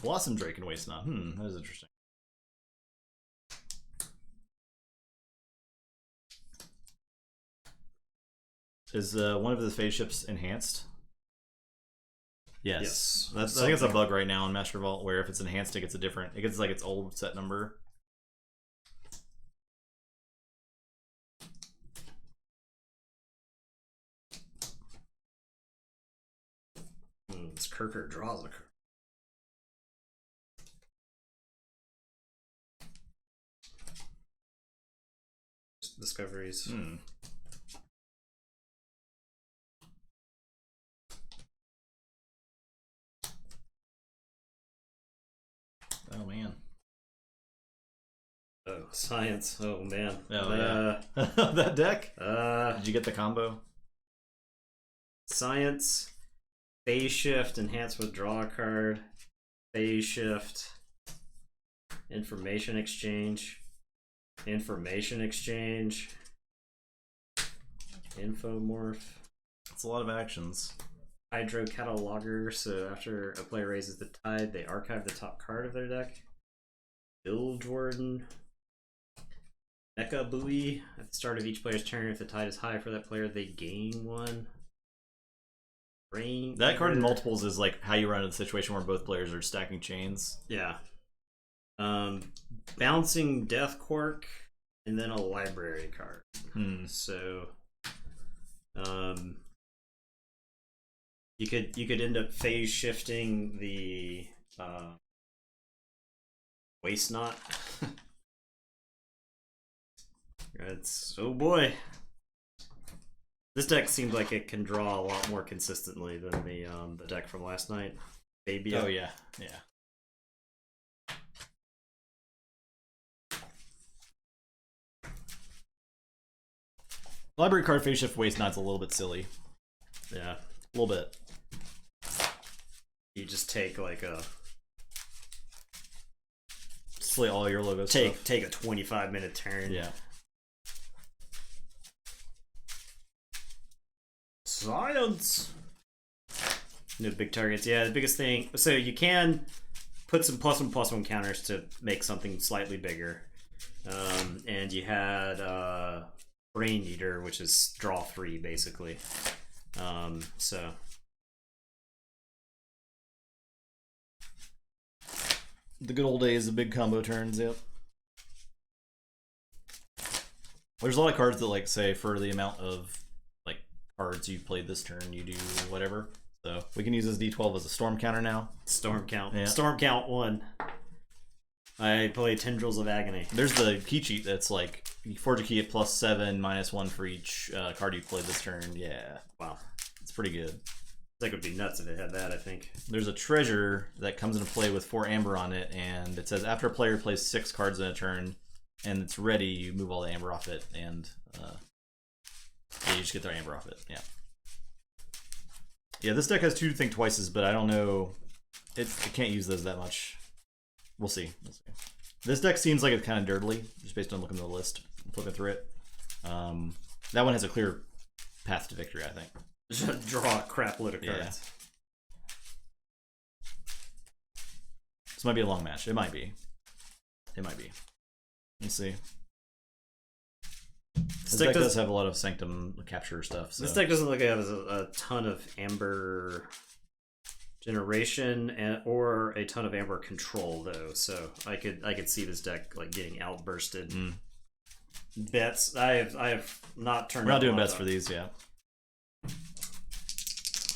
Blossom Drake and Waste Knot. That is interesting. Is one of the phase ships enhanced? Yes. I think it's a bug right now in Master Vault where if it's enhanced, it gets a different. It gets like its old set number. This Kirker draws a card. Discoveries. Oh man. Oh, science. Oh man. Oh yeah. That deck. Did you get the combo? Science, phase shift, enhance withdraw card, phase shift, information exchange, infomorph. It's a lot of actions. Hydro cataloger, so after a player raises the tide, they archive the top card of their deck. Bilge Warden. Mecha Buoy. At the start of each player's turn, if the tide is high for that player, they gain one. Brain That card in Eater. multiples is like how you run into the situation where both players are stacking chains. Yeah. Bouncing Death Quark, and then a library card. So, you could end up phase shifting the Waste Knot. It's oh boy. This deck seems like it can draw a lot more consistently than the deck from last night. Baby. Oh yeah, yeah. Library card phase shift waste knot's a little bit silly. Yeah, a little bit. You just take like a slay all your logos. Take a 25-minute turn. Yeah. Science. No big targets. Yeah, the biggest thing. So you can put some +1/+1 counters to make something slightly bigger. And you had Brain Eater, which is draw 3 basically. So the good old days of big combo turns. Yep. There's a lot of cards that like say for the amount of like cards you played this turn, you do whatever. So we can use this D12 as a storm counter now. Storm count. Yeah. Storm count 1. I play Tendrils of Agony. There's the key cheat that's like you forge a key at +7, -1 for each card you played this turn. Yeah. Wow. It's pretty good. That would be nuts if it had that, I think. There's a treasure that comes into play with 4 amber on it, and it says after a player plays 6 cards in a turn and it's ready, you move all the amber off it, and yeah, you just get their amber off it. Yeah. Yeah, this deck has 2 Think Twices, but I don't know. It can't use those that much. We'll see. This deck seems like it's kind of dirtily, just based on looking at the list and flipping through it. That one has a clear path to victory, I think. Just draw a crap load of cards. Yeah. This might be a long match. It might be. It might be. Let's see. This deck does have a lot of Sanctum capture stuff. So. This deck doesn't look like it has a ton of Amber generation or a ton of Amber control though. So I could see this deck like getting outbursted. Bets. I have not turned. We're not doing bets for these, yeah.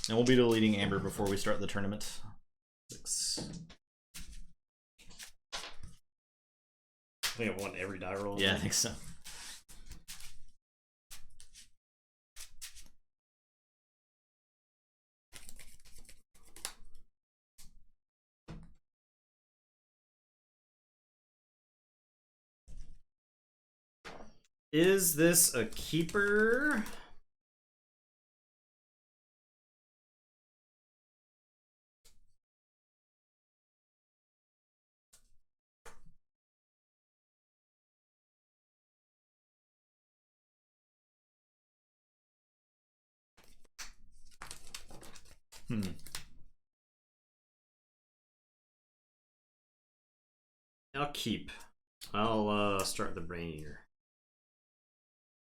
And we'll be deleting Amber before we start the tournament. 6. I think I won every die roll. Yeah, I think so. Is this a keeper? I'll keep. I'll start the Brain Eater.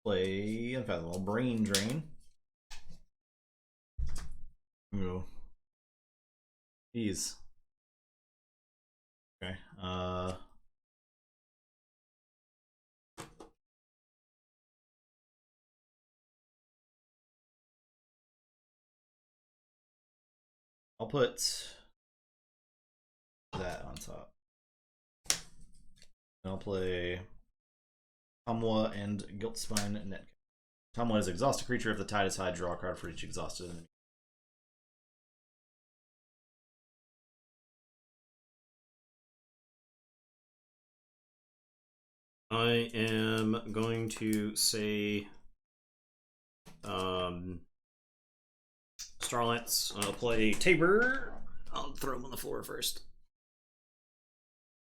Play Unfathomable Brain Drain. Ooh. These. Okay. I'll put that on top. And I'll play Tamwa and Guiltspine Net. Tamwa is exhaust a creature. If the tide is high, draw a card for each exhausted enemy. I am going to say Starlights. I'll play Tabor. I'll throw him on the floor first.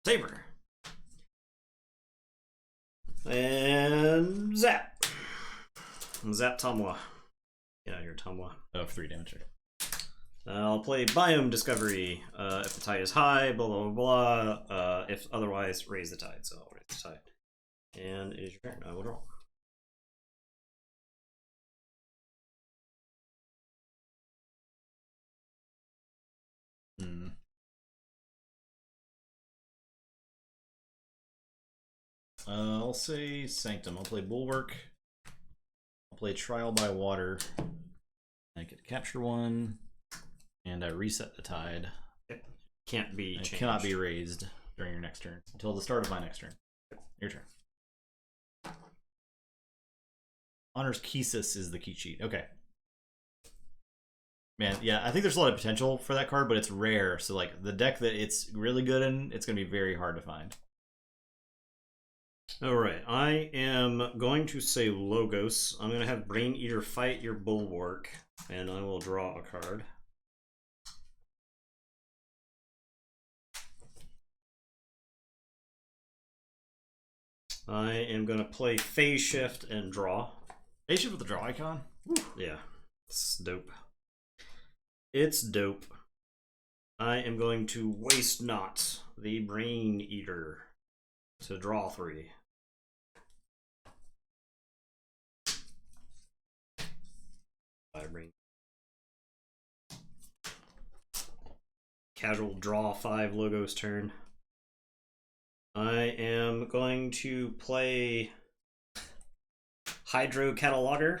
Tabor. And Zap. Zap Tomwa. Yeah, you're Tomwa. Oh, 3 damage. I'll play Biome Discovery. If the tide is high, blah blah blah. If otherwise, raise the tide. So I'll raise the tide. And it is your turn. I will draw. I'll say Sanctum. I'll play Bulwark. I'll play Trial by Water. I get to capture 1, and I reset the tide. It can't be changed. It cannot be raised during your next turn until the start of my next turn. Your turn. Honors Kisis is the key cheat. Okay. Man, yeah, I think there's a lot of potential for that card, but it's rare. So, like, the deck that it's really good in, it's going to be very hard to find. Alright, I am going to say Logos. I'm going to have Brain Eater fight your Bulwark, and I will draw a card. I am going to play Phase Shift and draw. Phase Shift with the draw icon? Woo. Yeah, it's dope. It's dope. I am going to Waste Not the Brain Eater to draw 3. Casual draw 5 Logos turn. I am going to play Hydro Cataloger.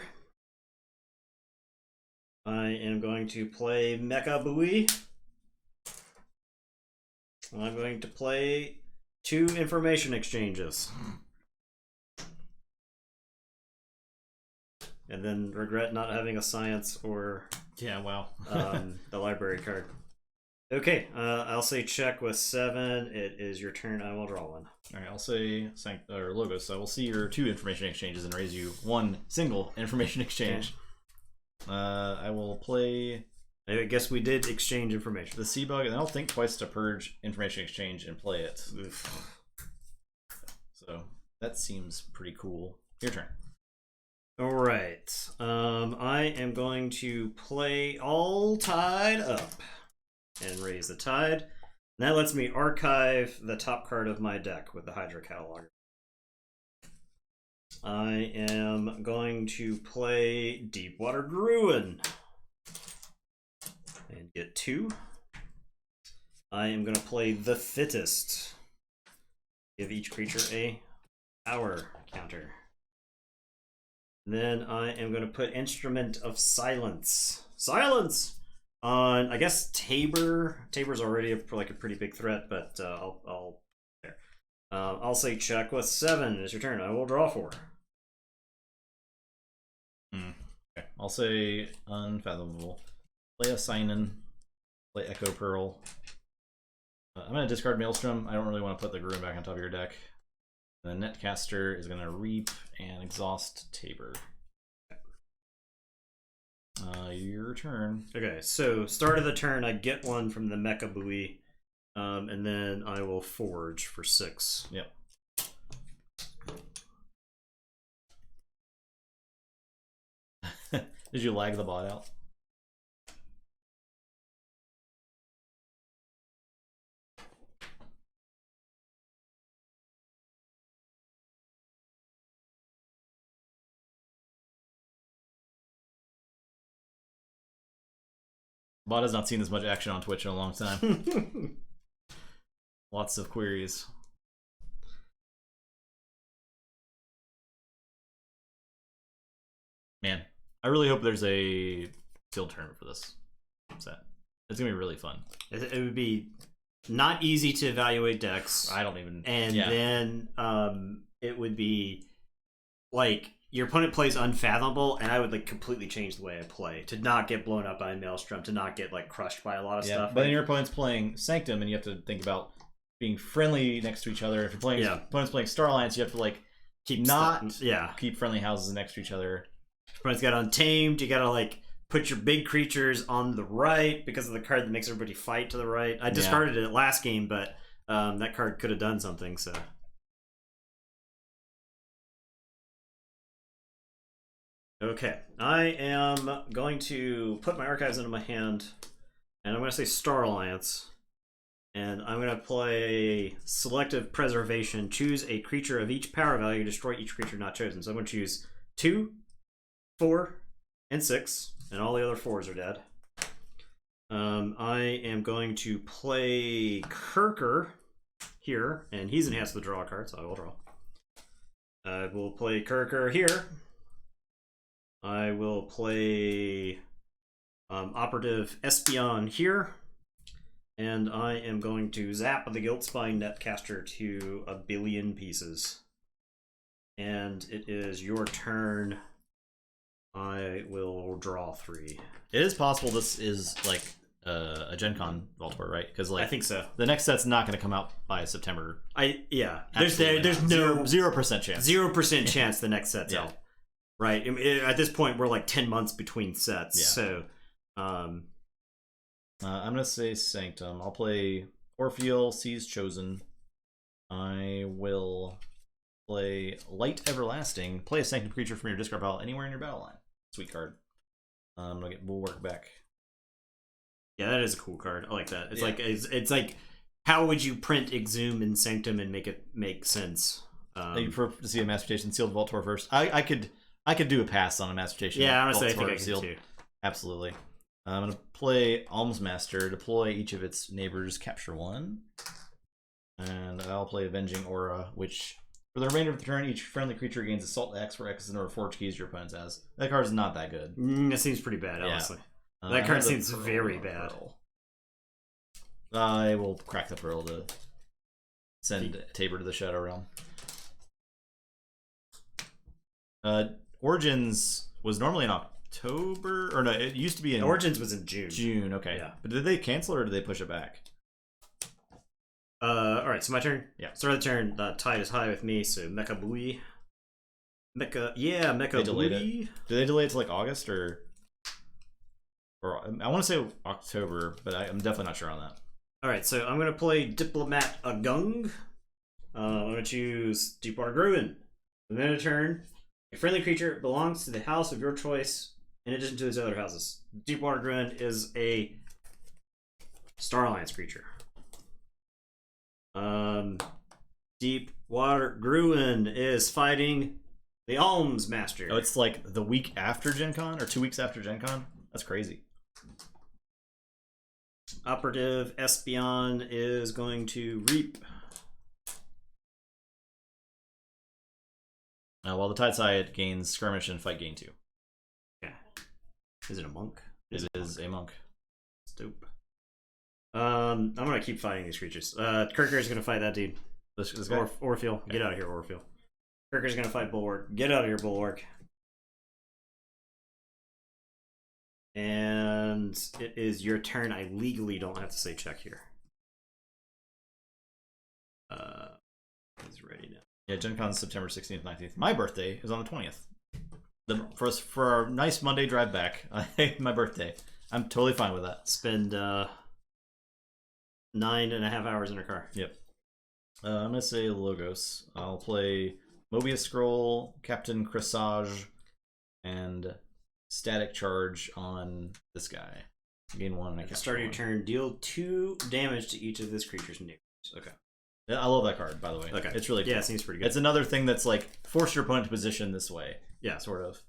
I am going to play Mecha Buoy. I'm going to play 2 information exchanges. And then regret not having a science or yeah, wow. the library card. Okay, I'll say check with 7. It is your turn. I will draw 1. All right, I'll say Logos. I will see your 2 information exchanges and raise you 1 single information exchange. Okay. I will play. I guess we did exchange information. The Sea Bug, and I'll think twice to purge information exchange and play it. Oof. So that seems pretty cool. Your turn. All right. I am going to play All Tied Up and raise the tide. And that lets me archive the top card of my deck with the Hydro Catalog. I am going to play Deepwater Gruin and get 2. I am going to play The Fittest. Give each creature a power counter. Then I am going to put Instrument of Silence. Silence! On, I guess, Tabor. Tabor's already a pretty big threat, but I'll say check with 7. It's your turn. I will draw 4. Okay. I'll say Unfathomable. Play a Sinon. Play Echo Pearl. I'm going to discard Maelstrom. I don't really want to put the Gruin back on top of your deck. The Netcaster is going to Reap and Exhaust Tabor. Your turn. Okay, so start of the turn, I get 1 from the Mecha Buoy, and then I will Forge for 6. Yep. Did you lag the bot out? Bot has not seen this much action on Twitch in a long time. Lots of queries. Man, I really hope there's a field tournament for this set. It's gonna be really fun. It would be not easy to evaluate decks. I don't even. And then it would be like your opponent plays Unfathomable, and I would like completely change the way I play to not get blown up by a Maelstrom, to not get like crushed by a lot of stuff. But then your opponent's playing Sanctum, and you have to think about being friendly next to each other. If you're playing opponents playing Star Alliance, you have to like keep friendly houses next to each other. Opponents got Untamed. You gotta like put your big creatures on the right because of the card that makes everybody fight to the right. I discarded it last game, but that card could have done something. So. Okay, I am going to put my archives into my hand, and I'm going to say Star Alliance, and I'm going to play Selective Preservation. Choose a creature of each power value, destroy each creature not chosen. So I'm going to choose 2, 4, and 6, and all the other 4s are dead. I am going to play Kirker here, and he's enhanced to draw a card, so I will draw. I will play Kirker here. I will play Operative Espion here, and I am going to zap the Guiltspine Netcaster to 1 billion pieces. And it is your turn. I will draw 3. It is possible this is like a Gen Con Vault Tour, right? Because like I think so. The next set's not going to come out by September. There's no 0% chance. 0% chance the next set's out. Right. I mean, at this point, we're like 10 months between sets. Yeah. So, I'm gonna say Sanctum. I'll play Orpheal, Seas Chosen. I will play Light Everlasting. Play a Sanctum creature from your discard pile anywhere in your battle line. Sweet card. I'm gonna get Bulwark back. Yeah, that is a cool card. I like that. It's like how would you print Exhume in Sanctum and make it make sense? You prefer to see a Mastertation Sealed Vault Tour first? I could do a pass on a Mastertation. Yeah, honestly, I think I can too. Absolutely. I'm going to play Almsmaster, deploy each of its neighbors, capture 1. And I'll play Avenging Aura, which, for the remainder of the turn, each friendly creature gains Assault X for X the number of Forge keys your opponent has. That card is not that good. It seems pretty bad, honestly. That card seems very bad. I will crack the Pearl to send Tabor to the Shadow Realm. Origins was normally in October, or no, it used to be in... Origins was in June. June, okay. Yeah. But did they cancel it, or did they push it back? Alright, so my turn? Yeah. Start of the turn, the tide is high with me, so Mecha Booey. Mecha Booey. Did they delay it to like August, or I want to say October, but I'm definitely not sure on that. Alright, so I'm going to play Diplomat Agung. I'm going to choose Deepwater Gruin. The end of turn... A friendly creature belongs to the house of your choice in addition to its other houses. Deepwater Gruin is a Star Alliance creature. Deepwater Gruin is fighting the Almsmaster. Oh, it's like the week after Gen Con, or 2 weeks after Gen Con? That's crazy. Operative Espion is going to reap. While the Tideside gains Skirmish and Fight gain 2. Okay. Is it a monk? It is a monk. It's dope. I'm gonna keep fighting these creatures. Kirker's gonna fight that dude. This guy? Orpheal. Okay. Get out of here, Orpheal. Kirker's gonna fight Bulwark. Get out of here, Bulwark. And it is your turn. I legally don't have to say check here. He's ready now. Yeah, Gen Con's September 16th, 19th. My birthday is on the 20th. For our nice Monday drive back, my birthday. I'm totally fine with that. Spend 9.5 hours in a car. Yep. I'm going to say Logos. I'll play Mobius Scroll, Captain Cressage, and Static Charge on this guy. Gain 1 and I At the start of your turn, deal 2 damage to each of this creature's neighbors. Okay. I love that card, by the way. Okay. It's really cool. Yeah, it seems pretty good. It's another thing that's like, force your opponent to position this way. Yeah. Sort of.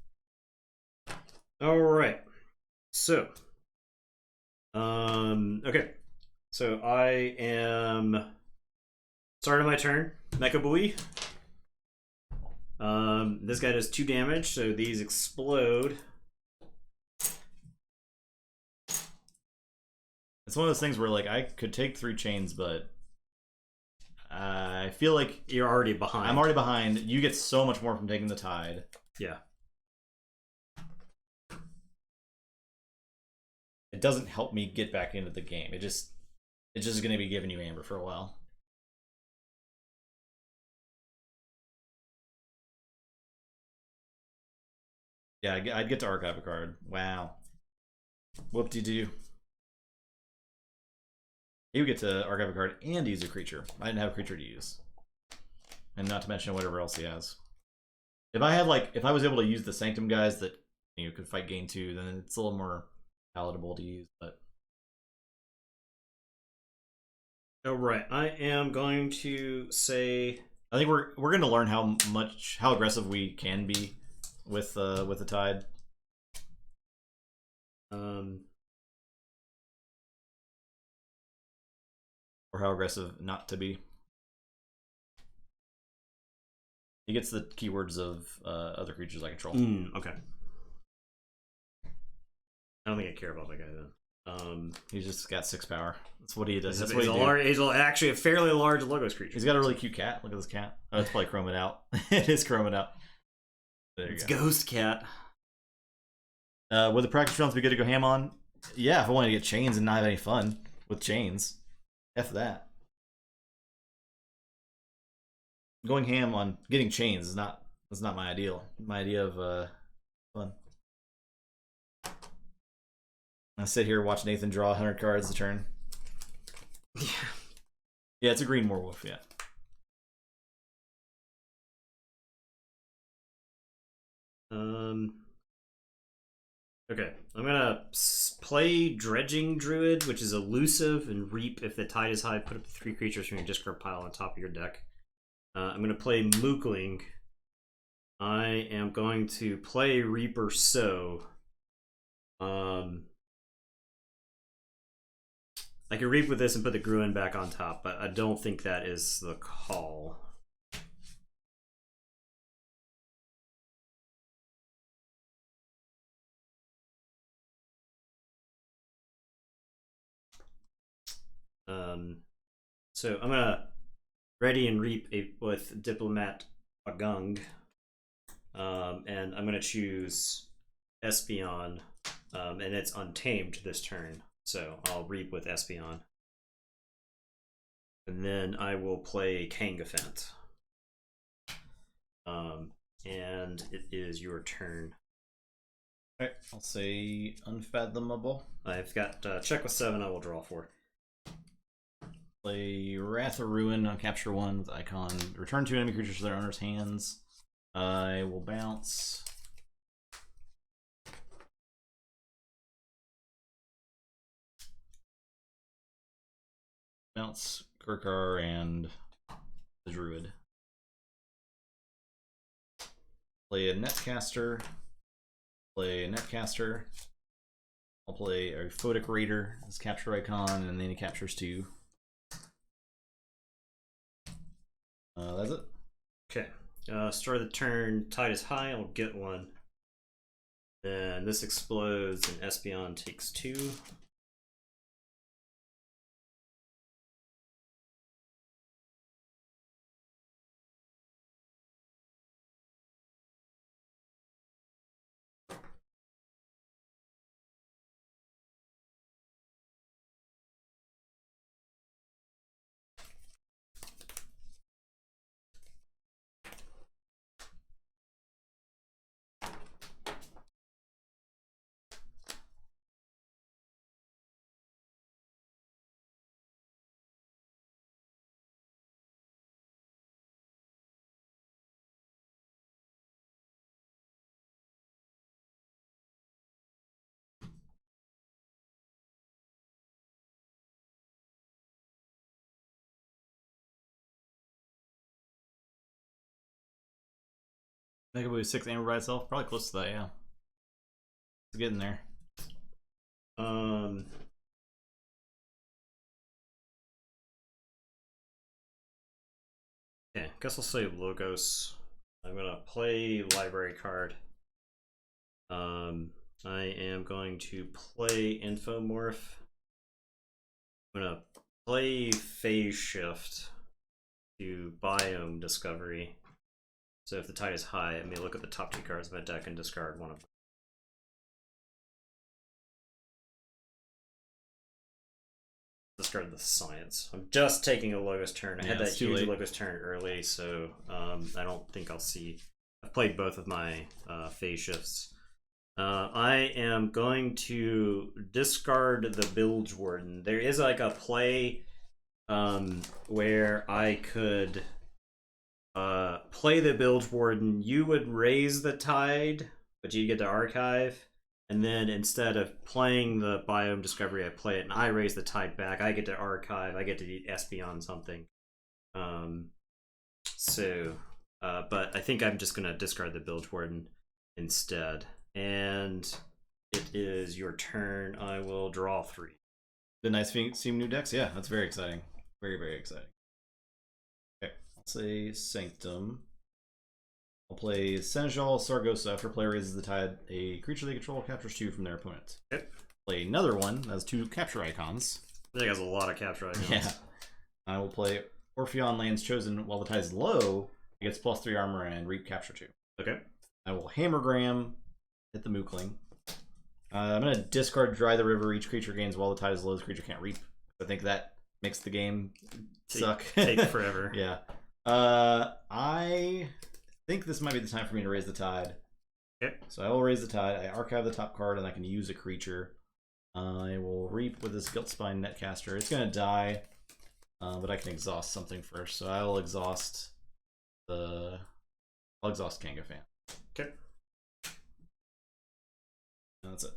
Alright. So. Okay. So I am starting my turn. Mecha Booey. This guy does 2 damage, so these explode. It's one of those things where like I could take 3 chains, but I feel like you're already behind. I'm already behind. You get so much more from taking the tide. Yeah. It doesn't help me get back into the game. It's just going to be giving you amber for a while. Yeah, I'd get to archive a card. Wow. Whoop-de-doo. You get to archive a card and use a creature. I didn't have a creature to use. And not to mention whatever else he has. If I had if I was able to use the Sanctum guys that could fight game 2, then it's a little more palatable to use, but Alright, I am going to say I think we're going to learn how aggressive we can be with the Tide. Or how aggressive not to be. He gets the keywords of other creatures I control. Okay. I don't think I care about that guy then. He's just got 6 power. That's what he does. That's he's what he he's actually a fairly large Logos creature. He's got a really cute cat. Look at this cat. Oh, it's probably chromed out. It is chromed out. There you go. Ghost cat. Would the practice rounds be good to go ham on? Yeah, if I wanted to get chains and not have any fun with chains. F that. Going ham on getting chains is not my ideal. My idea of fun. I sit here watch Nathan draw 100 cards a turn. Yeah, it's a green werewolf. Yeah. Okay, I'm gonna play Dredging Druid, which is elusive, and reap if the tide is high. Put up 3 creatures from your discard pile on top of your deck. I'm gonna play Mookling. I am going to play Reaper Sow. I can reap with this and put the Gruin back on top, but I don't think that is the call. So I'm gonna ready and reap with Diplomat Agung, and I'm gonna choose Espeon, and it's untamed this turn, so I'll reap with Espeon, and then I will play Kangafant. And it is your turn. Alright, I'll say Unfathomable. I've got check with 7. I will draw 4. Play Wrath of Ruin on capture 1 with icon. Return 2 enemy creatures to their owner's hands. I will bounce. Bounce Gurkar and the Druid. Play a Netcaster. Play a Netcaster. I'll play a Photic Raider as capture icon, and then he captures 2. That's it. Okay. Start of the turn, tide is high, I'll get 1. Then this explodes and Espeon takes 2. Mega Boo 6 Amber by itself? Probably close to that, yeah. It's getting there. Okay, guess I'll say Logos. I'm gonna play library card. I am going to play Infomorph. I'm gonna play Phase Shift to Biome Discovery. So if the tide is high, I may look at the top 2 cards of my deck and discard one of them. Discard the Science. I'm just taking a Logos turn. I had that huge Logos turn early, so I don't think I'll see. I've played both of my phase shifts. I am going to discard the Bilge Warden. There is like a play where I could play the Bilge Warden. You would raise the tide, but you get to archive. And then instead of playing the Biome Discovery, I play it and I raise the tide back. I get to archive. I get to espionage something. But I think I'm just going to discard the Bilge Warden instead. And it is your turn. I will draw 3. The nice seeing new decks. Yeah, that's very exciting. Very, very exciting. Okay, I'll say Sanctum. I'll play Seneschal Sargosa. After player raises the tide, a creature they control captures 2 from their opponent. Okay. Play another one that has 2 capture icons. I think has a lot of capture icons. Yeah. I will play Orpheon lands chosen while the tide is low. It gets +3 armor and reap capture 2. Okay. I will Hammergram, hit the Mookling. I'm going to discard Dry the River. Each creature gains while the tide is low. This creature can't reap. I think that makes the game suck. Take forever. Yeah. I think this might be the time for me to raise the tide. Okay. So I will raise the tide. I archive the top card and I can use a creature. I will reap with this Guiltspine Netcaster. It's going to die, but I can exhaust something first. So I will exhaust I'll exhaust Kangafan. Okay. And that's it.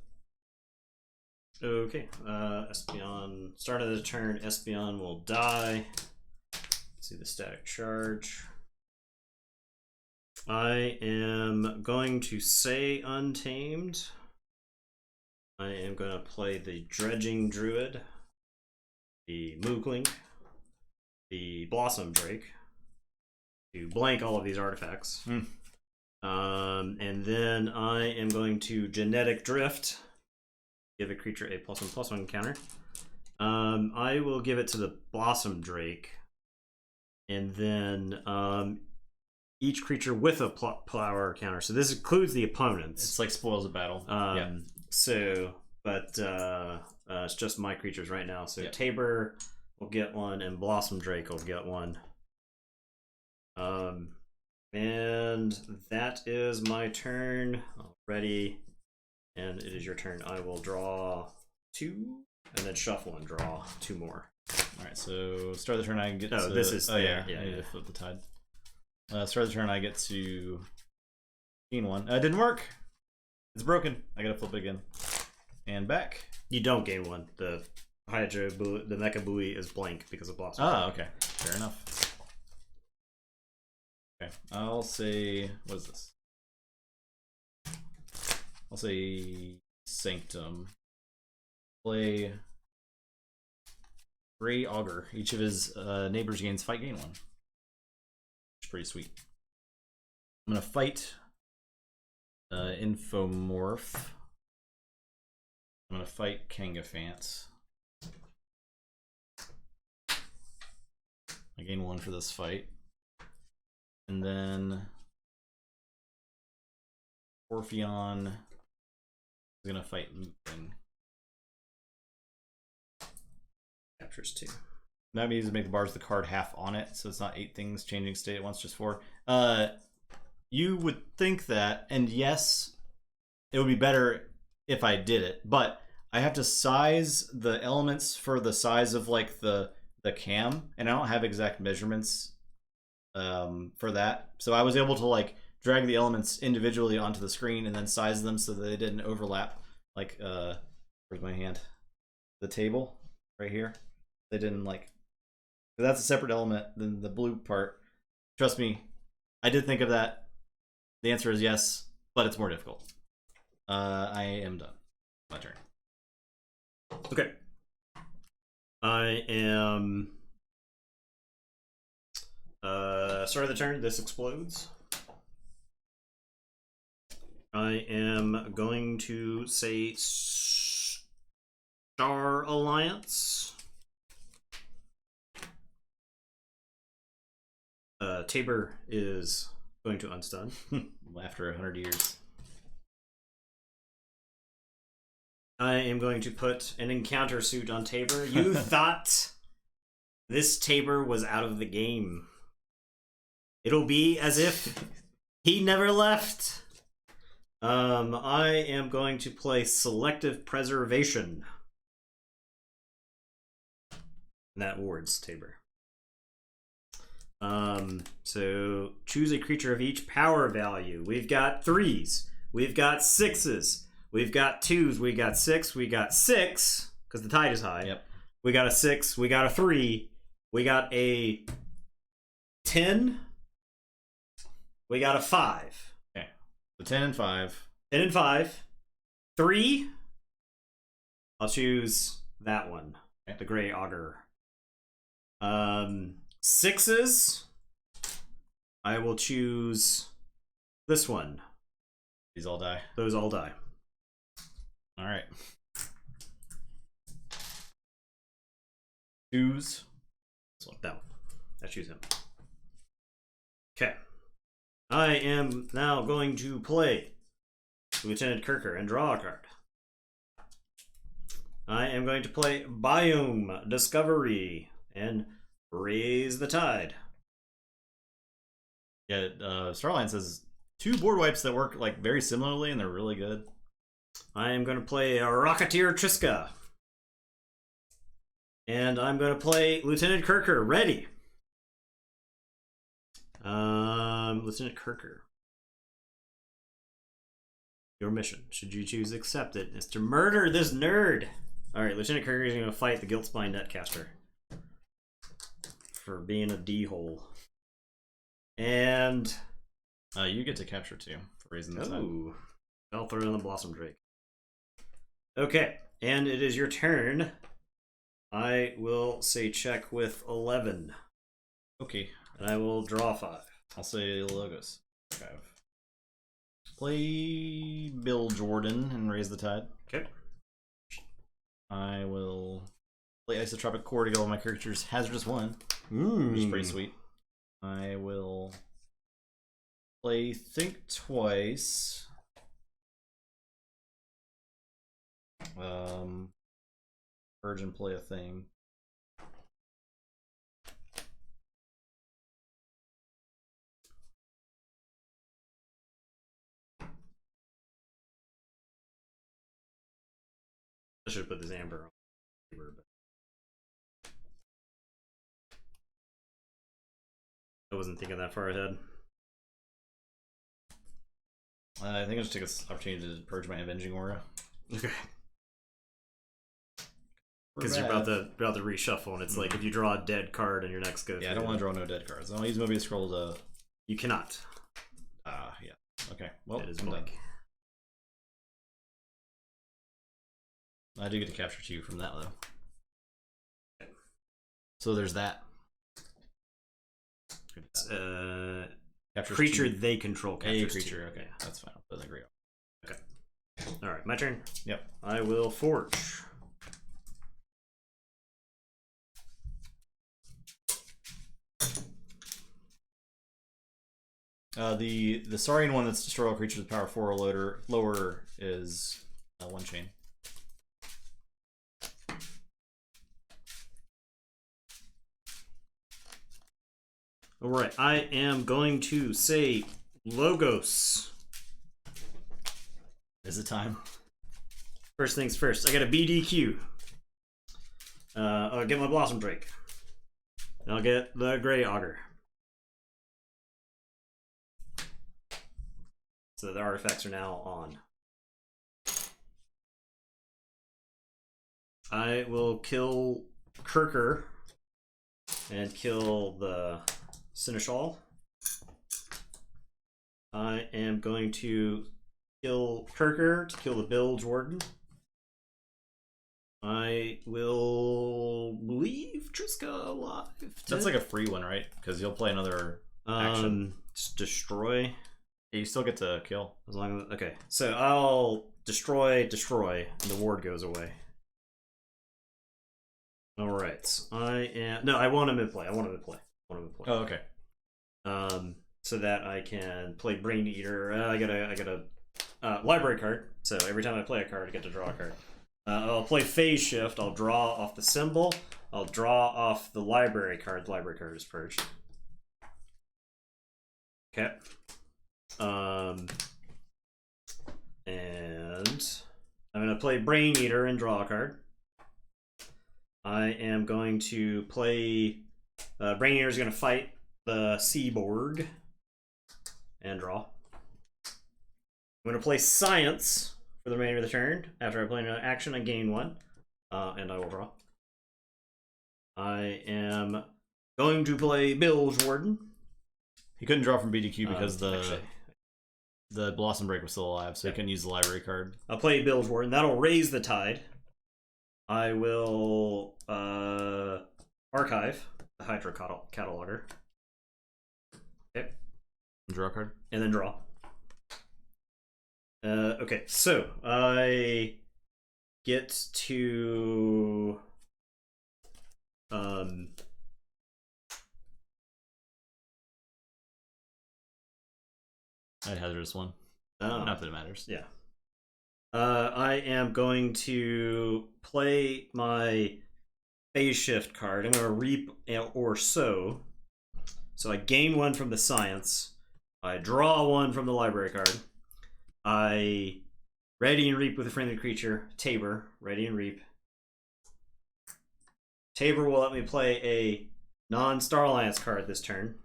Okay. Espeon. Start of the turn, Espeon will die. Let's see the static charge. I am going to say Untamed. I am going to play the Dredging Druid, the Mookling, the Blossom Drake, to blank all of these artifacts. And then I am going to Genetic Drift, give a creature a +1/+1 counter. I will give it to the Blossom Drake, and then each creature with a power counter. So this includes the opponents. It's like Spoils of Battle. Yeah. So, but it's just my creatures right now. So Tabor will get one, and Blossom Drake will get one. And that is my turn. Ready, and it is your turn. I will draw 2, and then shuffle and draw 2 more. All right. So start of the turn, I get. Oh, to, this is. Oh yeah. Yeah. I need to flip the tide. Start of the turn, I get to gain 1. Didn't work. It's broken. I gotta flip it again. And back. You don't gain 1. The Hydra, the Mecha Buoy is blank because of Blossom. Oh, okay. Fair enough. Okay. I'll say, what is this? I'll say Sanctum. Play Grey Augur. Each of his neighbors gains fight, gain 1. Which is pretty sweet. I'm gonna fight Infomorph. I'm gonna fight Kangafant. I gain 1 for this fight. And then Orpheon is gonna fight Mookling. Captures 2. That means to make the bars the card half on it, so it's not 8 things changing state at once, just 4. You would think that, and yes, it would be better if I did it, but I have to size the elements for the size of like the cam, and I don't have exact measurements for that. So I was able to like drag the elements individually onto the screen and then size them so that they didn't overlap. Like where's my hand? The table right here. They didn't like. So that's a separate element than the blue part. Trust me, I did think of that. The answer is yes, but it's more difficult. I am done. My turn. Okay. I am start of the turn, this explodes. I am going to say Star Alliance. Tabor is going to unstun. After 100 years. I am going to put an encounter suit on Tabor. You thought this Tabor was out of the game. It'll be as if he never left. I am going to play Selective Preservation. That wards Tabor. So choose a creature of each power value. We've got 3s. We've got 6s. We've got 2s. We got 6. We got 6 because the tide is high. Yep. We got a 6. We got a 3. We got a 10. We got a 5. Okay. So 10 and 5. 10 and 5. 3. I'll choose that one. Okay. The Gray Augur. 6s. I will choose this one. These all die. Those all die. All right. 2s. This one. That one. I choose him. Okay. I am now going to play Lieutenant Kirker and draw a card. I am going to play Biome Discovery and raise the tide. Yeah, Starline says 2 board wipes that work like very similarly and they're really good. I am going to play a Rocketeer Triska. And I'm going to play Lieutenant Kirker. Ready. Lieutenant Kirker. Your mission, should you choose to accept it, is to murder this nerd. Alright, Lieutenant Kirker is going to fight the Guiltspine Netcaster for being a D-hole. And you get to capture 2 for raising this. Ooh. I'll throw in the Blossom Drake. Okay, and it is your turn. I will say check with 11. Okay. And I will draw 5. I'll say Logos. 5. Play Bill Jordan and raise the tide. Okay. I will play Isotropic Core to get all my characters Hazardous 1. Which Which is pretty sweet. I will play Think Twice. Purge and play a thing. I should have put this amber on. But I wasn't thinking that far ahead. I think I just took this opportunity to purge my Avenging Aura. Okay. Because you're about to reshuffle, and it's like if you draw a dead card on your next go. Yeah, I don't want to draw no dead cards. I'll use Mobius Scroll to. You cannot. Yeah. Okay. Well, it is I'm done. blank. I do get to capture 2 from that though. So there's that. Captures creature 2. They control captures a creature. 2. Okay, yeah. That's fine. Doesn't agree. Okay. All right, my turn. Yep. I will forge. The Saurian one that's destroy all creatures with power 4 or lower is 1 chain. All right, I am going to say Logos. Is it time? First things first, I got a BDQ. I'll get my Blossom Drake. And I'll get the Gray Augur. So the artifacts are now on. I will kill Kirker and kill the Seneschal. I am going to kill Kirker to kill the Bill Jordan. I will leave Triska alive. That's like a free one, right? Because you'll play another action. Just destroy. Yeah, you still get to kill. As long as okay. So I'll destroy, and the ward goes away. Alright. I want him in play. Oh, okay. So that I can play Brain Eater. I got a library card. So every time I play a card, I get to draw a card. I'll play Phase Shift. I'll draw off the symbol. I'll draw off the library card. The library card is purged. Okay. to play Brain Eater and draw a card. I am going to play... Brain Eater is going to fight the Seaborg and draw. I'm going to play Science for the remainder of the turn. After I play an action, I gain 1, and I will draw. I am going to play Bilge Warden. He couldn't draw from BDQ because the Blossom Break was still alive, so he couldn't use the library card. I'll play Bilge Warden. That'll raise the tide. I will archive the Hydra Cataloger. Okay. Draw a card. And then draw. Okay, so I get to I'd hazardous one. Not that it matters. Yeah. I am going to play my Phase Shift card. I'm going to Reap or Sow. So I gain 1 from the Science. I draw 1 from the library card. I Ready and Reap with a friendly creature. Tabor. Ready and Reap. Tabor will let me play a non-Star Alliance card this turn.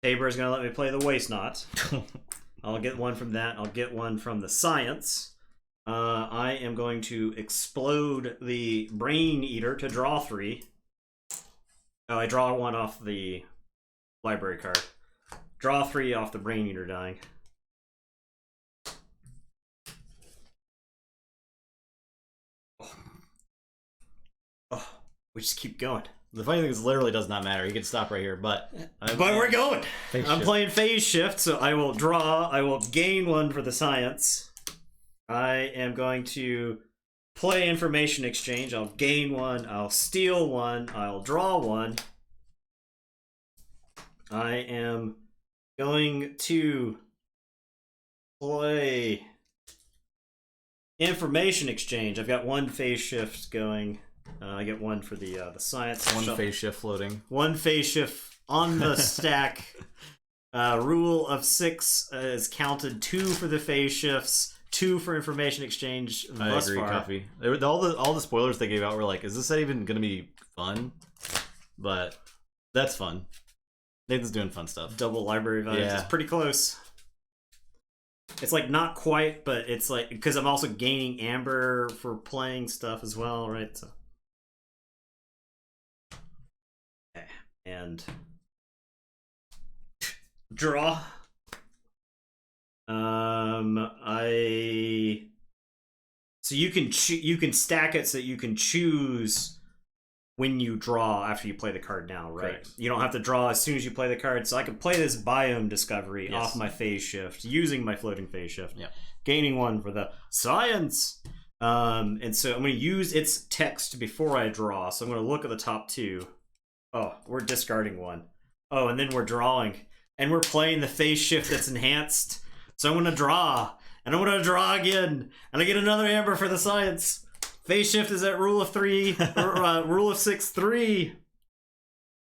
Tabor is going to let me play the Waste Knot. I'll get 1 from that. I'll get 1 from the Science. I am going to explode the Brain Eater to draw 3. Oh, I draw 1 off the library card. Draw 3 off the Brain Eater dying. Oh, we just keep going. The funny thing is, literally does not matter. You can stop right here, but we're going. I'm playing Phase Shift, so I will draw. I will gain 1 for the Science. I am going to play Information Exchange. I'll gain 1. I'll steal 1. I'll draw 1. I am going to play Information Exchange. I've got 1 Phase Shift going. I get 1 for the Science. 1 Phase Shift floating. 1 Phase Shift on the stack. Rule of 6 is counted. 2 for the Phase Shifts. 2 for Information Exchange. I agree, Coffee. All the spoilers they gave out were like, is this even going to be fun? But that's fun. Nathan's doing fun stuff. Double library vibes. Yeah. It's pretty close. It's like not quite, but it's like, because I'm also gaining Amber for playing stuff as well, right? So. Okay. And draw. So you can stack it so you can choose when you draw after you play the card now, right? Correct. You don't have to draw as soon as you play the card. So I can play this Biome Discovery off my Phase Shift using my floating Phase Shift. Yeah. Gaining 1 for the Science. And so I'm going to use its text before I draw. So I'm going to look at the top 2. Oh, we're discarding 1. Oh, and then we're drawing. And we're playing the Phase Shift that's enhanced. So I'm going to draw. And I'm going to draw again. And I get another Amber for the Science. Phase Shift is at rule of 3, or rule of 6, 3.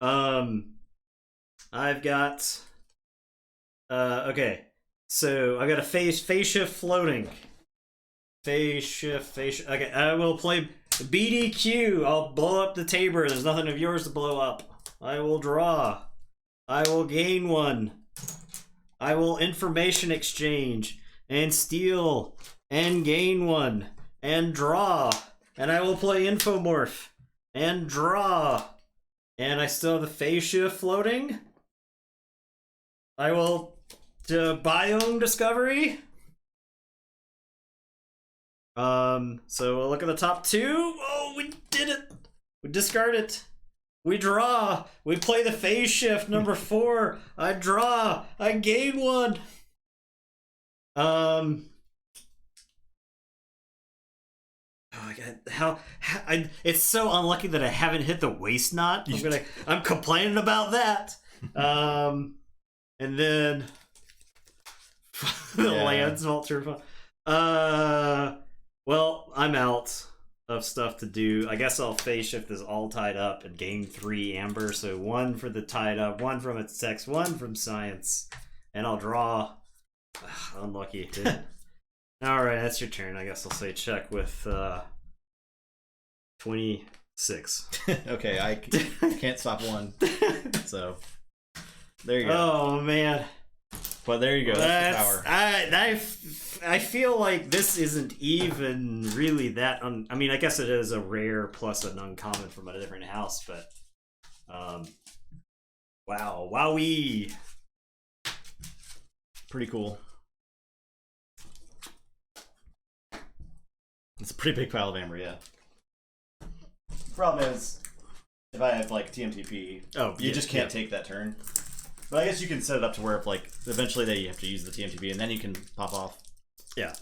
I've got, okay. So I got a Phase Shift floating. Phase Shift. Okay, I will play BDQ. I'll blow up the Tabor. There's nothing of yours to blow up. I will draw. I will gain 1. I will Information Exchange and steal and gain 1 and draw. And I will play Infomorph and draw. And I still have the Phase Shift floating. I will do Biome Discovery. So we'll look at the top 2. Oh, we did it. We discard it. We draw. We play the Phase Shift number 4. I draw. I gain 1. Oh my god! It's so unlucky that I haven't hit the Waste Knot. I'm complaining about that. And then the lands Vulture. Well, I'm out of stuff to do. I guess I'll Phase Shift this all tied up and gain 3 Amber. So 1 for the tied up, 1 from its text, 1 from Science, and I'll draw. Ugh, unlucky. All right, that's your turn. I guess I'll say check with 26. Okay, I can't stop one. So there you go. Oh man. But there you go. That's the power. I feel like this isn't even really that. I mean, I guess it is a rare plus an uncommon from a different house, but wow, wowee, Pretty cool. It's a pretty big pile of amber, yeah. Problem is, if I have like TMTP, you just can't take that turn. But I guess you can set it up to where if like eventually they have to use the TMTP and then you can pop off. Yeah.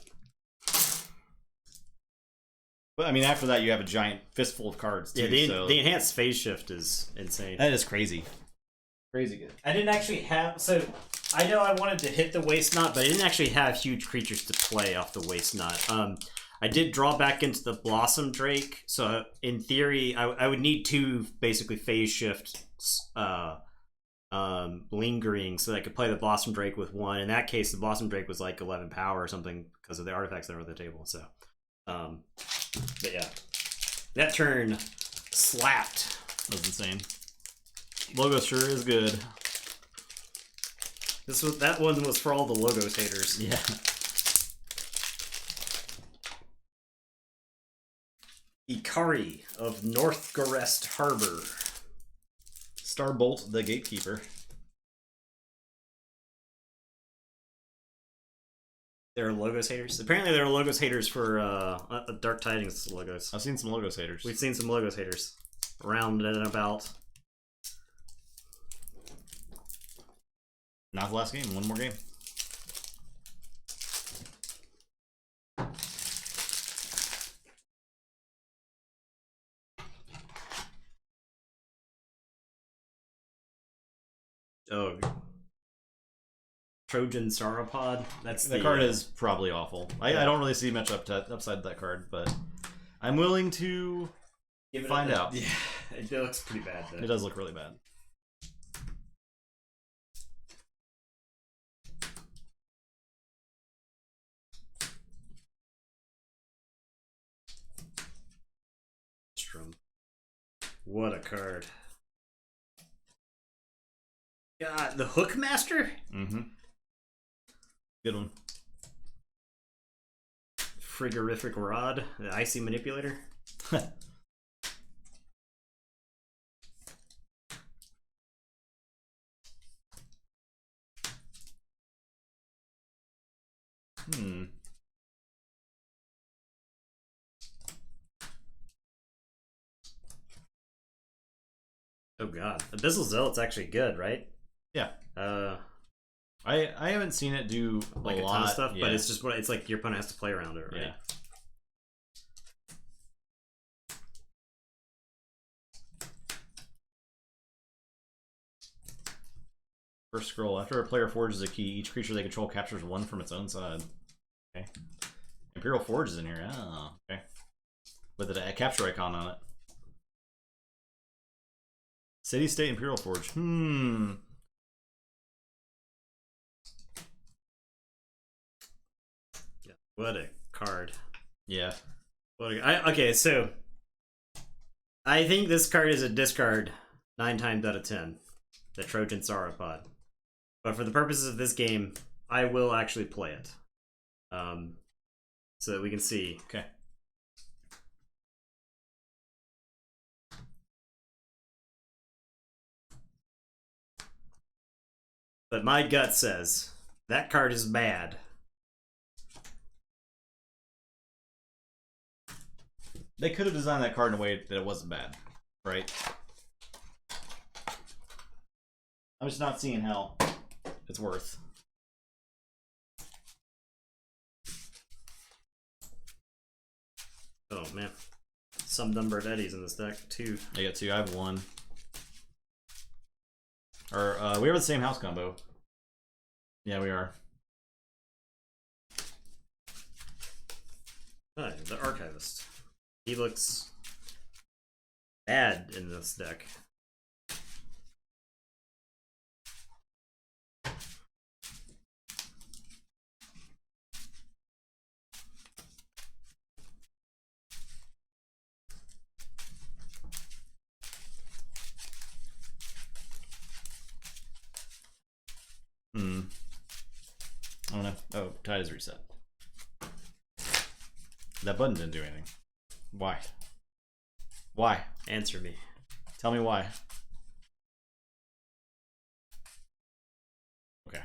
But I mean, after that you have a giant fistful of cards too. Yeah, the enhanced phase shift is insane. That is crazy. Crazy good. I didn't actually have I know I wanted to hit the waste knot, but I didn't actually have huge creatures to play off the waste knot. I did draw back into the Blossom Drake, so in theory, I would need 2 basically phase shifts lingering so that I could play the Blossom Drake with 1. In that case, the Blossom Drake was like 11 power or something because of the artifacts that were on the table. So, but yeah, that turn slapped. That was insane. Logo sure is good. That one was for all the Logos haters. Yeah. Ikari of North Gorest Harbor. Starbolt the Gatekeeper. There are Logos haters? Apparently there are Logos haters for Dark Tidings Logos. I've seen some Logos haters. We've seen some Logos haters around and about. Not the last game, one more game. Oh, Trojan Sauropod. That's the card is probably awful. I don't really see much upside that card, but I'm willing to find out. Yeah, it looks pretty bad though. It does look really bad. What a card. God, the Hookmaster? Mm-hmm. Good one. Frigorific Rod, the Icy Manipulator. Oh god. Abyssal Zealot's actually good, right? Yeah. I haven't seen it do like a ton of stuff, but it's just it's like your opponent has to play around it, right? Yeah. First scroll. After a player forges a key, each creature they control captures 1 from its own side. Okay. Imperial Forge is in here. Oh, okay. With a capture icon on it. City State Imperial Forge. Yeah, what a card. Yeah. Okay, so I think this card is a discard 9 times out of 10. The Trojan Sauropod. But for the purposes of this game, I will actually play it. So that we can see. Okay. But my gut says that card is bad. They could have designed that card in a way that it wasn't bad, right? I'm just not seeing how it's worth. Oh man, some number of eddies in this deck. 2. I got 2. I have 1. Or we have the same house combo. Yeah, we are. Oh, the Archivist. He looks bad in this deck. I don't know. Oh, tide is reset. That button didn't do anything. Why? Why? Answer me. Tell me why. Okay.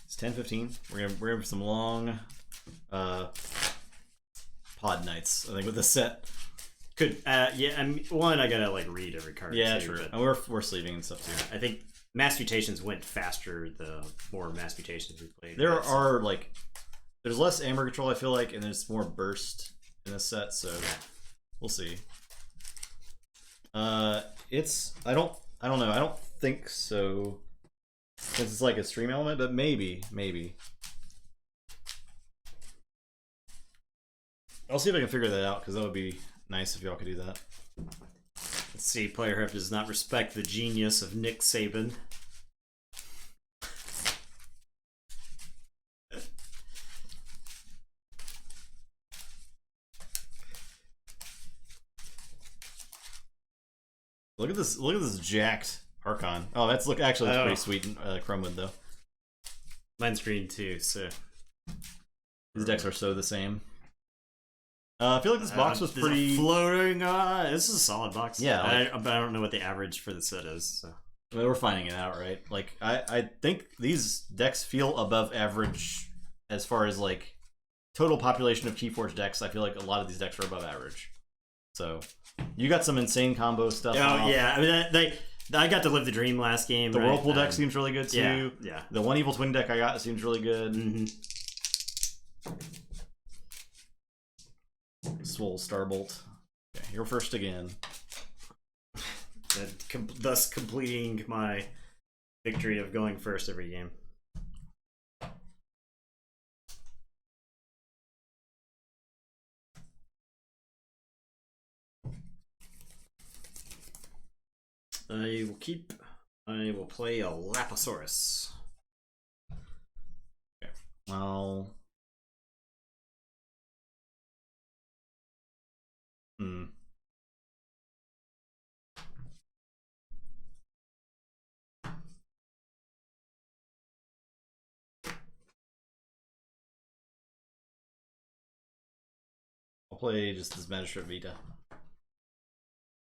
It's 10:15. We're gonna have some long pod nights, I think, with this set. Could yeah, I mean, one, I gotta like read every card. Yeah, too, true. but And we're sleeving and stuff too. I think mass mutations went faster the more mass mutations we played. There right? are like, there's less amber control, I feel like, and there's more burst in this set, so we'll see. It's I don't know. I don't think so, since it's like a stream element, but maybe. I'll see if I can figure that out, because that would be nice if y'all could do that. Let's see. Player Hub does not respect the genius of Nick Saban. Look at this jacked Archon. Oh, that's actually pretty sweet in Chromewood though. Mine's green too, so These decks are so the same. I feel like this box was pretty floating. This is a solid box. Yeah, but I don't know what the average for the set is. So. I mean, we're finding it out, right? Like I think these decks feel above average as far as like total population of Keyforge decks. I feel like a lot of these decks are above average. So you got some insane combo stuff. Oh yeah, I mean I got to live the dream last game. The right? Whirlpool deck seems really good too. Yeah. The One Evil Twin deck I got seems really good. Mm-hmm. Swole Starbolt. Okay, you're first again. Thus completing my victory of going first every game. I will play a Laposaurus. Okay. Well. I'll play just this Magistrate Vita.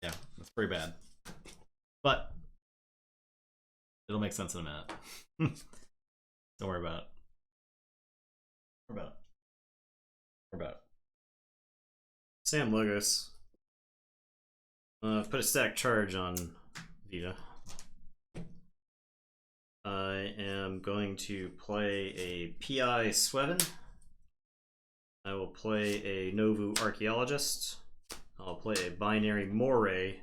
Yeah, that's pretty bad. But it'll make sense in a minute. Don't worry about it. Worry about it. Sam Logos. Put a static charge on Vita. I am going to play a PI Sweven. I will play a Novu Archaeologist. I'll play a Binary Moray.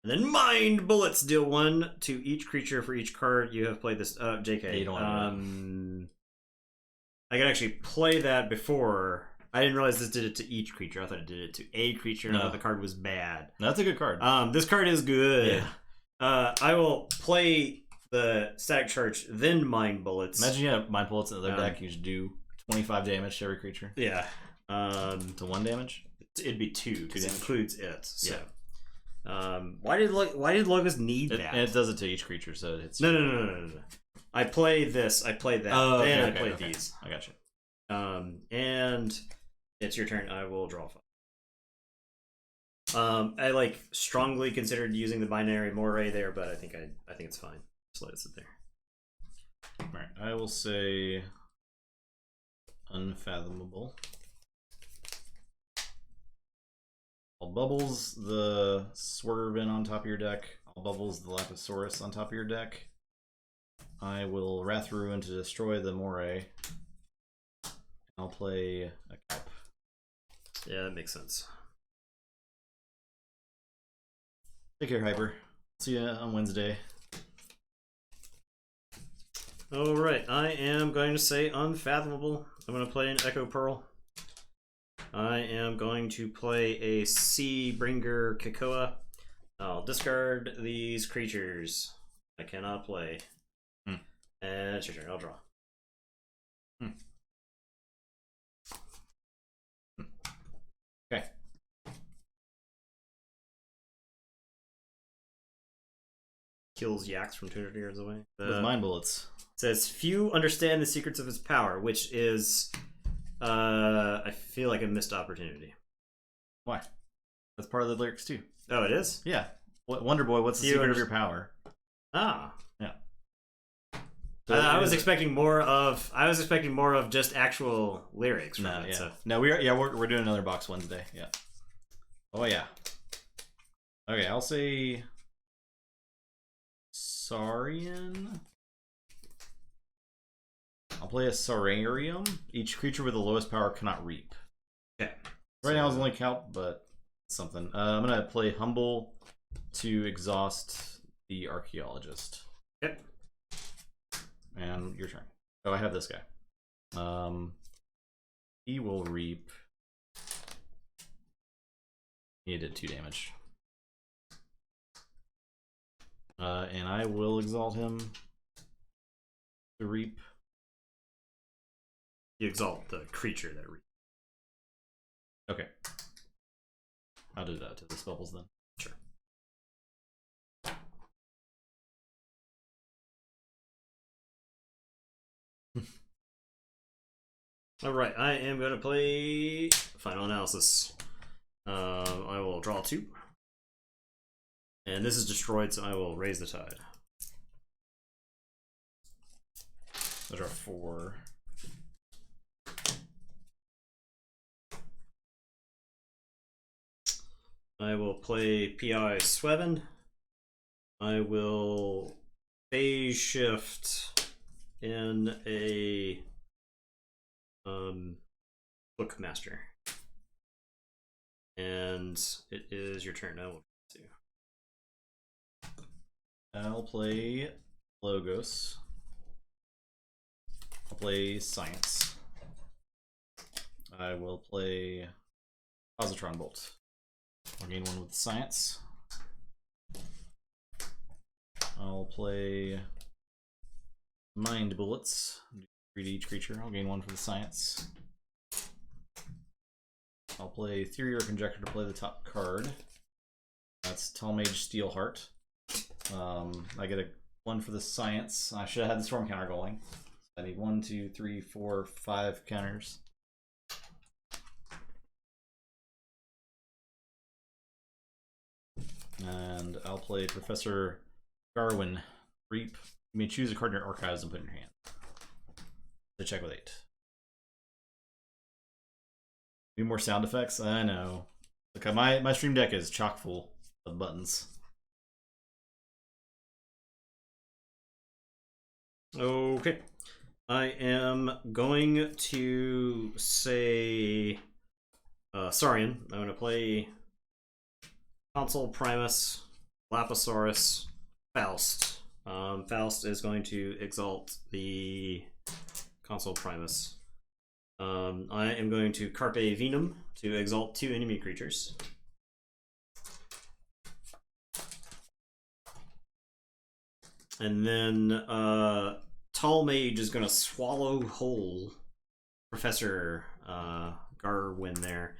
And then Mind Bullets, deal 1 to each creature for each card you have played this. JK. Yeah, you don't want I could actually play that before. I didn't realize this did it to each creature. I thought it did it to a creature. No. I thought the card was bad. No, that's a good card. This card is good. Yeah. I will play the static charge, then Mind Bullets. Imagine you have Mind Bullets in the other deck. You should do 25 damage to every creature. Yeah. To 1 damage? It'd be 2 because it includes it. So. Yeah. Why did Logos need that? And it does it to each creature, so it's no. I play this. I play that. Then I play these. I got you. And it's your turn. I will draw 5. I like strongly considered using the Binary Moray there, but I think it's fine. Just let it sit there. All right. I will say Unfathomable. I'll bubbles the Swervin on top of your deck. I'll bubbles the Laposaurus on top of your deck. I will Wrath Ruin to destroy the Moray. I'll play a Cap. Yeah, that makes sense. Take care, Hyper. See you on Wednesday. Alright, I am going to say Unfathomable. I'm going to play an Echo Pearl. I am going to play a Seabringer Kikoa. I'll discard these creatures. I cannot play. And it's your turn. I'll draw. Okay. Kills yaks from 200 yards away. With mind bullets. Says few understand the secrets of his power, which is, I feel like a missed opportunity. Why? That's part of the lyrics too. Oh, it is? Yeah. Wonder Boy, what's the secret of your power? Ah. Yeah. So I was expecting more of. I was expecting more of just actual lyrics. From it, yeah. So. No, we're doing another box Wednesday. Yeah. Oh yeah. Okay, I'll say Saurian. I'll play a Saurarium. Each creature with the lowest power cannot reap. Okay. Right now it's only count, but something. I'm gonna play Humble to exhaust the Archaeologist. Okay. And your turn. Oh, I have this guy. He will reap. He did 2 damage. And I will exalt him to reap. You exalt the creature that reaps. Okay. I'll do that to the spells then. Sure. Alright, I am going to play Final Analysis. I will draw 2. And this is destroyed, so I will raise the tide. I'll draw 4. I will play P.I. Swevin. I will phase shift in a Bookmaster. And it is your turn now. I'll play Logos. I'll play Science. I will play Positron Bolt. I'll gain 1 with Science. I'll play Mind Bullets. 3 to each creature. I'll gain 1 for the Science. I'll play Theory or Conjecture to play the top card. That's Talmage Steelheart. I get a 1 for the Science. I should have had the Storm counter going. I need 1, 2, 3, 4, 5 counters. And I'll play Professor Garwin. Reap. You may choose a card in your archives and put it in your hand. To check with 8. Need more sound effects? I know. Look, my stream deck is chock full of buttons. Okay. I am going to say Saurian. I'm going to play Consul Primus, Lapisaurus, Faust. Faust is going to exalt the Consul Primus. I am going to Carpe Venum to exalt 2 enemy creatures. And then Tall Mage is going to swallow whole Professor Garwin there.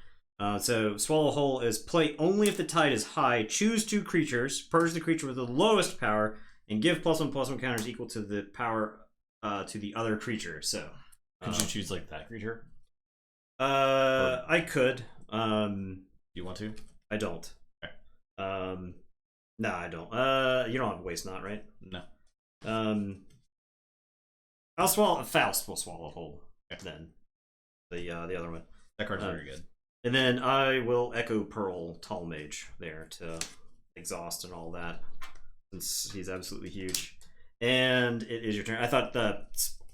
So Swallow Whole is play only if the tide is high, choose 2 creatures, purge the creature with the lowest power, and give +1/+1 counters equal to the power to the other creature. So could you choose like that creature? I could. You want to? I don't. Okay. No, I don't. You don't have a Waste Not, right? No. I'll swallow. Faust will swallow whole. Okay. Then the other one. That card's very good. And then I will Echo Pearl Tall Mage there to exhaust and all that, since he's absolutely huge. And it is your turn. I thought the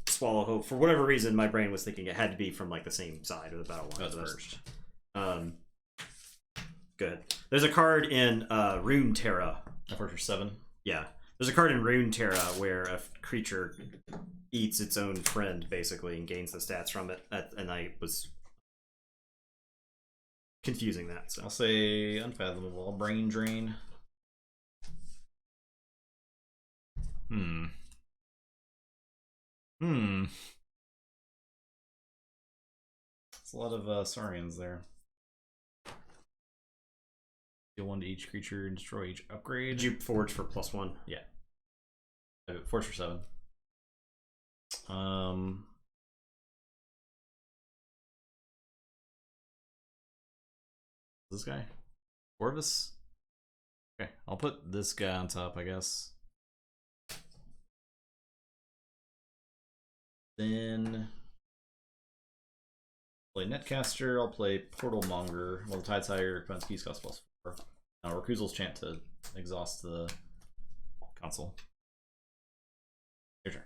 Swallow Hope, for whatever reason, my brain was thinking it had to be from like the same side of the battle line. That's first. Good. There's a card in Rune Terra. For 7. Yeah. There's a card in Rune Terra where a creature eats its own friend, basically, and gains the stats from it. And I was confusing that. So I'll say Unfathomable. Brain Drain. Hmm. It's a lot of Saurians there. Deal 1 to each creature and destroy each upgrade. Did you forge for +1? Yeah. Forge for 7. This guy? Corvus? Okay, I'll put this guy on top, I guess. Then play Netcaster, I'll play Portal Monger. Well, the Tide's higher, Defense keys cost +4. Now Rakuzel's chant to exhaust the console. Your turn.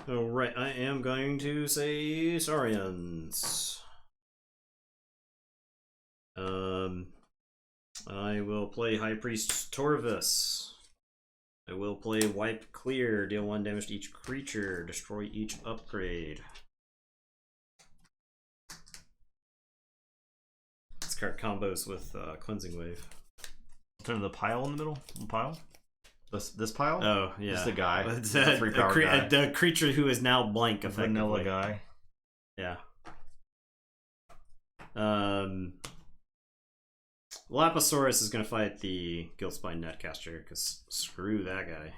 Alright, I am going to say Saurians. I will play High Priest Torvus. I will play Wipe Clear, deal 1 damage to each creature, destroy each upgrade. This card combos with Cleansing Wave. Turn the pile in the middle? The pile? This pile? Oh, yeah. Just the guy. It's a 3-power guy. The creature who is now blank, effectively. Vanilla guy. Yeah. Lapisaurus is going to fight the Guiltspine Netcaster, because screw that guy.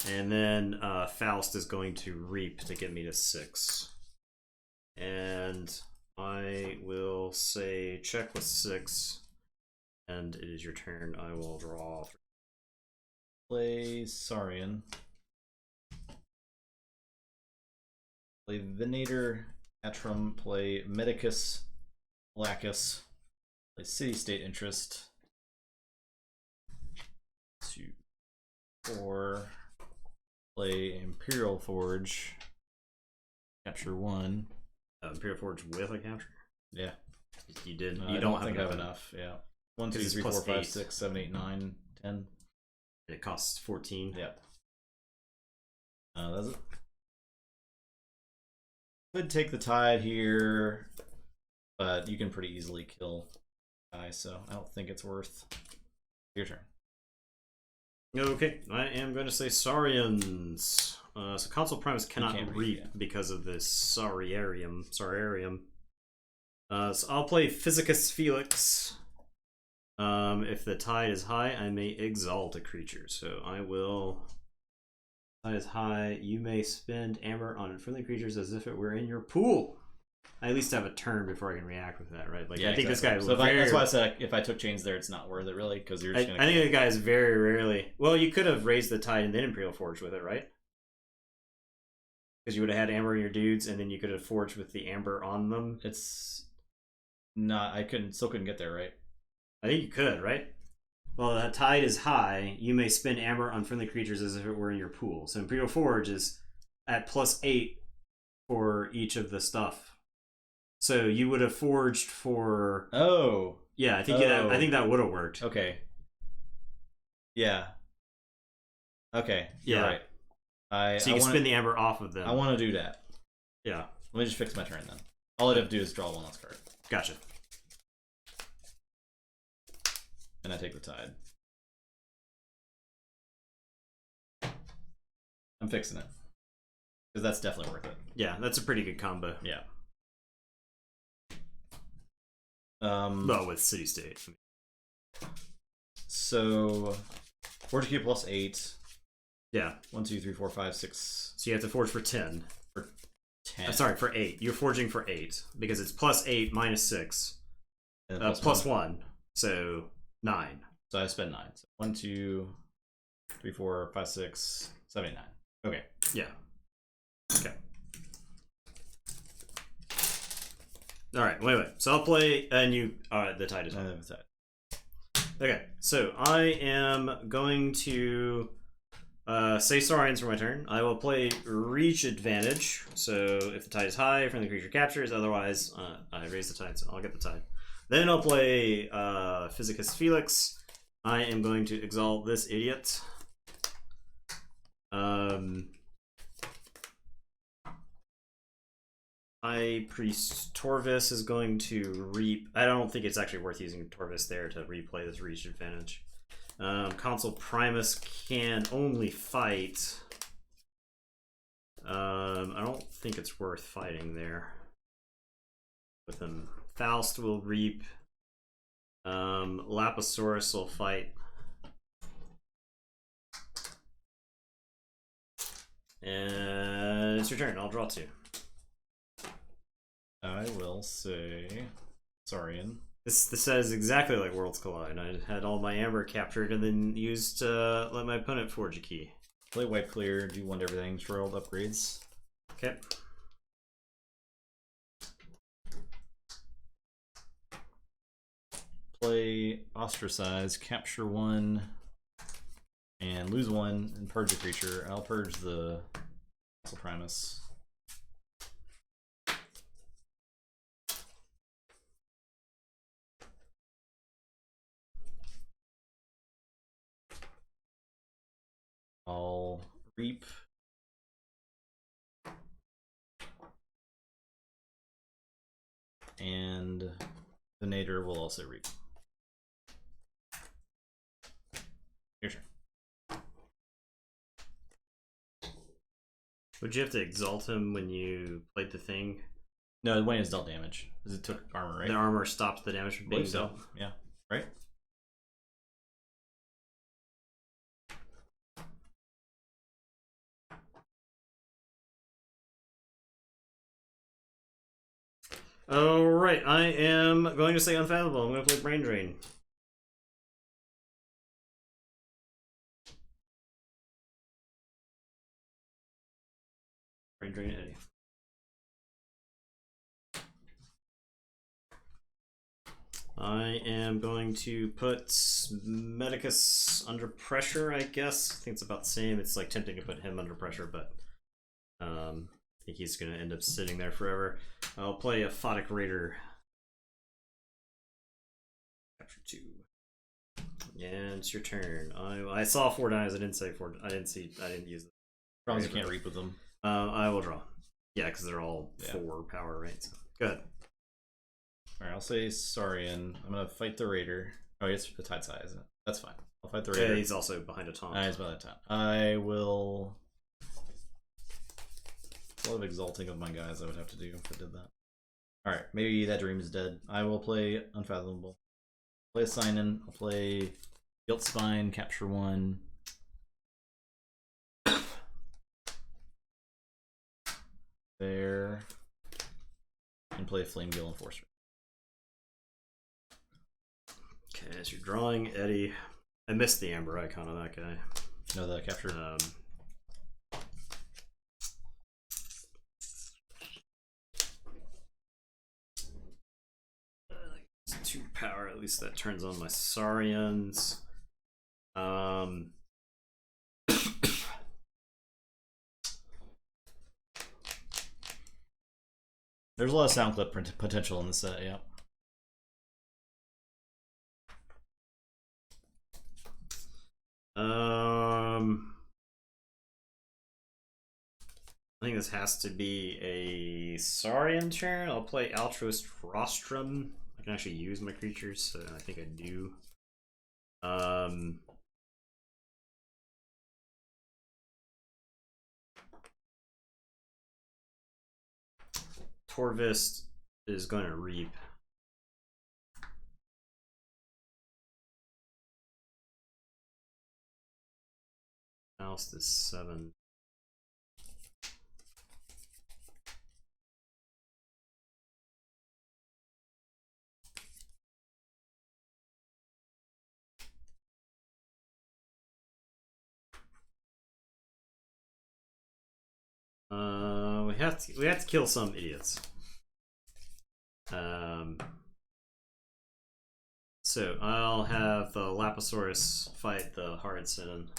And then Faust is going to Reap to get me to 6. And I will say check with 6. And it is your turn. I will draw 3. Play Saurian. Play Venator, Atrum. Play Medicus, Lacus. Play City State Interest. 2, 4. Play Imperial Forge. Capture 1. Imperial Forge with a capture? Yeah. You did. You don't think I have enough. Yeah. 1, 2, 3, 4, 5, 6, 7, 8, 9, 10. It costs 14. Yep. That's it. Could take the Tide here, but you can pretty easily kill guy, so I don't think it's worth. Your turn. Okay, I am going to say Saurians. So Console Primus cannot reap because of this Sauriarium. So I'll play Physicus Felix. If the Tide is high, I may exalt a creature. So I will. Tide is high. You may spend Amber on friendly creatures as if it were in your pool. I at least have a turn before I can react with that, right? Like, yeah, I think exactly. This guy. So that's why I said if I took chains there, it's not worth it really, because you're just gonna. I think the guy is very rarely. Well, you could have raised the Tide and then Imperial Forge with it, right? Because you would have had Amber in your dudes, and then you could have forged with the Amber on them. It's not. I still couldn't get there, right? I think you could, right? Well, the Tide is high. You may spend Amber on friendly creatures as if it were in your pool. So Imperial Forge is at +8 for each of the stuff. So you would have forged for. Oh. Yeah, I think I think that would have worked. Okay. Yeah. Okay. You're right. So you can spin the Amber off of them. I want to do that. Yeah. Let me just fix my turn then. All I'd have to do is draw one last card. Gotcha. And I take the Tide. I'm fixing it. Because that's definitely worth it. Yeah, that's a pretty good combo. Yeah. Well, with City State. So, Forge Key +8. Yeah. 1, 2, 3, 4, 5, 6. So you have to forge for 10. For 10. Sorry, for 8. You're forging for 8 because it's +8 minus 6. +1. So 9. So I spend 9. So 1, 2, 3, 4, 5, 6, 7, 8, 9. Okay. Yeah. Okay. All right. Wait. So I'll play, and you. All right. The Tide is on. The Tide. Okay. So I am going to say Saurians for my turn. I will play Reach Advantage. So if the Tide is high, friendly creature captures. Otherwise, I raise the Tide, so I'll get the Tide. Then I'll play Physicus Felix. I am going to exalt this idiot. High Priest Torvis is going to reap. I don't think it's actually worth using Torvis there to replay this reach advantage. Consul Primus can only fight. I don't think it's worth fighting there with him. Faust will reap. Lapisaurus will fight. And it's your turn. I'll draw 2. I will say Saurian. This says exactly like Worlds Collide. I had all my amber captured and then used to let my opponent forge a key. Play wipe clear, do 1 to everything, throw all upgrades. Okay. Play ostracize, capture 1, and lose 1, and purge a creature. I'll purge the Consul Primus. I'll reap. And the Nader will also reap. Your turn. Would you have to exalt him when you played the thing? No, when it's dealt damage. Because it took armor, right? The armor stops the damage from being dealt. Yeah, right? Alright, I am going to say Unfathomable. I'm going to play Brain Drain. Brain Drain Eddie. I am going to put Medicus under pressure, I guess. I think it's about the same. It's like tempting to put him under pressure, but I think he's going to end up sitting there forever. I'll play a Photic Raider. Capture 2. And it's your turn. I saw 4 dies. I didn't say 4. I didn't use it. Probably you can't reap with them. I will draw. Yeah, because they're all 4 power, right? So go ahead. Alright, I'll say Saurian. I'm gonna fight the Raider. Oh, it's the Tide Side, isn't it? That's fine. I'll fight the Raider. Yeah, he's also behind a taunt. He's behind a taunt. I will. A lot of exalting of my guys I would have to do if I did that. Alright, maybe that dream is dead. I will play Unfathomable. Play a Sign-In. I'll play Guilt Spine, capture 1. There. And play Flame Gill Enforcer. Okay, as you're drawing, Eddie. I missed the amber icon on that guy. No, the capture. It's 2 power. At least that turns on my Saurians. There's a lot of sound clip potential in this set, yeah. I think this has to be a Saurian turn. I'll play Altruist Rostrum. I can actually use my creatures, so I think I do. Torvist is going to reap. Faust is 7. We have to kill some idiots. So I'll have the Lapisaurus fight the Hard Sin.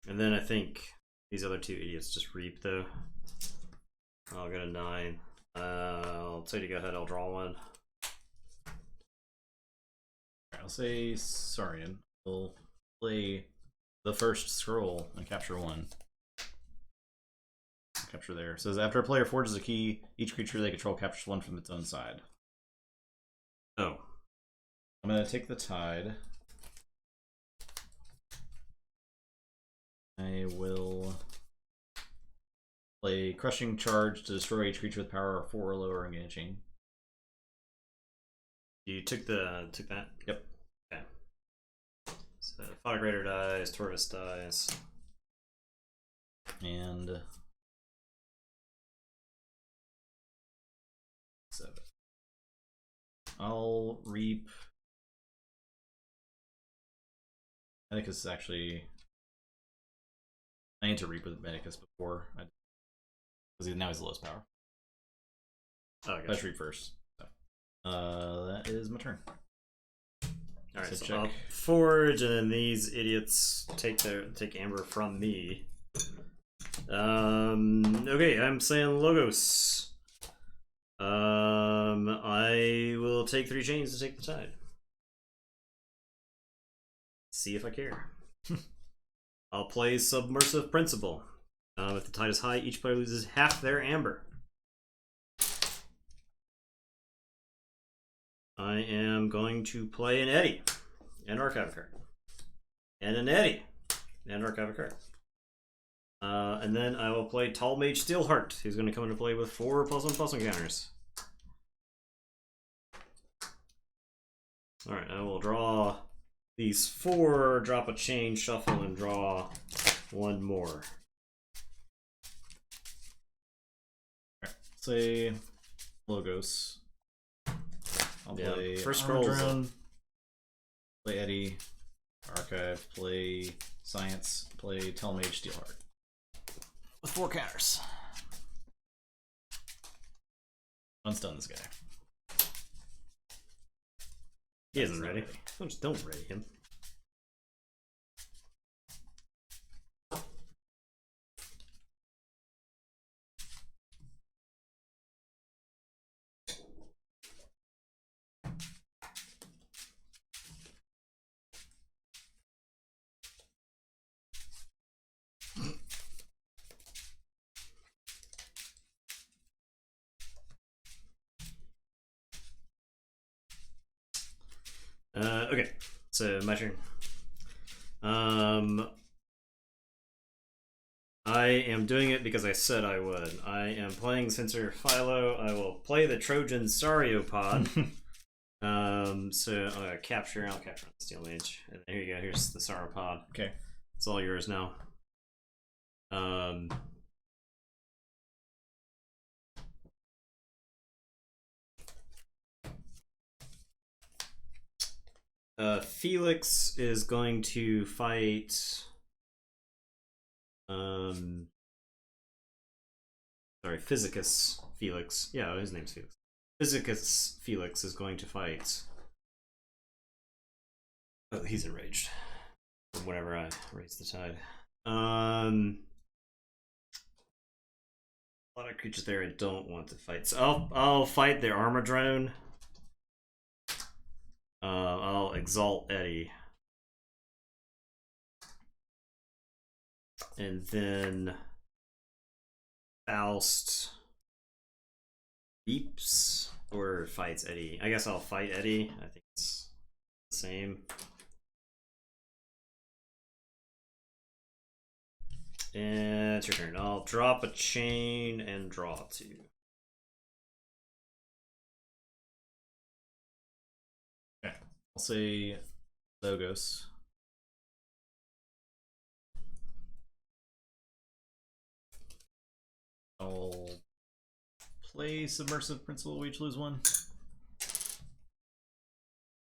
And then I think these other 2 idiots just reap though. I'll get a 9. I'll tell you to go ahead. I'll draw 1. I'll say Saurian. We'll play the first scroll and capture 1. Capture there. It says after a player forges a key, each creature they control captures 1 from its own side. Oh. I'm gonna take the Tide. I will play Crushing Charge to destroy each creature with power of 4 or lower and gain a chain. You took that? Yep. Okay. So Fodder Greater dies, Torvis dies. And 7. I'll reap. I think it's actually. I need to reap with Medicus before, because now he's the lowest power. Oh, I should reap first. So. That is my turn. Alright, so I'll forge, and then these idiots take amber from me. Okay, I'm saying Logos. I will take 3 chains to take the Tide. See if I care. I'll play Submersive Principle. If the Tide is high, each player loses half their amber. I am going to play an Eddy and archive a card. And an Eddy and archive a card. And then I will play Tall Mage Steelheart, who's going to come into play with 4 +1/+1 counters. Alright, I will draw these 4, drop a chain, shuffle, and draw 1 more. Alright, say Logos. I'll play first scroll. Play Eddy, archive, play Science, play Tall Mage Steelheart. With 4 counters. Unstun this guy. He isn't ready. Don't ready him. Okay, so my turn. I am doing it because I said I would. I am playing Censor Philo. I will play the Trojan Sauropod. So I'll capture the Steel Mage. And here you go, here's the Sauropod. Okay. It's all yours now. Felix is going to fight. Sorry, Physicus Felix. Yeah, his name's Felix. Physicus Felix is going to fight. Oh, he's enraged. Whenever I raise the tide. A lot of creatures there I don't want to fight. So I'll fight the armor drone. I'll exalt Eddy. And then Faust beeps or fights Eddy. I guess I'll fight Eddy. I think it's the same. And it's your turn. I'll drop a chain and draw 2. Okay. I'll say Logos. I'll play Submersive Principle, we each lose 1.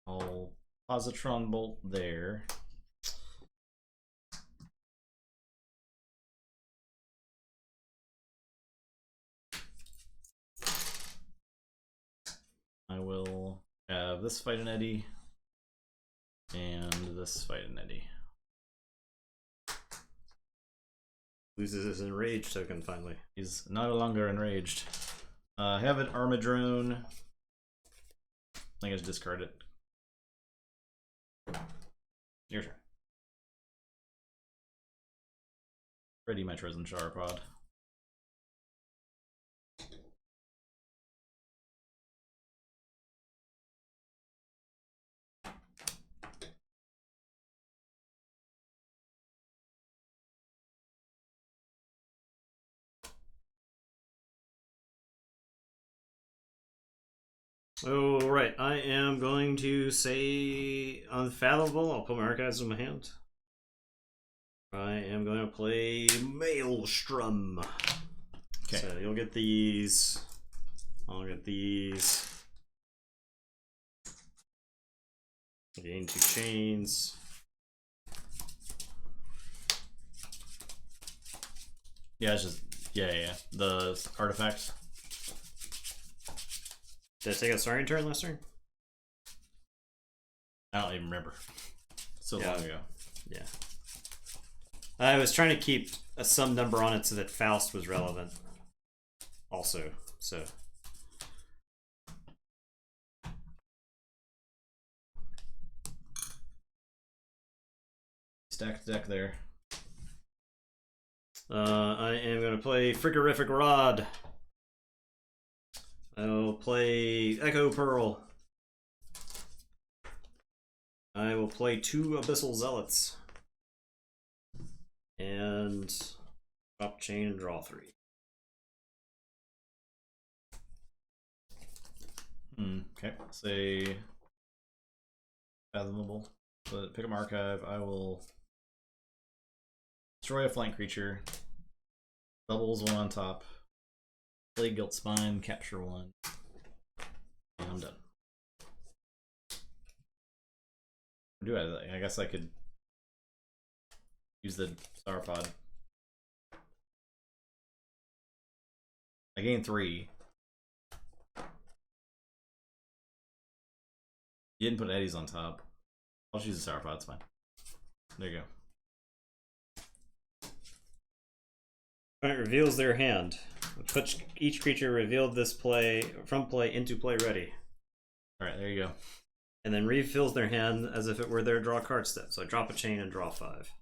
I'll Positron Bolt there. I will have this fight an Eddy, and this fight an Eddy. Loses his enraged token finally. He's no longer enraged. Have an Armadrone. I think I should discard it. Your turn. Ready my Trojan Sauropod. Oh, right. I am going to say Unfathomable. I'll put my archives in my hand. I am going to play Maelstrom. Okay. So you'll get these. I'll get these. Gain 2 chains. Yeah, it's just yeah. The artifacts. Did I take a Saurian turn last turn? I don't even remember. So long ago. Yeah. I was trying to keep some number on it so that Faust was relevant. Also, so. Stacked deck there. I am going to play Frigorific Rod. I will play Echo Pearl. I will play 2 Abyssal Zealots. And drop chain and draw 3. Okay. Say Fathomable. But pick up archive. I will destroy a flank creature. Bubbles 1 on top. Play Guilt Spine, capture 1. And I'm done. Do I guess I could use the Sauropod. I gain 3. You didn't put Eddies on top. I'll just use the Sauropod, it's fine. There you go. It reveals their hand. Put each creature revealed this play from play into play ready. Alright, there you go. And then refills their hand as if it were their draw card step. So I drop a chain and draw 5.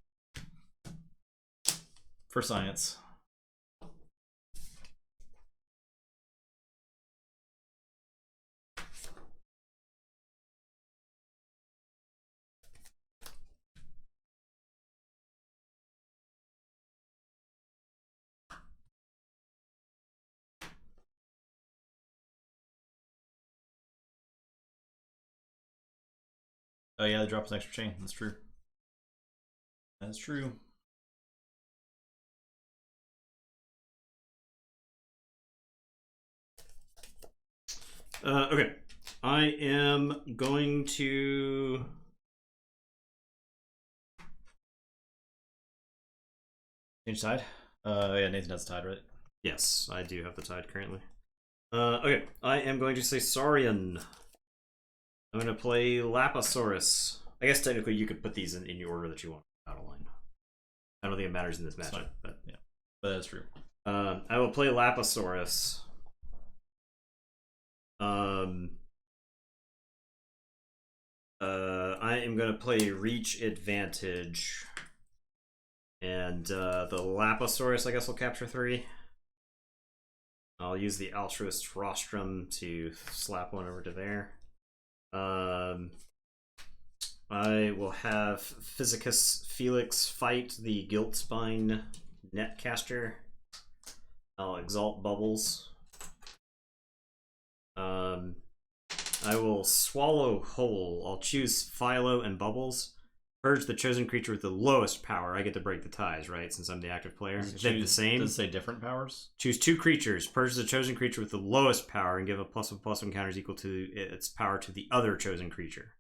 For science. Oh yeah, it drops an extra chain. That's true. That's true. Okay. I am going to... Change tide? Yeah, Nathan has tide, right? Yes, I do have the tide currently. Okay. I am going to say Saurian. I'm going to play Lapasaurus. I guess technically you could put these in your order that you want out of line. I don't think it matters in this matchup, but yeah, but that's true. I will play Lapasaurus. I am going to play Reach Advantage. And the Lapasaurus, I guess, will capture 3. I'll use the Altruist Rostrum to slap 1 over to there. I will have Physicus Felix fight the Guilt Spine Netcaster. I'll Exalt Bubbles. I will Swallow Whole. I'll choose Philo and Bubbles. Purge the chosen creature with the lowest power. I get to break the ties, right? Since I'm the active player. If they're the same. Does it say different powers? Choose 2 creatures. Purge the chosen creature with the lowest power and give a +1/+1 counters equal to its power to the other chosen creature.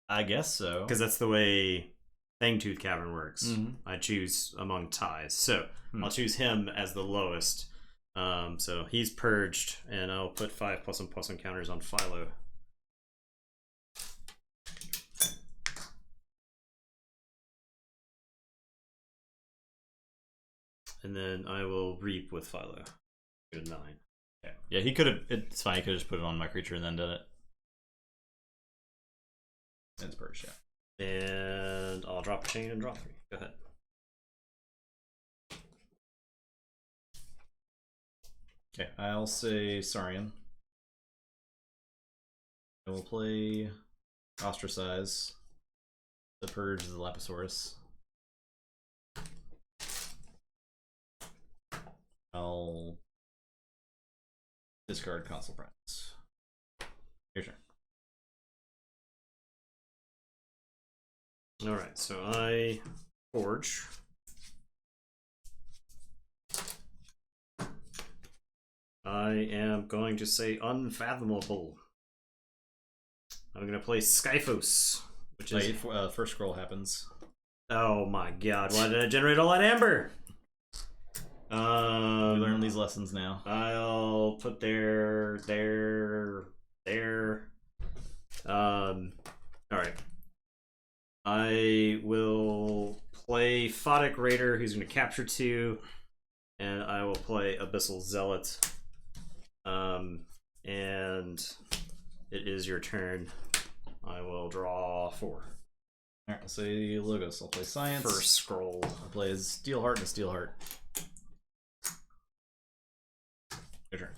I guess so. Because that's the way Fangtooth Cavern works. I choose among ties. So I'll choose him as the lowest. So he's purged, and I'll put 5 +1/+1 counters on Philo. And then I will Reap with Philo. Go to 9. Yeah, he could have. It's fine. He could have just put it on my creature and then did it. It's purged, yeah. And I'll drop a chain and draw 3. Go ahead. Okay, I'll say Saurian. I will play Ostracize to purge the Lapisaurus. I'll discard Console Prince. Your turn. Alright, so I forge. I am going to say Unfathomable. I'm going to play Skyphos, which is... first scroll happens. Oh my god, why did I generate all that amber? We learn these lessons now. I'll put there. Alright. I will play Photic Raider, who's going to capture 2, and I will play Abyssal Zealot. And it is your turn. I will draw 4. Alright, I'll say Logos. I'll play Science. First scroll. I'll play Steelheart and a Steelheart. Your turn.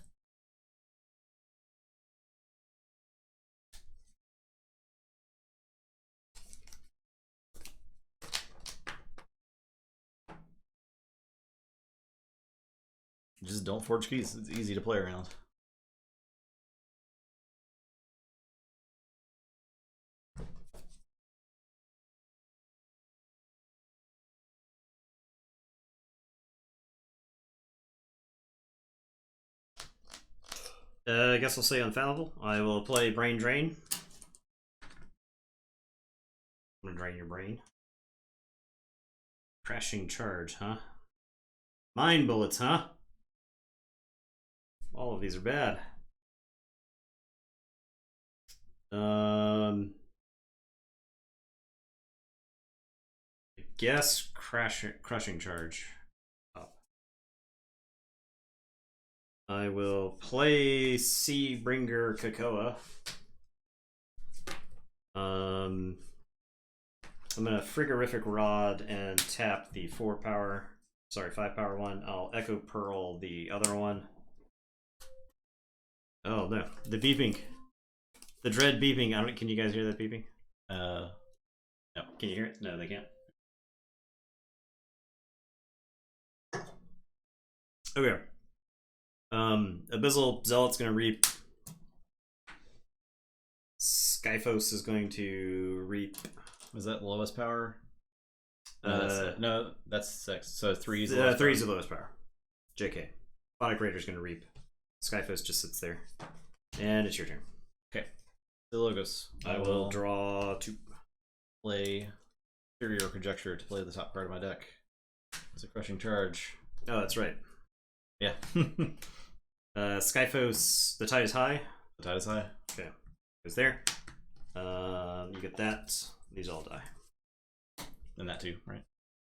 Just don't forge keys. It's easy to play around. I guess I'll say Unfathomable. I will play Brain Drain. I'm gonna drain your brain. Crashing Charge, huh? Mind Bullets, huh? All of these are bad. I guess Crushing Charge. I will play Seabringer Kakoa. I'm gonna Frigorific Rod and tap the 5 power one. I'll Echo Pearl the other one. Oh no, the beeping. The dread beeping. Can you guys hear that beeping? No. Can you hear it? No, they can't. Okay. Abyssal Zealot's gonna reap. Skyphos is going to reap. Was that the lowest power? No, that's 6. So 3's the lowest 3's the lowest power. JK. Photic Raider's gonna reap. Skyphos just sits there. And it's your turn. Okay. The Logos. I will draw 2. Play Theory or Conjecture to play the top card of my deck. It's a Crushing Charge. Oh, that's right. Yeah. Skyphos, the tide is high. The tide is high. Okay. Goes there. You get that. These all die. And that too, right?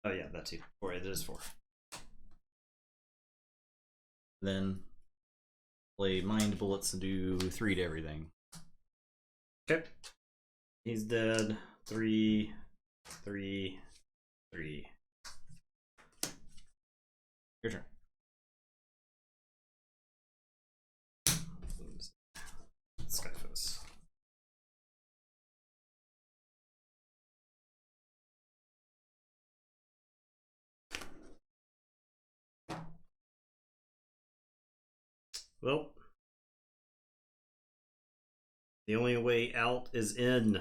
Oh yeah, that too. 4. It is 4. Then play Mind Bullets and do 3 to everything. Okay. He's dead. 3, 3, 3. Your turn. Skyphos. Well, the only way out is in.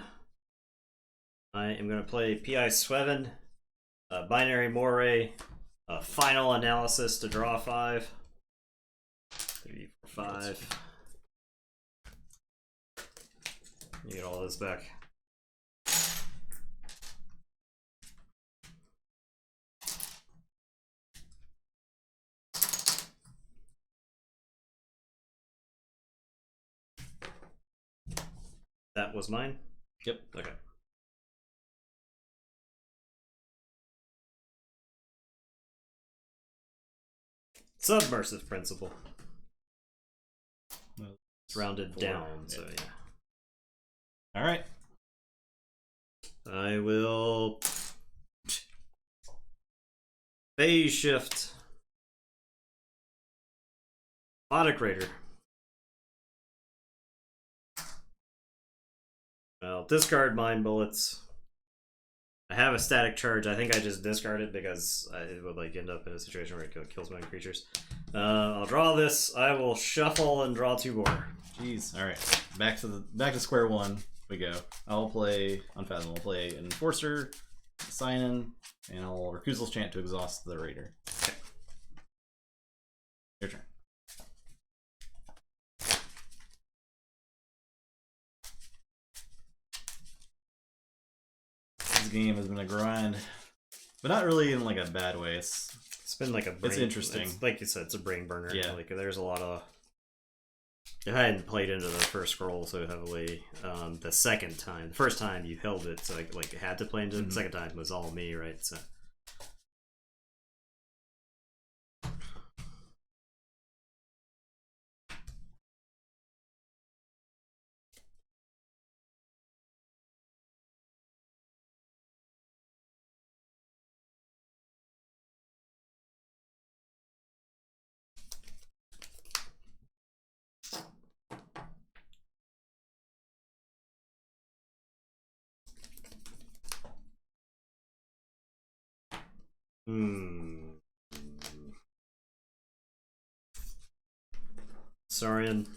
I am going to play P.I. Sweven, Binary Moray, Final Analysis to draw 5. 3, 4, 5. You get all this back. That was mine? Yep. Okay. Submersive Principle. Well, it's rounded 4. down, Yeah. so yeah. Alright. I will phase shift Logic Raider. Well, discard Mind Bullets. I have a static charge. I think I just discard it because it would like end up in a situation where it kills my creatures. I'll draw this. I will shuffle and draw 2 more. Jeez. All right. Back to square one. We go. I'll play Unfathomable. I'll play Enforcer, sign in, and I'll Reclusel's Chant to exhaust the Raider. Okay. Your turn. This game has been a grind, but not really in like a bad way. It's been like a brain, it's interesting. Like you said, it's a brain burner. Yeah. Like there's a lot of. If I hadn't played into the first scroll so heavily, the second time, the first time you held it, so like had to play into it. The second time was all me, right? So. Saurian.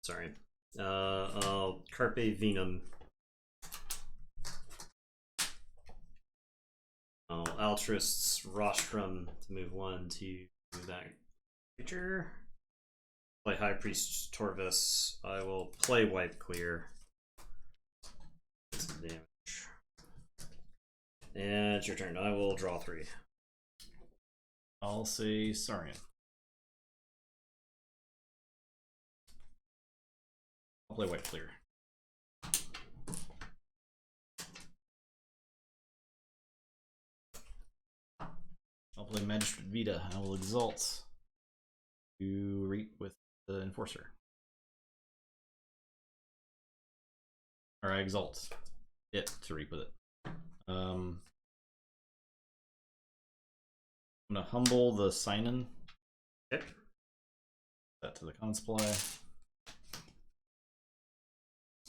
Sorry. Carpe Venum. Altruist's Rostrum to move 1 to that creature. Play High Priest Torvis. I will play Wipe Clear. Some damage. And it's your turn. I will draw 3. I'll say Saurian. I'll play White Clear. I'll play Magistrate Vita. I will Exalt to reap with the Enforcer. Or I Exalt it to reap with it. I'm gonna humble the sign-in. Okay. That to the common supply.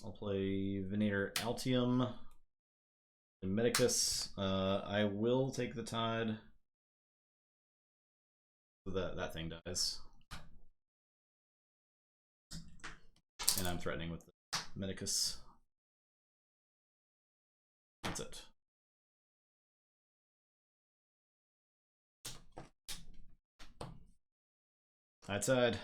I'll play Venator Altium and Medicus. I will take the Tide. So that thing dies. And I'm threatening with the Medicus. That's it. Side.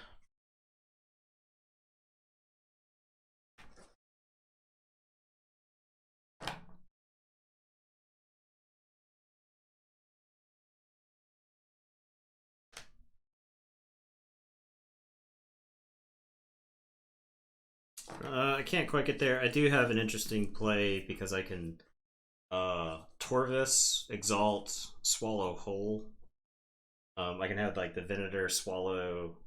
I can't quite get there. I do have an interesting play because I can Torvis, Exalt, Swallow Whole. I can have like the Venator swallow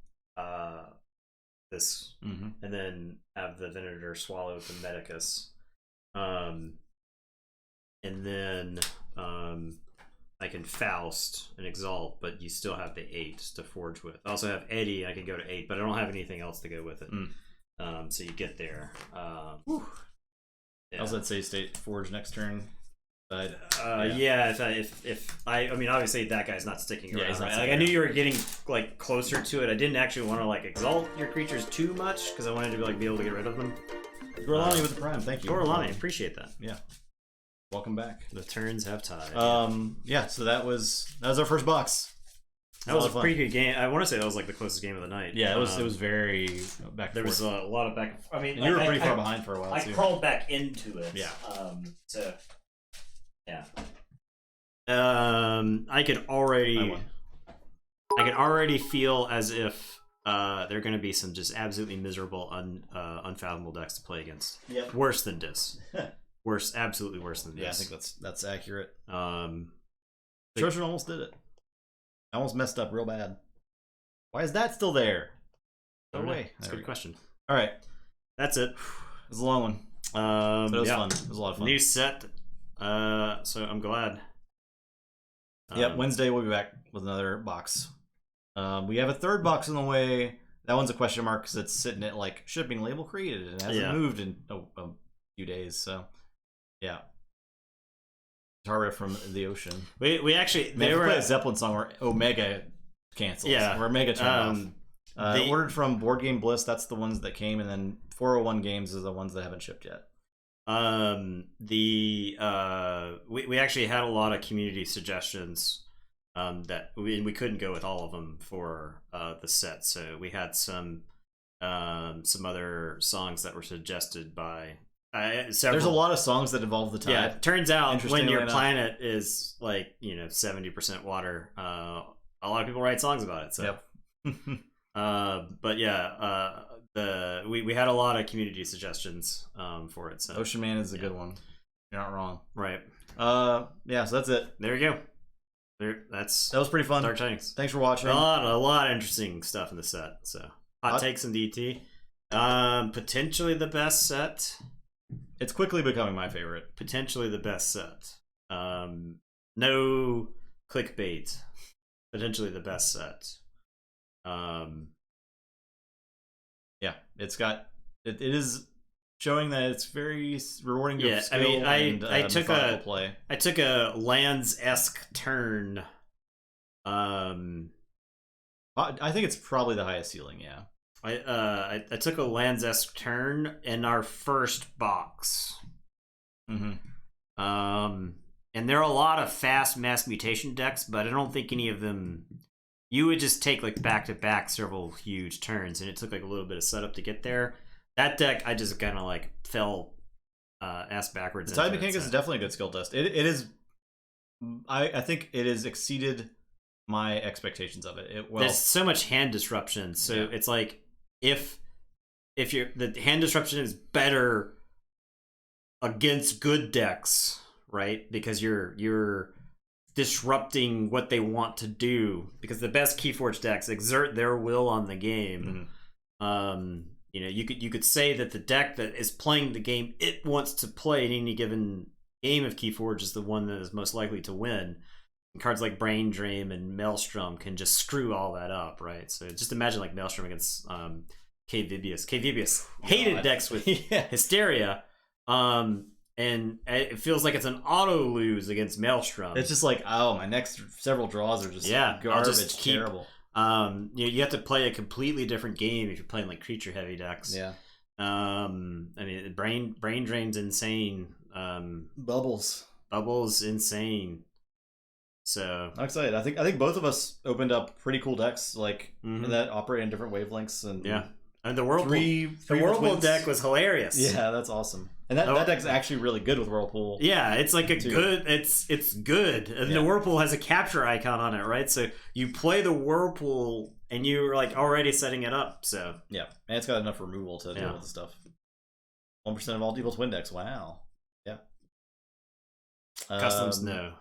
this, and then have the Venator swallow the Medicus, and then I can Faust and Exalt, but you still have the 8 to forge with. I also have Eddie. I can go to 8, but I don't have anything else to go with it. So you get there. Yeah. How's that save state? Forge next turn. Yeah. If I mean, obviously that guy's not sticking around. Yeah, he's not right? sticking I knew you were getting like closer to it. I didn't actually want to like exalt your creatures too much because I wanted to be able to get rid of them. Gorlami with the prime. Thank you. Gorlami, appreciate that. Yeah. Welcome back. The turns have tied. Yeah. So that was our first box. That was a pretty good game. I want to say that was like the closest game of the night. Yeah, it was very back. There was a lot of back. I mean, and you were pretty far behind for a while. I crawled back into it. Yeah. So. Yeah. I could already feel as if there are going to be some just absolutely miserable, unfathomable decks to play against. Yep. Worse than Dis. Worse, absolutely worse than Dis. Yeah, I think that's accurate. Trojan almost did it. I almost messed up real bad. Why is that still there? No way. That's a good question. All right, that's it. It was a long one. But it was fun. It was a lot of fun. New set. So I'm glad. Yep, Wednesday we'll be back with another box. We have a third box on the way. That one's a question mark because it's sitting at like shipping label created and it hasn't moved in a few days. So, yeah. Tara from the ocean. We actually they were a Zeppelin song where Omega cancels. Yeah, where Omega turned off. They ordered from Board Game Bliss. That's the ones that came, and then 401 Games is the ones that haven't shipped yet. We actually had a lot of community suggestions. That we couldn't go with all of them for the set, so we had some other songs that were suggested by There's a lot of songs that involve the tide. Yeah, it turns out when your planet is like 70% water, a lot of people write songs about it. So, but yeah, we had a lot of community suggestions for it. So Ocean Man is a good one. You're not wrong. Right. Yeah. So that's it. There you go. That was pretty fun. Dark Tidings. Thanks for watching. A lot of interesting stuff in the set. So hot takes and DT. Potentially the best set. It's quickly becoming my favorite. Potentially the best set. No clickbait. Potentially the best set. Yeah, it is showing that it's very rewarding to skill. I mean, I took a Lands-esque turn. I think it's probably the highest ceiling. Yeah. I took a Lands-esque turn in our first box. Mm-hmm. And there are a lot of fast mass mutation decks, but I don't think any of them. You would just take like back to back several huge turns, and it took like a little bit of setup to get there. That deck, I just kind of like fell ass backwards. The Tide Mechanic is definitely a good skill test. It is. I think it has exceeded my expectations of it. There's so much hand disruption, so it's like if the hand disruption is better against good decks, right? Because you're disrupting what they want to do. Because the best Keyforge decks exert their will on the game. Mm-hmm. You could say that the deck that is playing the game it wants to play in any given game of Keyforge is the one that is most likely to win. And cards like Brain Dream and Maelstrom can just screw all that up, right? So just imagine like Maelstrom against K Vibius hated decks with Hysteria, and it feels like it's an auto lose against Maelstrom. It's just like, oh, my next several draws are just garbage, terrible. You have to play a completely different game if you're playing like creature heavy decks. Yeah. I mean, brain drain's insane. Bubbles insane. So I'm excited. I think both of us opened up pretty cool decks like that operate in different wavelengths and and the Whirlpool deck was hilarious. Yeah, that's awesome. And that deck's actually really good with Whirlpool. Yeah, it's like it's good. And the Whirlpool has a capture icon on it, right? So you play the Whirlpool and you're like already setting it up. So yeah, and it's got enough removal to deal with the stuff. 1% of all Evil Twin decks. Wow. Yeah. Customs, no.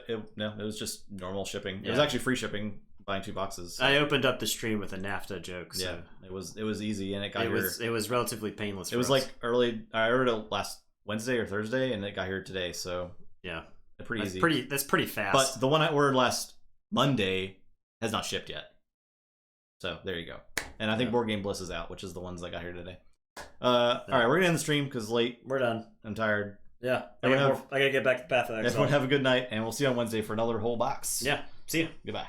It was just normal shipping. It was actually free shipping. Buying 2 boxes. So. I opened up the stream with a NAFTA joke. So. Yeah, it was easy and it got here. It was relatively painless. It was like early. I ordered it last Wednesday or Thursday, and it got here today. So yeah, pretty easy. That's pretty fast. But the one I ordered last Monday has not shipped yet. So there you go. And I think Board Game Bliss is out, which is the ones I got here today. All right, we're gonna end the stream because late. We're done. I'm tired. Yeah, I gotta get back to Path of Exile. Everyone have a good night, and we'll see you on Wednesday for another whole box. Yeah, see you. Goodbye.